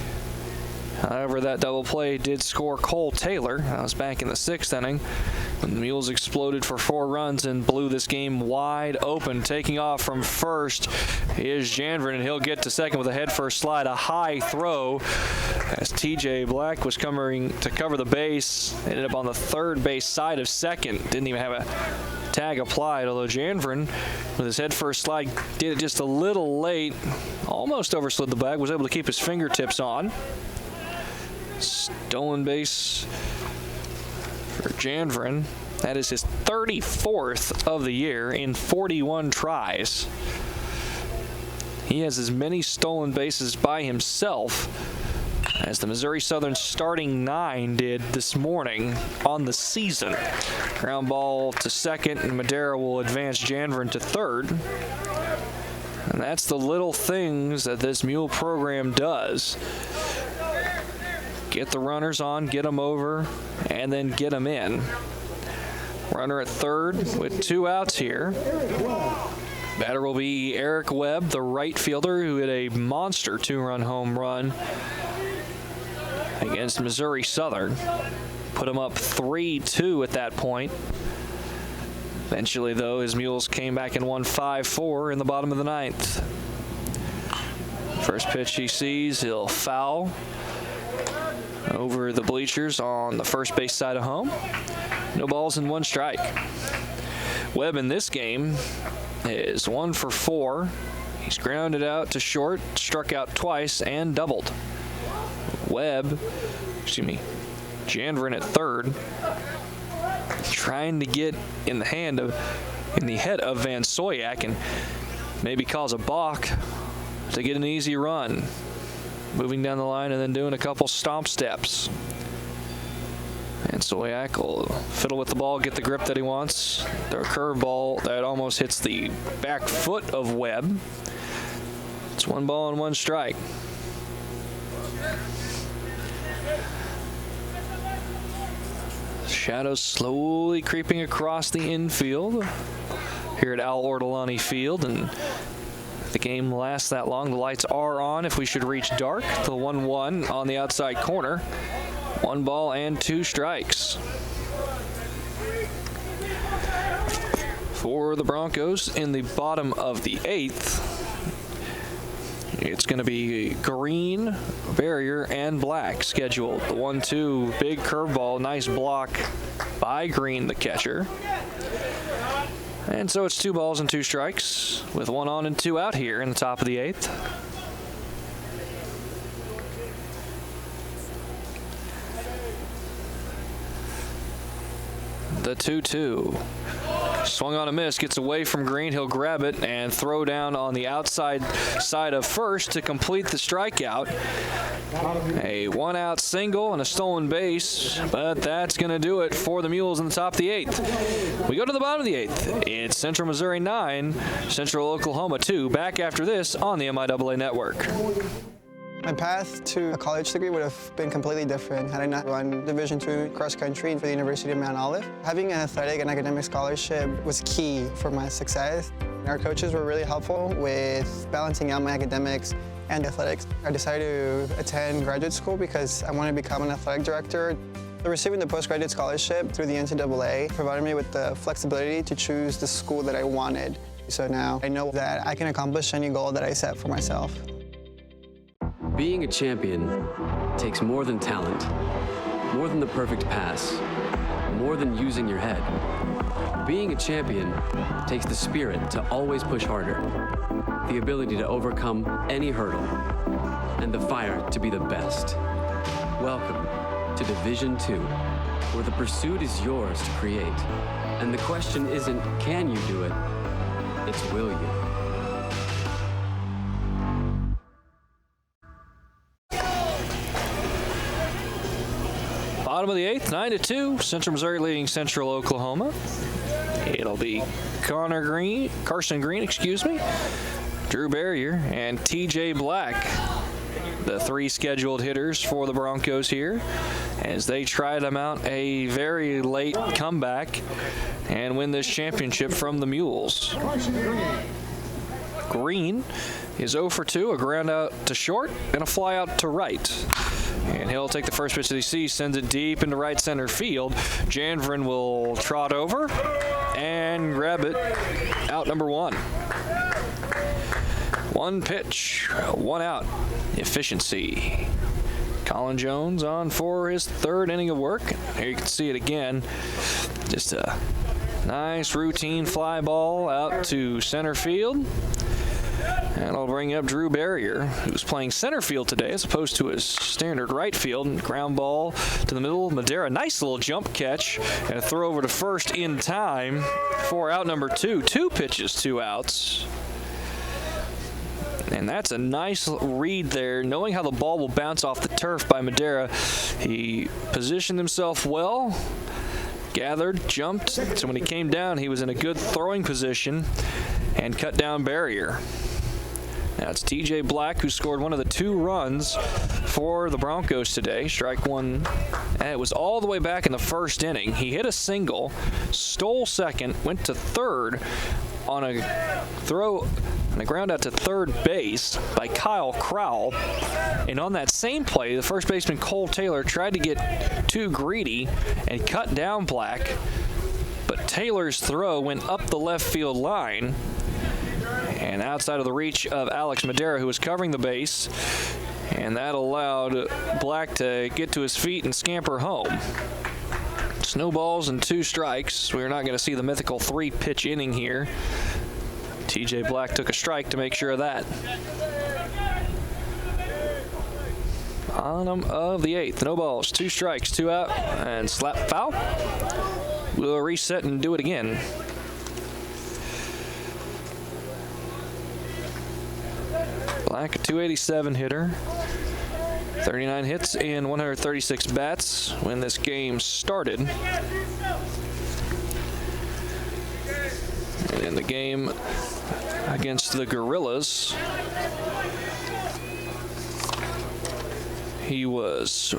However, that double play did score Cole Taylor. That was back in the 6th inning when the Mules exploded for 4 runs and blew this game wide open. Taking off from first is Janvrin, and he'll get to second with a head-first slide. A high throw as TJ Black was coming to cover the base. Ended up on the third base side of second. Didn't even have a tag applied, although Janvrin, with his head-first slide, did it just a little late. Almost overslid the bag, was able to keep his fingertips on. Stolen base for Janvrin. That is his 34th of the year in 41 tries. He has as many stolen bases by himself as the Missouri Southern starting 9 did this morning on the season. Ground ball to second, and Madera will advance Janvrin to third. And that's the little things that this Mule program does. Get the runners on, get them over, and then get them in. Runner at third with 2 outs here. Batter will be Eric Webb, the right fielder, who hit a monster 2-run home run against Missouri Southern. Put him up 3-2 at that point. Eventually, though, his Mules came back and won 5-4 in the bottom of the 9th. First pitch he sees, he'll foul over the bleachers on the first base side of home. No balls and 1 strike. Webb in this game is 1 for 4. He's grounded out to short, struck out twice, and doubled. Janvrin at third, trying to get in the head of Van Soyak and maybe cause a balk to get an easy run. Moving down the line and then doing a couple stomp steps. And Soyak will fiddle with the ball, get the grip that he wants. The curveball that almost hits the back foot of Webb. It's 1 ball and 1 strike. Shadows slowly creeping across the infield here at Al Ortolani Field, and if the game lasts that long, the lights are on. If we should reach dark, the 1-1 on the outside corner. 1 ball and 2 strikes. For the Broncos in the bottom of the 8th, it's going to be Green, Barrier, and Black scheduled. The 1-2, big curveball, nice block by Green, the catcher. And so it's 2 balls and 2 strikes with 1 on and 2 out here in the top of the 8th. The 2-2. Swung on a miss, gets away from Green. He'll grab it and throw down on the outside side of first to complete the strikeout. A 1-out single and a stolen base, but that's going to do it for the Mules in the top of the 8th. We go to the bottom of the 8th. It's Central Missouri 9, Central Oklahoma 2. Back after this on the MIAA Network. My path to a college degree would have been completely different had I not run Division II cross country for the University of Mount Olive. Having an athletic and academic scholarship was key for my success. Our coaches were really helpful with balancing out my academics and athletics. I decided to attend graduate school because I wanted to become an athletic director. Receiving the postgraduate scholarship through the NCAA provided me with the flexibility to choose the school that I wanted. So now I know that I can accomplish any goal that I set for myself. Being a champion takes more than talent, more than the perfect pass, more than using your head. Being a champion takes the spirit to always push harder, the ability to overcome any hurdle, and the fire to be the best. Welcome to Division II, where the pursuit is yours to create. And the question isn't, can you do it? It's, will you? Bottom of the 8th, 9-2. Central Missouri leading Central Oklahoma. A It'll be Carson Green, Drew Barrier, and TJ Black, the 3 scheduled hitters for the Broncos here, as they try to mount a very late comeback and win this championship from the Mules. Green is 0 for 2, a ground out to short and a fly out to right. And he'll take the first pitch that he sees, sends it deep into right center field. Janvrin will trot over and grab it, out number 1. 1 pitch, 1 out, efficiency. Colin Jones on for his 3rd inning of work. Here you can see it again. Just a nice routine fly ball out to center field. And I'll bring up Drew Barrier, who's playing center field today as opposed to his standard right field. Ground ball to the middle. Madera, nice little jump catch and a throw over to first in time for out number 2. 2 pitches, 2 outs. And that's a nice read there, knowing how the ball will bounce off the turf by Madera. He positioned himself well, gathered, jumped, so when he came down, he was in a good throwing position and cut down Barrier. Now it's TJ Black, who scored one of the 2 runs for the Broncos today. Strike 1, and it was all the way back in the 1st inning. He hit a single, stole second, went to third on a throw and a ground out to third base by Kyle Crowell. And on that same play, the first baseman Cole Taylor tried to get too greedy and cut down Black, but Taylor's throw went up the left field line and outside of the reach of Alex Madera, who was covering the base, and that allowed Black to get to his feet and scamper home. Snowballs and 2 strikes. We're not going to see the mythical 3-pitch inning here. TJ Black took a strike to make sure of that. Bottom of the 8th. No balls, 2 strikes, 2 out, and slap foul. We'll reset and do it again. Black, a .287 hitter, 39 hits and 136 bats when this game started. And in the game against the Gorillas, he was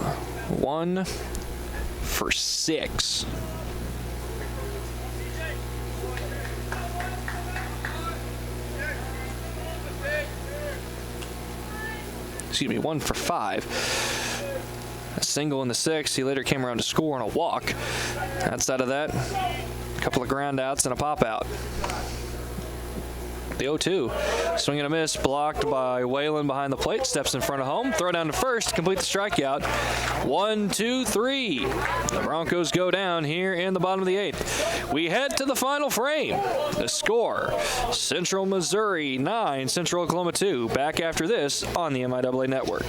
1 for 6. Excuse me, 1 for 5. A single in the 6th. He later came around to score on a walk. Outside of that, a couple of ground outs and a pop out. The 0-2. Swing and a miss, blocked by Whalen behind the plate. Steps in front of home. Throw down to first, complete the strikeout. 1, 2, 3. The Broncos go down here in the bottom of the 8th. We head to the final frame. The score, Central Missouri 9, Central Oklahoma 2. Back after this on the MIAA Network.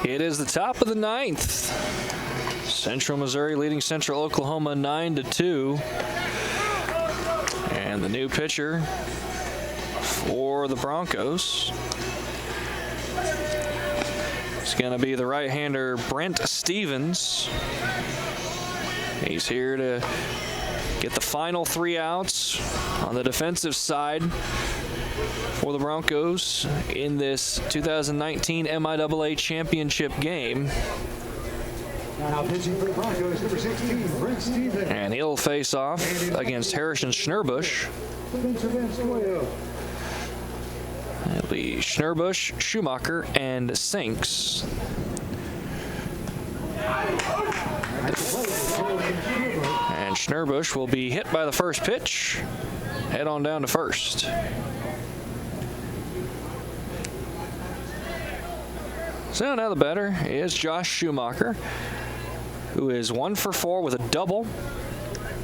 It is the top of the 9th. Central Missouri leading Central Oklahoma 9-2. And the new pitcher for the Broncos is going to be the right-hander Brent Stevens. He's here to get the final 3 outs on the defensive side for the Broncos in this 2019 MIAA Championship game. Now pitching for the Broncos, number 16, Brent Stevens. And he'll face off against Harrison Schnurbush. It'll be Schnurbush, Schumacher, and Sinks. And Schnurbush will be hit by the first pitch. Head on down to first. So now the batter is Josh Schumacher, who is 1 for 4 with a double.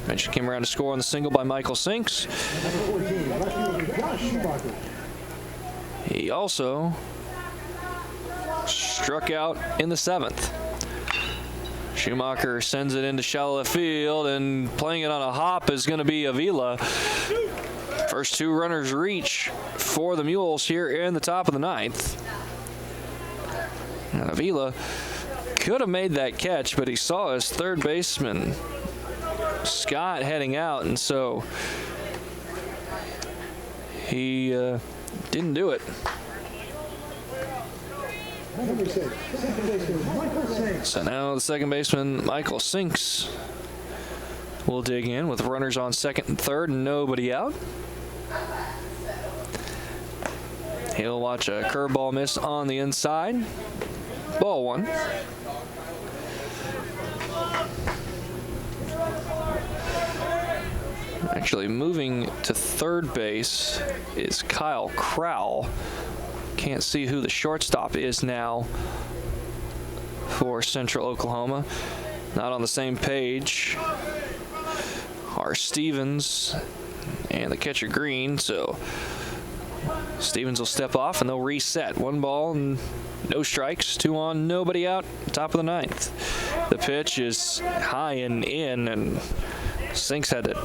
Mention came around to score on the single by Michael Sinks. He also struck out in the 7th. Schumacher sends it into shallow left field, and playing it on a hop is going to be Avila. First 2 runners reach for the Mules here in the top of the 9th. And Avila could have made that catch, but he saw his third baseman, Scott, heading out, and so he didn't do it. So now the second baseman, Michael Sinks, will dig in with runners on second and third and nobody out. He'll watch a curveball miss on the inside. Ball 1. Actually, moving to third base is Kyle Crowell. Can't see who the shortstop is now for Central Oklahoma. Not on the same page are Stevens and the catcher Green, so Stevens will step off and they'll reset. 1 ball and no strikes, 2 on, nobody out, top of the 9th. The pitch is high and in, and Sinks had to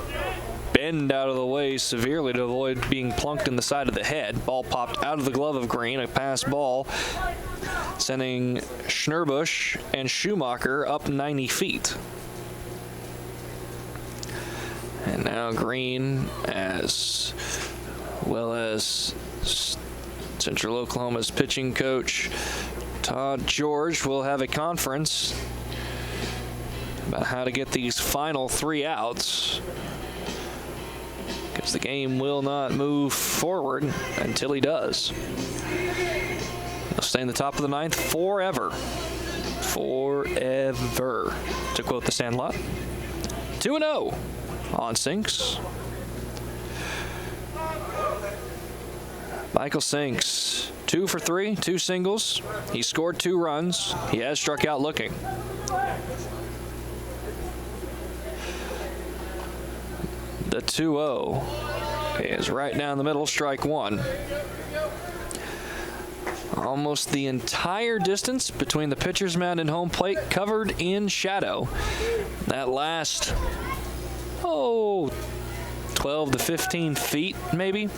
bend out of the way severely to avoid being plunked in the side of the head. Ball popped out of the glove of Green, a pass ball, sending Schnurbush and Schumacher up 90 feet. And now Green, as well as Central Oklahoma's pitching coach Todd George, will have a conference about how to get these final 3 outs, because the game will not move forward until he does. He'll stay in the top of the 9th forever. Forever, to quote the Sandlot. 2-0 on Sinks. Michael Sinks, 2 for 3, 2 singles. He scored 2 runs. He has struck out looking. The 2-0 is right down the middle, strike 1. Almost the entire distance between the pitcher's mound and home plate covered in shadow. That last, 12 to 15 feet maybe,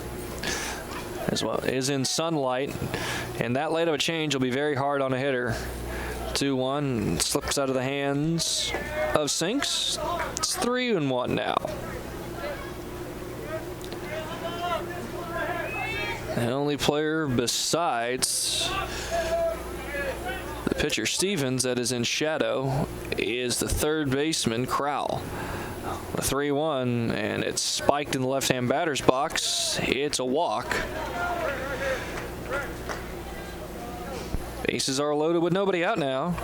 as well, is in sunlight, and that late of a change will be very hard on a hitter. 2-1, slips out of the hands of Sinks. It's 3-1 now. The only player besides the pitcher Stevens that is in shadow is the third baseman Crowell. The 3-1, and it's spiked in the left-hand batter's box. It's a walk. Bases are loaded with nobody out now.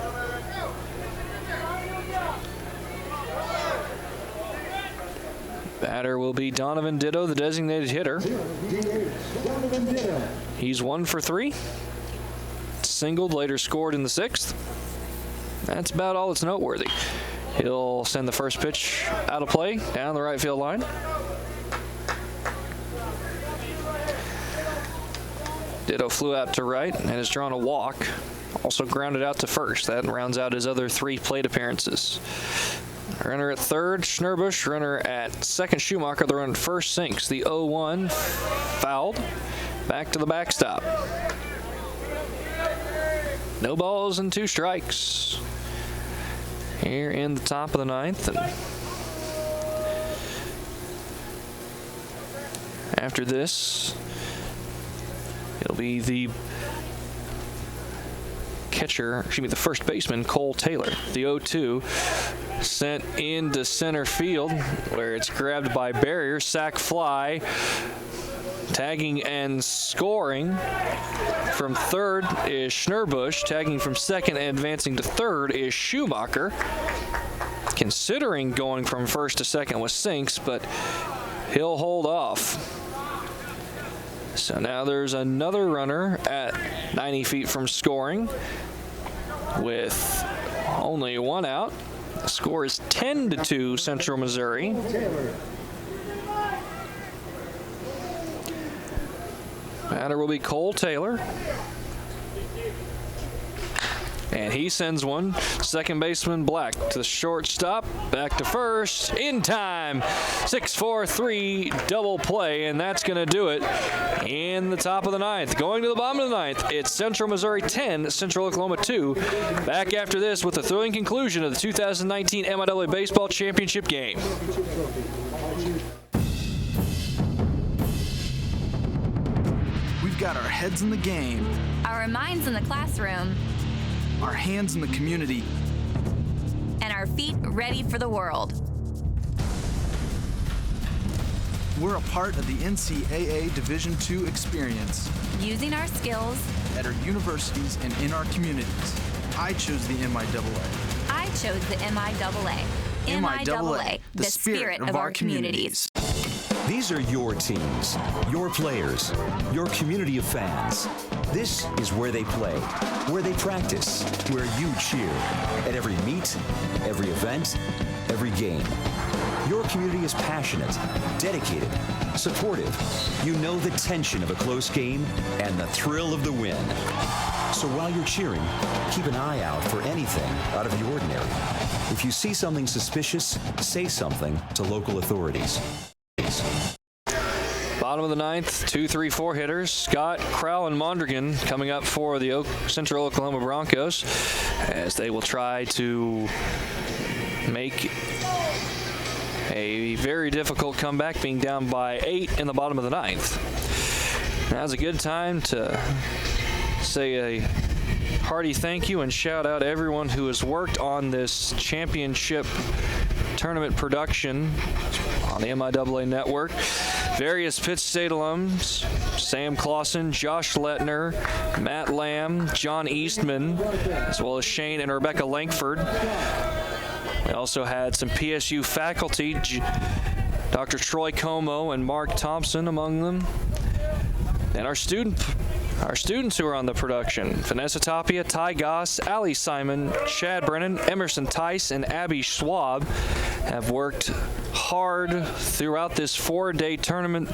Batter will be Donovan Ditto, the designated hitter. He's 1 for 3. Singled, later scored in the 6th. That's about all that's noteworthy. He'll send the first pitch out of play down the right field line. Ditto flew out to right and has drawn a walk. Also grounded out to first. That rounds out his other 3 plate appearances. Runner at third, Schnurbush. Runner at second, Schumacher. The runner at first, Sinks. The 0-1 fouled. Back to the backstop. No balls and 2 strikes here in the top of the 9th. And after this, it'll be the the first baseman, Cole Taylor. The 0-2 sent into center field, where it's grabbed by Barrier, sac fly. Tagging and scoring from third is Schnurbush. Tagging from second and advancing to third is Schumacher. Considering going from first to second was Sinks, but he'll hold off. So now there's another runner at 90 feet from scoring with only one out. The score is 10-2 Central Missouri. Batter will be Cole Taylor. And he sends one. Second baseman Black to the shortstop. Back to first. In time. 6-4-3 double play. And that's going to do it in the top of the ninth. Going to the bottom of the ninth, it's Central Missouri 10, Central Oklahoma 2. Back after this with the thrilling conclusion of the 2019 MIAA Baseball Championship game. We've got our heads in the game, Our minds in the classroom, our hands in the community, and our feet ready for the world. We're a part of the NCAA Division II experience. Using our skills at our universities and in our communities. I chose the MIAA. I chose the MIAA. MIAA, the spirit of our communities. These are your teams, your players, your community of fans. This is where they play, where they practice, where you cheer. At every meet, every event, every game. Your community is passionate, dedicated, supportive. You know the tension of a close game and the thrill of the win. So while you're cheering, keep an eye out for anything out of the ordinary. If you see something suspicious, say something to local authorities. Bottom of the ninth, 2-3-4 hitters. Scott, Crowell, and Mondragon coming up for the Central Oklahoma Broncos as they will try to make a very difficult comeback, being down by 8 in the bottom of the ninth. Now's a good time to say a hearty thank you and shout out everyone who has worked on this championship tournament production on the MIAA network. Various Pitt State alums, Sam Clausen, Josh Lettner, Matt Lamb, John Eastman, as well as Shane and Rebecca Langford. We also had some PSU faculty, Dr. Troy Como and Mark Thompson among them. And our students who are on the production: Vanessa Tapia, Ty Goss, Allie Simon, Chad Brennan, Emerson Tice, and Abby Schwab have worked hard throughout this 4-day tournament,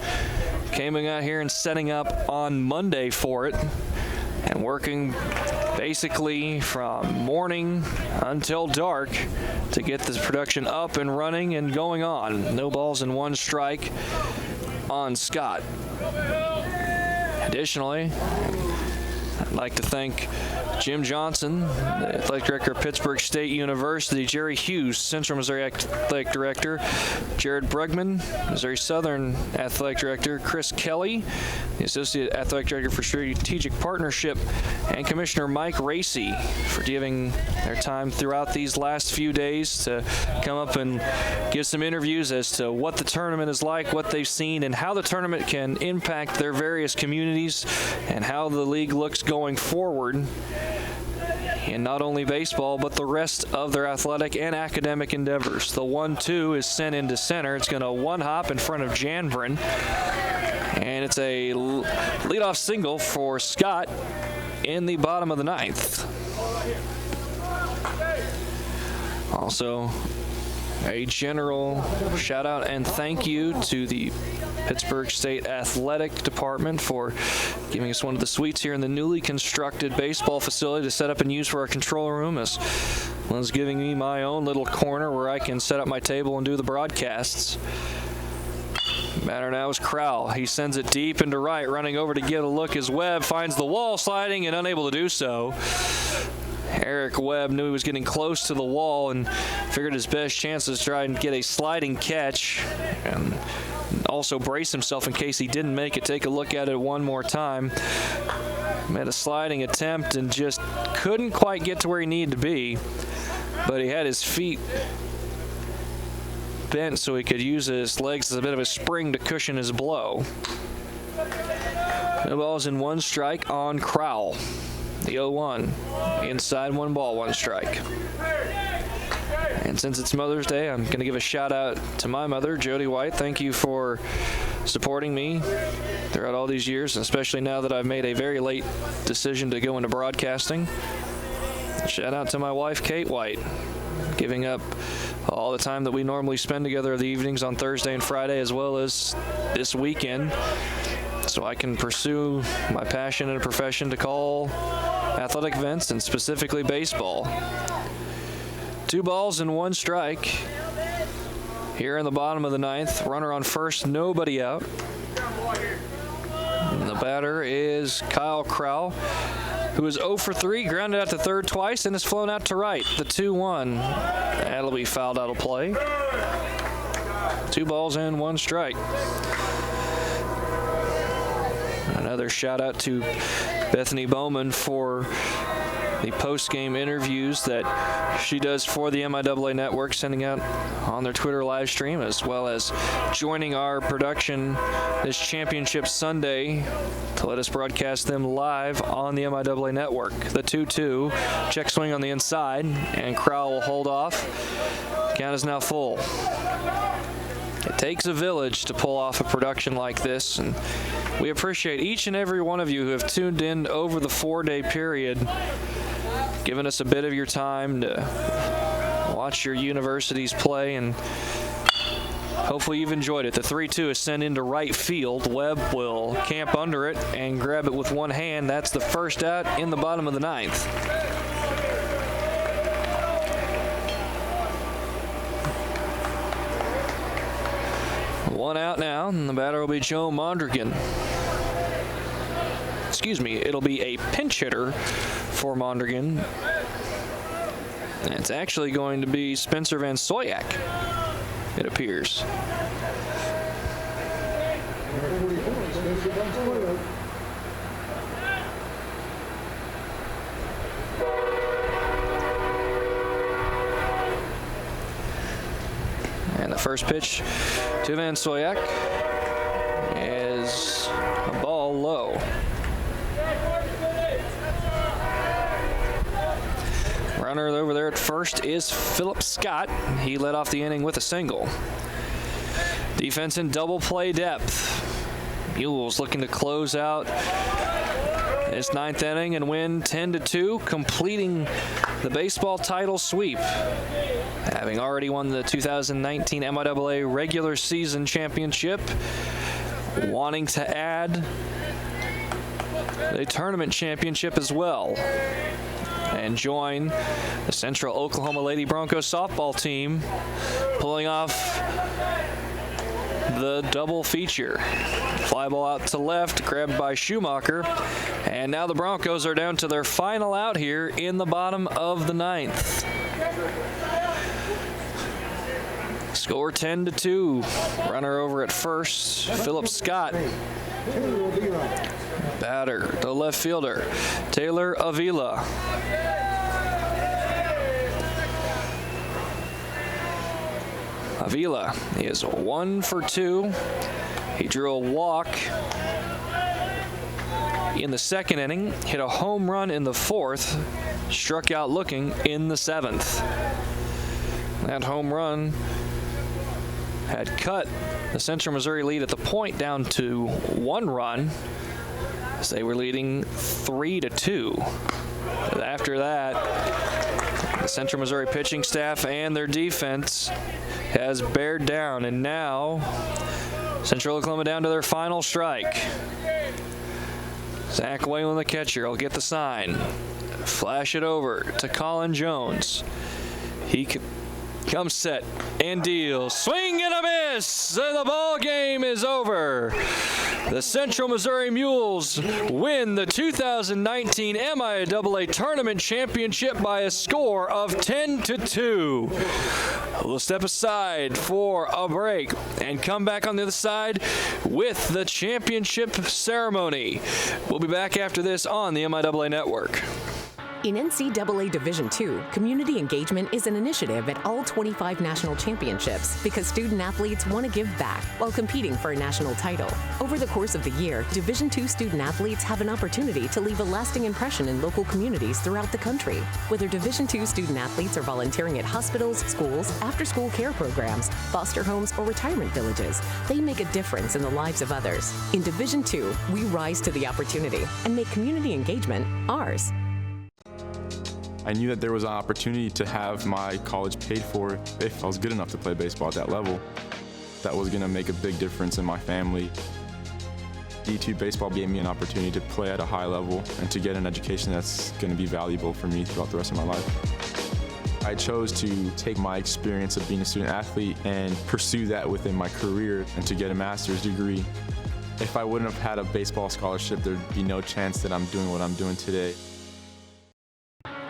coming out here and setting up on Monday for it, and working basically from morning until dark to get this production up and running and going on. No balls and one strike on Scott. Additionally, I'd like to thank Jim Johnson, the Athletic Director of Pittsburgh State University, Jerry Hughes, Central Missouri Athletic Director, Jared Brugman, Missouri Southern Athletic Director, Chris Kelly, the Associate Athletic Director for Strategic Partnership, and Commissioner Mike Racy for giving their time throughout these last few days to come up and give some interviews as to what the tournament is like, what they've seen, and how the tournament can impact their various communities, and how the league looks going forward in not only baseball, but the rest of their athletic and academic endeavors. The 1-2 is sent into center. It's going to one-hop in front of Janvrin, and it's a leadoff single for Scott in the bottom of the ninth. Also, a general shout out and thank you to the Pittsburgh State Athletic Department for giving us one of the suites here in the newly constructed baseball facility to set up and use for our control room, as well as giving me my own little corner where I can set up my table and do the broadcasts. Batter now is Crowell. He sends it deep into right, running over to get a look as Webb finds the wall, sliding and unable to do so. Eric Webb knew he was getting close to the wall and figured his best chances to try and get a sliding catch. And also brace himself in case he didn't make it. Take a look at it one more time. Made a sliding attempt and just couldn't quite get to where he needed to be, but he had his feet bent so he could use his legs as a bit of a spring to cushion his blow. No balls in 1 strike on Crowell. The 0-1. Inside 1 ball, 1 strike. And since it's Mother's Day, I'm going to give a shout out to my mother, Jody White. Thank you for supporting me throughout all these years, especially now that I've made a very late decision to go into broadcasting. Shout out to my wife, Kate White, giving up all the time that we normally spend together the evenings on Thursday and Friday, as well as this weekend, so I can pursue my passion and profession to call athletic events, and specifically baseball. 2 balls and 1 strike here in the bottom of the 9th. Runner on first, nobody out. And the batter is Kyle Crowell, who is 0 for 3, grounded out to third twice, and is flown out to right. The 2-1. That'll be fouled out of play. 2 balls and 1 strike. Another shout out to Bethany Bowman for the post-game interviews that she does for the MIAA Network, sending out on their Twitter live stream, as well as joining our production this Championship Sunday to let us broadcast them live on the MIAA Network. The 2-2, check swing on the inside, and Crowell will hold off. Count is now full. It takes a village to pull off a production like this, and we appreciate each and every one of you who have tuned in over the 4-day period, giving us a bit of your time to watch your universities play, and hopefully you've enjoyed it. The 3-2 is sent into right field. Webb will camp under it and grab it with one hand. That's the first out in the bottom of the 9th. One out now, and the batter will be Joe Mondragon. Excuse me, it'll be a pinch hitter for Mondragon. And it's actually going to be Spencer Van Soyak, it appears. And the first pitch to Van Soyak is a ball low. Runner over there at first is Philip Scott. He led off the inning with a single. Defense in double play depth. Mules looking to close out this 9th inning and win 10-2, completing the baseball title sweep, having already won the 2019 MIAA regular season championship, wanting to add the tournament championship as well, and join the Central Oklahoma Lady Broncos softball team, pulling off the double feature. Fly ball out to left, grabbed by Schumacher, and now the Broncos are down to their final out here in the bottom of the 9th. Score 10-2. Runner over at first, Philip Scott. Batter, the left fielder, Taylor Avila. Avila is 1 for 2. He drew a walk in the 2nd inning, hit a home run in the 4th, struck out looking in the 7th. That home run had cut the Central Missouri lead at the point down to 1 run, as they were leading 3-2. But after that, the Central Missouri pitching staff and their defense has bared down, and now Central Oklahoma down to their final strike. Zach Whalen, the catcher, will get the sign. Flash it over to Colin Jones. He comes set and deals. Swing and a miss. The ball game is over. The Central Missouri Mules win the 2019 MIAA Tournament Championship by a score of 10-2. We'll step aside for a break and come back on the other side with the championship ceremony. We'll be back after this on the MIAA Network. In NCAA Division II, community engagement is an initiative at all 25 national championships because student athletes want to give back while competing for a national title. Over the course of the year, Division II student athletes have an opportunity to leave a lasting impression in local communities throughout the country. Whether Division II student athletes are volunteering at hospitals, schools, after-school care programs, foster homes, or retirement villages, they make a difference in the lives of others. In Division II, we rise to the opportunity and make community engagement ours. I knew that there was an opportunity to have my college paid for if I was good enough to play baseball at that level. That was going to make a big difference in my family. D2 baseball gave me an opportunity to play at a high level and to get an education that's going to be valuable for me throughout the rest of my life. I chose to take my experience of being a student athlete and pursue that within my career and to get a master's degree. If I wouldn't have had a baseball scholarship, there'd be no chance that I'm doing what I'm doing today.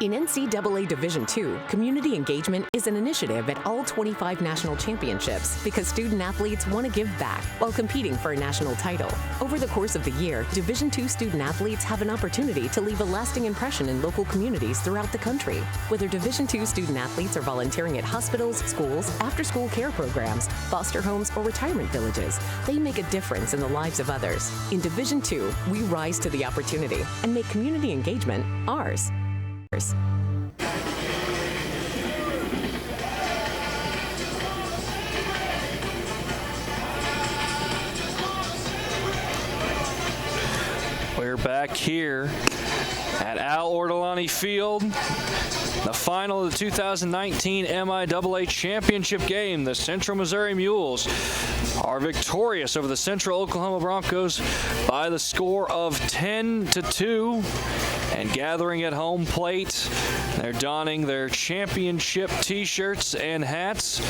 In NCAA Division II, community engagement is an initiative at all 25 national championships because student athletes want to give back while competing for a national title. Over the course of the year, Division II student athletes have an opportunity to leave a lasting impression in local communities throughout the country. Whether Division II student athletes are volunteering at hospitals, schools, after-school care programs, foster homes, or retirement villages, they make a difference in the lives of others. In Division II, we rise to the opportunity and make community engagement ours. We're back here at Al Ortolani Field. The final of the 2019 MIAA Championship game. The Central Missouri Mules are victorious over the Central Oklahoma Broncos by the score of 10-2. And gathering at home plate, they're donning their championship t-shirts and hats,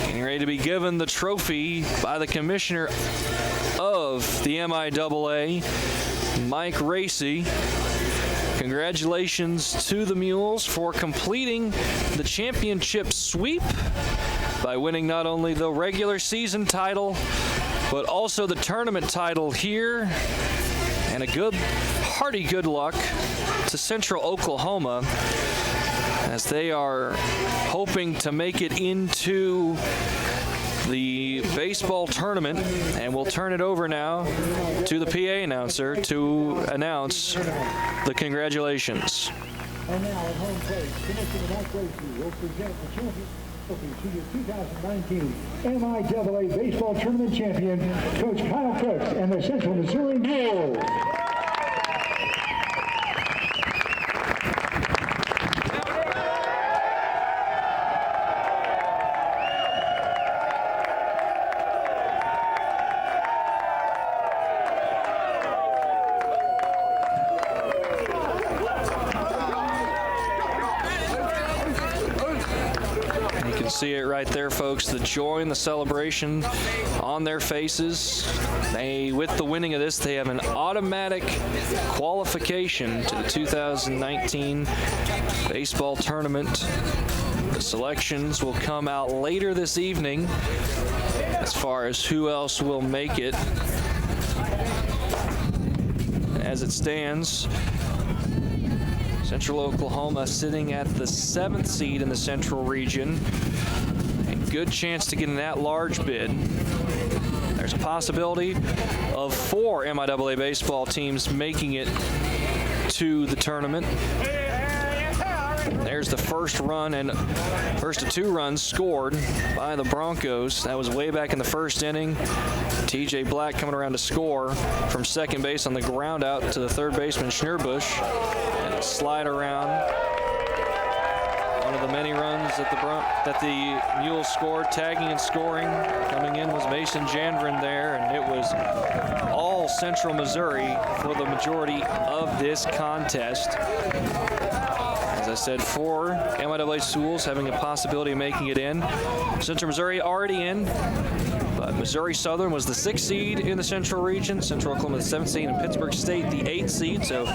getting ready to be given the trophy by the commissioner of the MIAA, Mike Racy. Congratulations to the Mules for completing the championship sweep by winning not only the regular season title, but also the tournament title here. And a hearty good luck to Central Oklahoma as they are hoping to make it into the baseball tournament. And we'll turn it over now to the PA announcer to announce the congratulations. And now at home plate, Commissioner Mike Racy will present the champion trophy to the 2019 MIAA Baseball Tournament champion, Coach Kyle Crooks and the Central Missouri Mules. See it right there, folks. The joy and the celebration on their faces. With the winning of this, they have an automatic qualification to the 2019 baseball tournament. The selections will come out later this evening as far as who else will make it. As it stands, Central Oklahoma sitting at the 7th seed in the Central region. A good chance to get an at-large bid. There's a possibility of 4 MIAA baseball teams making it to the tournament. There's the first run and first of 2 runs scored by the Broncos. That was way back in the first inning. TJ Black coming around to score from second base on the ground out to the third baseman Schnurbush. And a slide around. One of the many runs that the Mules scored, tagging and scoring. Coming in was Mason Janvrin there, and it was all Central Missouri for the majority of this contest. As I said, 4 MIAA schools having a possibility of making it in. Central Missouri already in, but But Missouri Southern was the 6th seed in the Central region, Central Oklahoma the 7th seed, and Pittsburgh State the 8th seed. So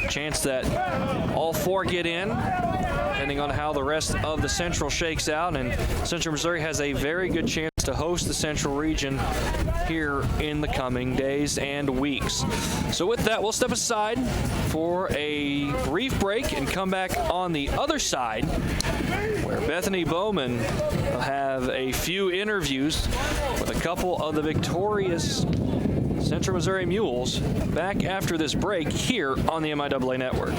chance that all 4 get in, depending on how the rest of the Central shakes out. And Central Missouri has a very good chance to host the Central region here in the coming days and weeks. So with that, we'll step aside for a brief break and come back on the other side, where Bethany Bowman will have a few interviews with a couple of the victorious Central Missouri Mules back after this break here on the MIAA Network.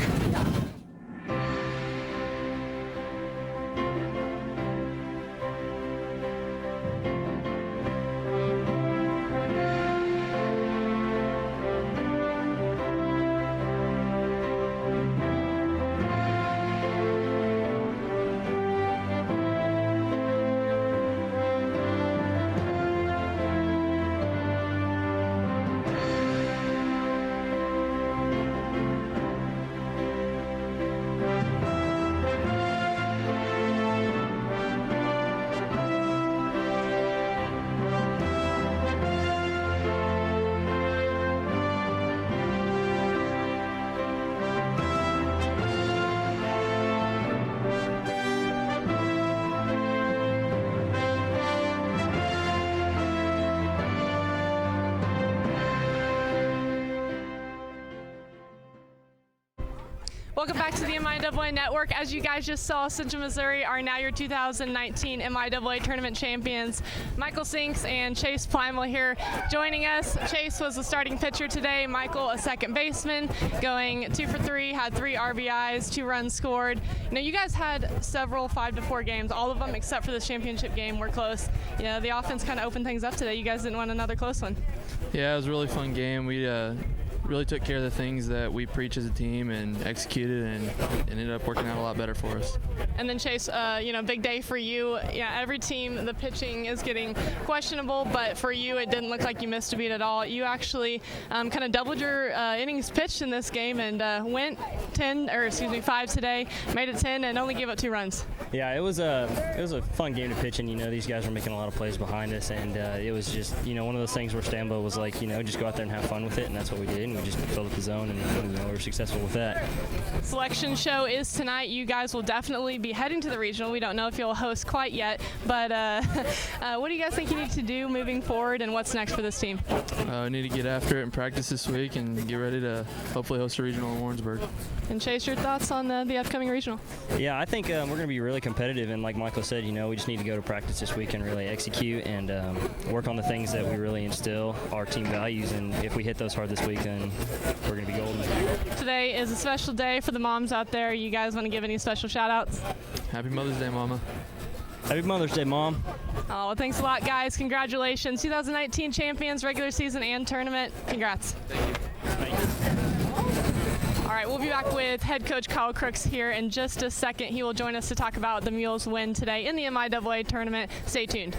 Welcome back to the MIAA Network. As you guys just saw, Central Missouri are now your 2019 MIAA Tournament champions. Michael Sinks and Chase Plimal here joining us. Chase was the starting pitcher today. Michael, a second baseman, going 2 for 3, had 3 RBIs, 2 runs scored. You know, you guys had several 5-4 games. All of them, except for this championship game, were close. You know, the offense kind of opened things up today. You guys didn't want another close one. Yeah, it was a really fun game. We really took care of the things that we preach as a team and executed, and it ended up working out a lot better for us. And then Chase, you know, big day for you. Yeah, every team, the pitching is getting questionable, but for you, it didn't look like you missed a beat at all. You actually kind of doubled your innings pitched in this game and went 5 today, made it 10, and only gave up 2 runs. Yeah, it was a fun game to pitch, and you know, these guys were making a lot of plays behind us, and it was just, you know, one of those things where Stambo was like, you know, just go out there and have fun with it, and that's what we did. And we just filled up the zone, and you know, we were successful with that. Selection show is tonight. You guys will definitely be heading to the regional. We don't know if you'll host quite yet, but what do you guys think you need to do moving forward, and what's next for this team? We need to get after it and practice this week and get ready to hopefully host a regional in Warrensburg. And Chase, your thoughts on the upcoming regional? Yeah, I think we're going to be really competitive, and like Michael said, you know, we just need to go to practice this week and really execute and work on the things that we really instill our team values, and if we hit those hard this week, then we're going to be golden. Today is a special day for the moms out there. You guys want to give any special shout-outs? Happy Mother's Day, Mama. Happy Mother's Day, Mom. Oh, well, thanks a lot, guys. Congratulations. 2019 champions, regular season and tournament. Congrats. Thank you. Thank you. All right, we'll be back with head coach Kyle Crooks here in just a second. He will join us to talk about the Mules' win today in the MIAA tournament. Stay tuned.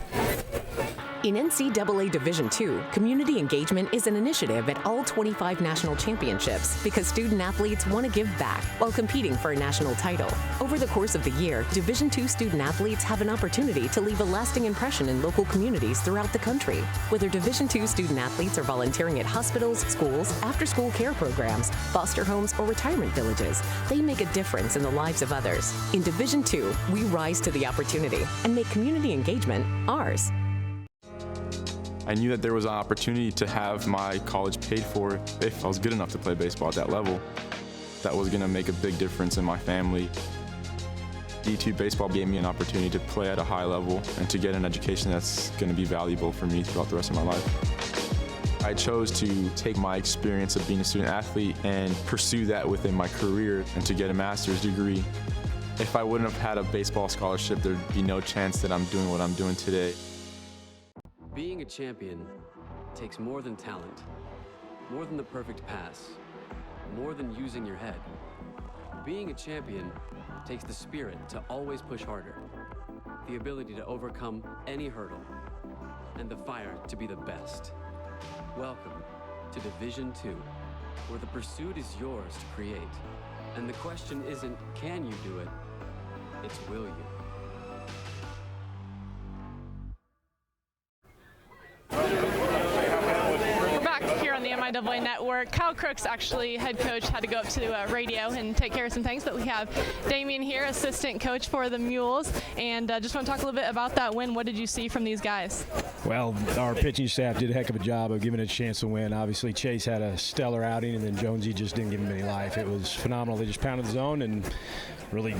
In NCAA Division II, community engagement is an initiative at all 25 national championships because student athletes want to give back while competing for a national title. Over the course of the year, Division II student athletes have an opportunity to leave a lasting impression in local communities throughout the country. Whether Division II student athletes are volunteering at hospitals, schools, after-school care programs, foster homes, or retirement villages, they make a difference in the lives of others. In Division II, we rise to the opportunity and make community engagement ours. I knew that there was an opportunity to have my college paid for if I was good enough to play baseball at that level. That was going to make a big difference in my family. D2 baseball gave me an opportunity to play at a high level and to get an education that's going to be valuable for me throughout the rest of my life. I chose to take my experience of being a student athlete and pursue that within my career and to get a master's degree. If I wouldn't have had a baseball scholarship, there'd be no chance that I'm doing what I'm doing today. Being a champion takes more than talent, more than the perfect pass, more than using your head. Being a champion takes the spirit to always push harder, the ability to overcome any hurdle, and the fire to be the best. Welcome to Division II, where the pursuit is yours to create. And the question isn't, can you do it? It's, will you? MIAA Network. Kyle Crooks, actually, head coach, had to go up to radio and take care of some things, but we have Damian here, assistant coach for the Mules, and just want to talk a little bit about that win. What did you see from these guys? Well, our pitching staff did a heck of a job of giving it a chance to win. Obviously, Chase had a stellar outing, and then Jonesy just didn't give him any life. It was phenomenal. They just pounded the zone and really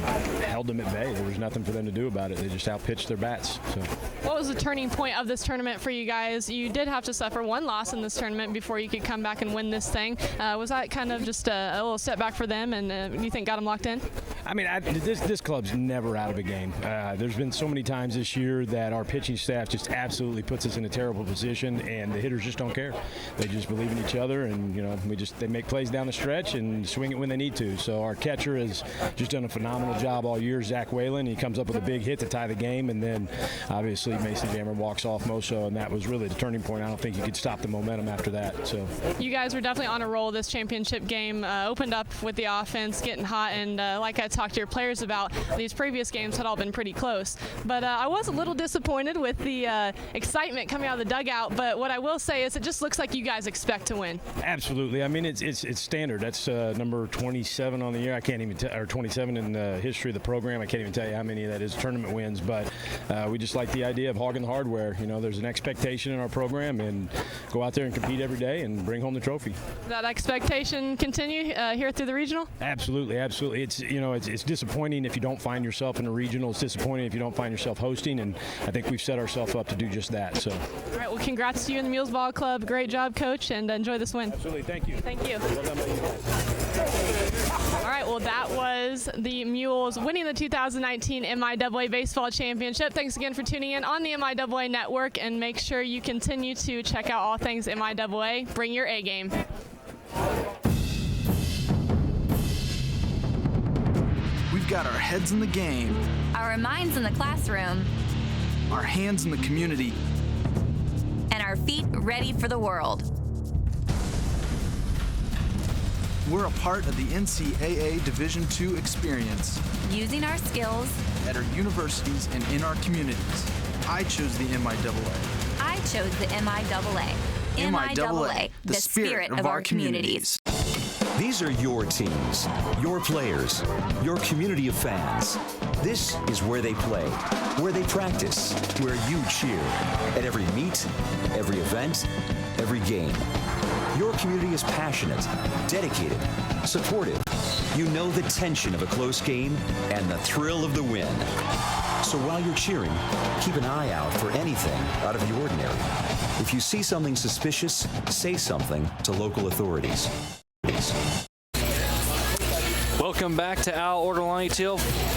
held them at bay. There was nothing for them to do about it. They just outpitched their bats. So, what was the turning point of this tournament for you guys? You did have to suffer one loss in this tournament before you could come back and win this thing. Was that kind of just a little setback for them, and you think got them locked in? I mean, this club's never out of a game. There's been so many times this year that our pitching staff just absolutely puts us in a terrible position, and the hitters just don't care. They just believe in each other, and they make plays down the stretch and swing it when they need to. So our catcher has just done a phenomenal job all year, Zach Whalen. He comes up with a big hit to tie the game, and then obviously Mason Jammer walks off Moso, and that was really the turning point. I don't think you could stop the momentum after that. So you guys were definitely on a roll this championship game. Opened up with the offense getting hot, and like I talked to your players about, these previous games had all been pretty close. But I was a little disappointed with the excitement coming out of the dugout. But what I will say is it just looks like you guys expect to win. Absolutely. I mean, it's standard. That's number 27 on the year. I can't even tell, or 27 in the history of the program. I can't even tell you how many of that is tournament wins. But we just like the idea of hogging the hardware. There's an expectation in our program, and go out there and compete every day and bring home the trophy. That expectation continue here through the regional? Absolutely, absolutely. It's disappointing if you don't find yourself in a regional. It's disappointing if you don't find yourself hosting, and I think we've set ourselves up to do just that. So. All right. Well, congrats to you and the Mules Ball Club. Great job, Coach, and enjoy this win. Absolutely. Thank you. Thank you. Well done by you guys. All right, well, that was the Mules winning the 2019 MIAA Baseball Championship. Thanks again for tuning in on the MIAA Network, and make sure you continue to check out all things MIAA. Bring your A game. We've got our heads in the game, Our minds in the classroom, our hands in the community, and our feet ready for the world. We're a part of the NCAA Division II experience. Using our skills at our universities and in our communities. I chose the MIAA. I chose the MIAA. MIAA, the spirit of our communities. These are your teams, your players, your community of fans. This is where they play, where they practice, where you cheer. At every meet, every event, every game. Your community is passionate, dedicated, supportive. You know the tension of a close game and the thrill of the win. So while you're cheering, keep an eye out for anything out of the ordinary. If you see something suspicious, say something to local authorities. Welcome back to Al Ortolani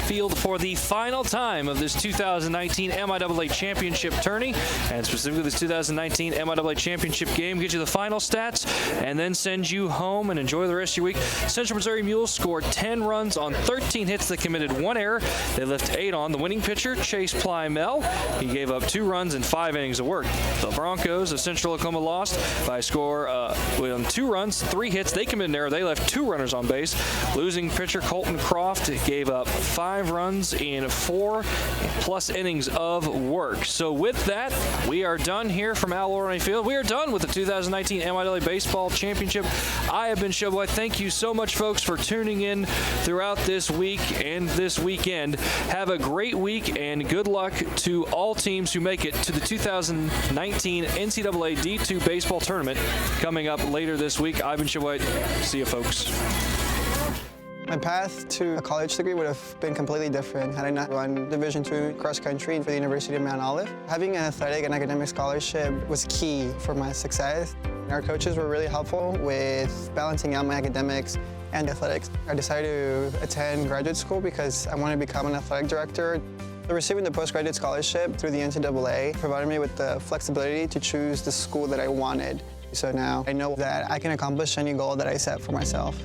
Field for the final time of this 2019 MIAA Championship tourney, and specifically this 2019 MIAA Championship game. Get you the final stats and then send you home and enjoy the rest of your week. Central Missouri Mules scored 10 runs on 13 hits. They committed 1 error. They left 8 on. The winning pitcher, Chase Plymell, he gave up 2 runs in 5 innings of work. The Broncos of Central Oklahoma lost by a score with 2 runs, 3 hits. They committed an error. They left 2 runners on base. Losing pitcher Colton Croft gave up 5 runs in 4+ innings of work. So with that, we are done here from Al Ortolani Field. We are done with the 2019 MIAA Baseball Championship. I have been Showboy. Thank you so much, folks, for tuning in throughout this week and this weekend. Have a great week, and good luck to all teams who make it to the 2019 NCAA D2 baseball tournament coming up later this week. I've been Showboy. See you, folks. My path to a college degree would have been completely different had I not run Division II cross country for the University of Mount Olive. Having an athletic and academic scholarship was key for my success. Our coaches were really helpful with balancing out my academics and athletics. I decided to attend graduate school because I wanted to become an athletic director. Receiving the postgraduate scholarship through the NCAA provided me with the flexibility to choose the school that I wanted. So now I know that I can accomplish any goal that I set for myself.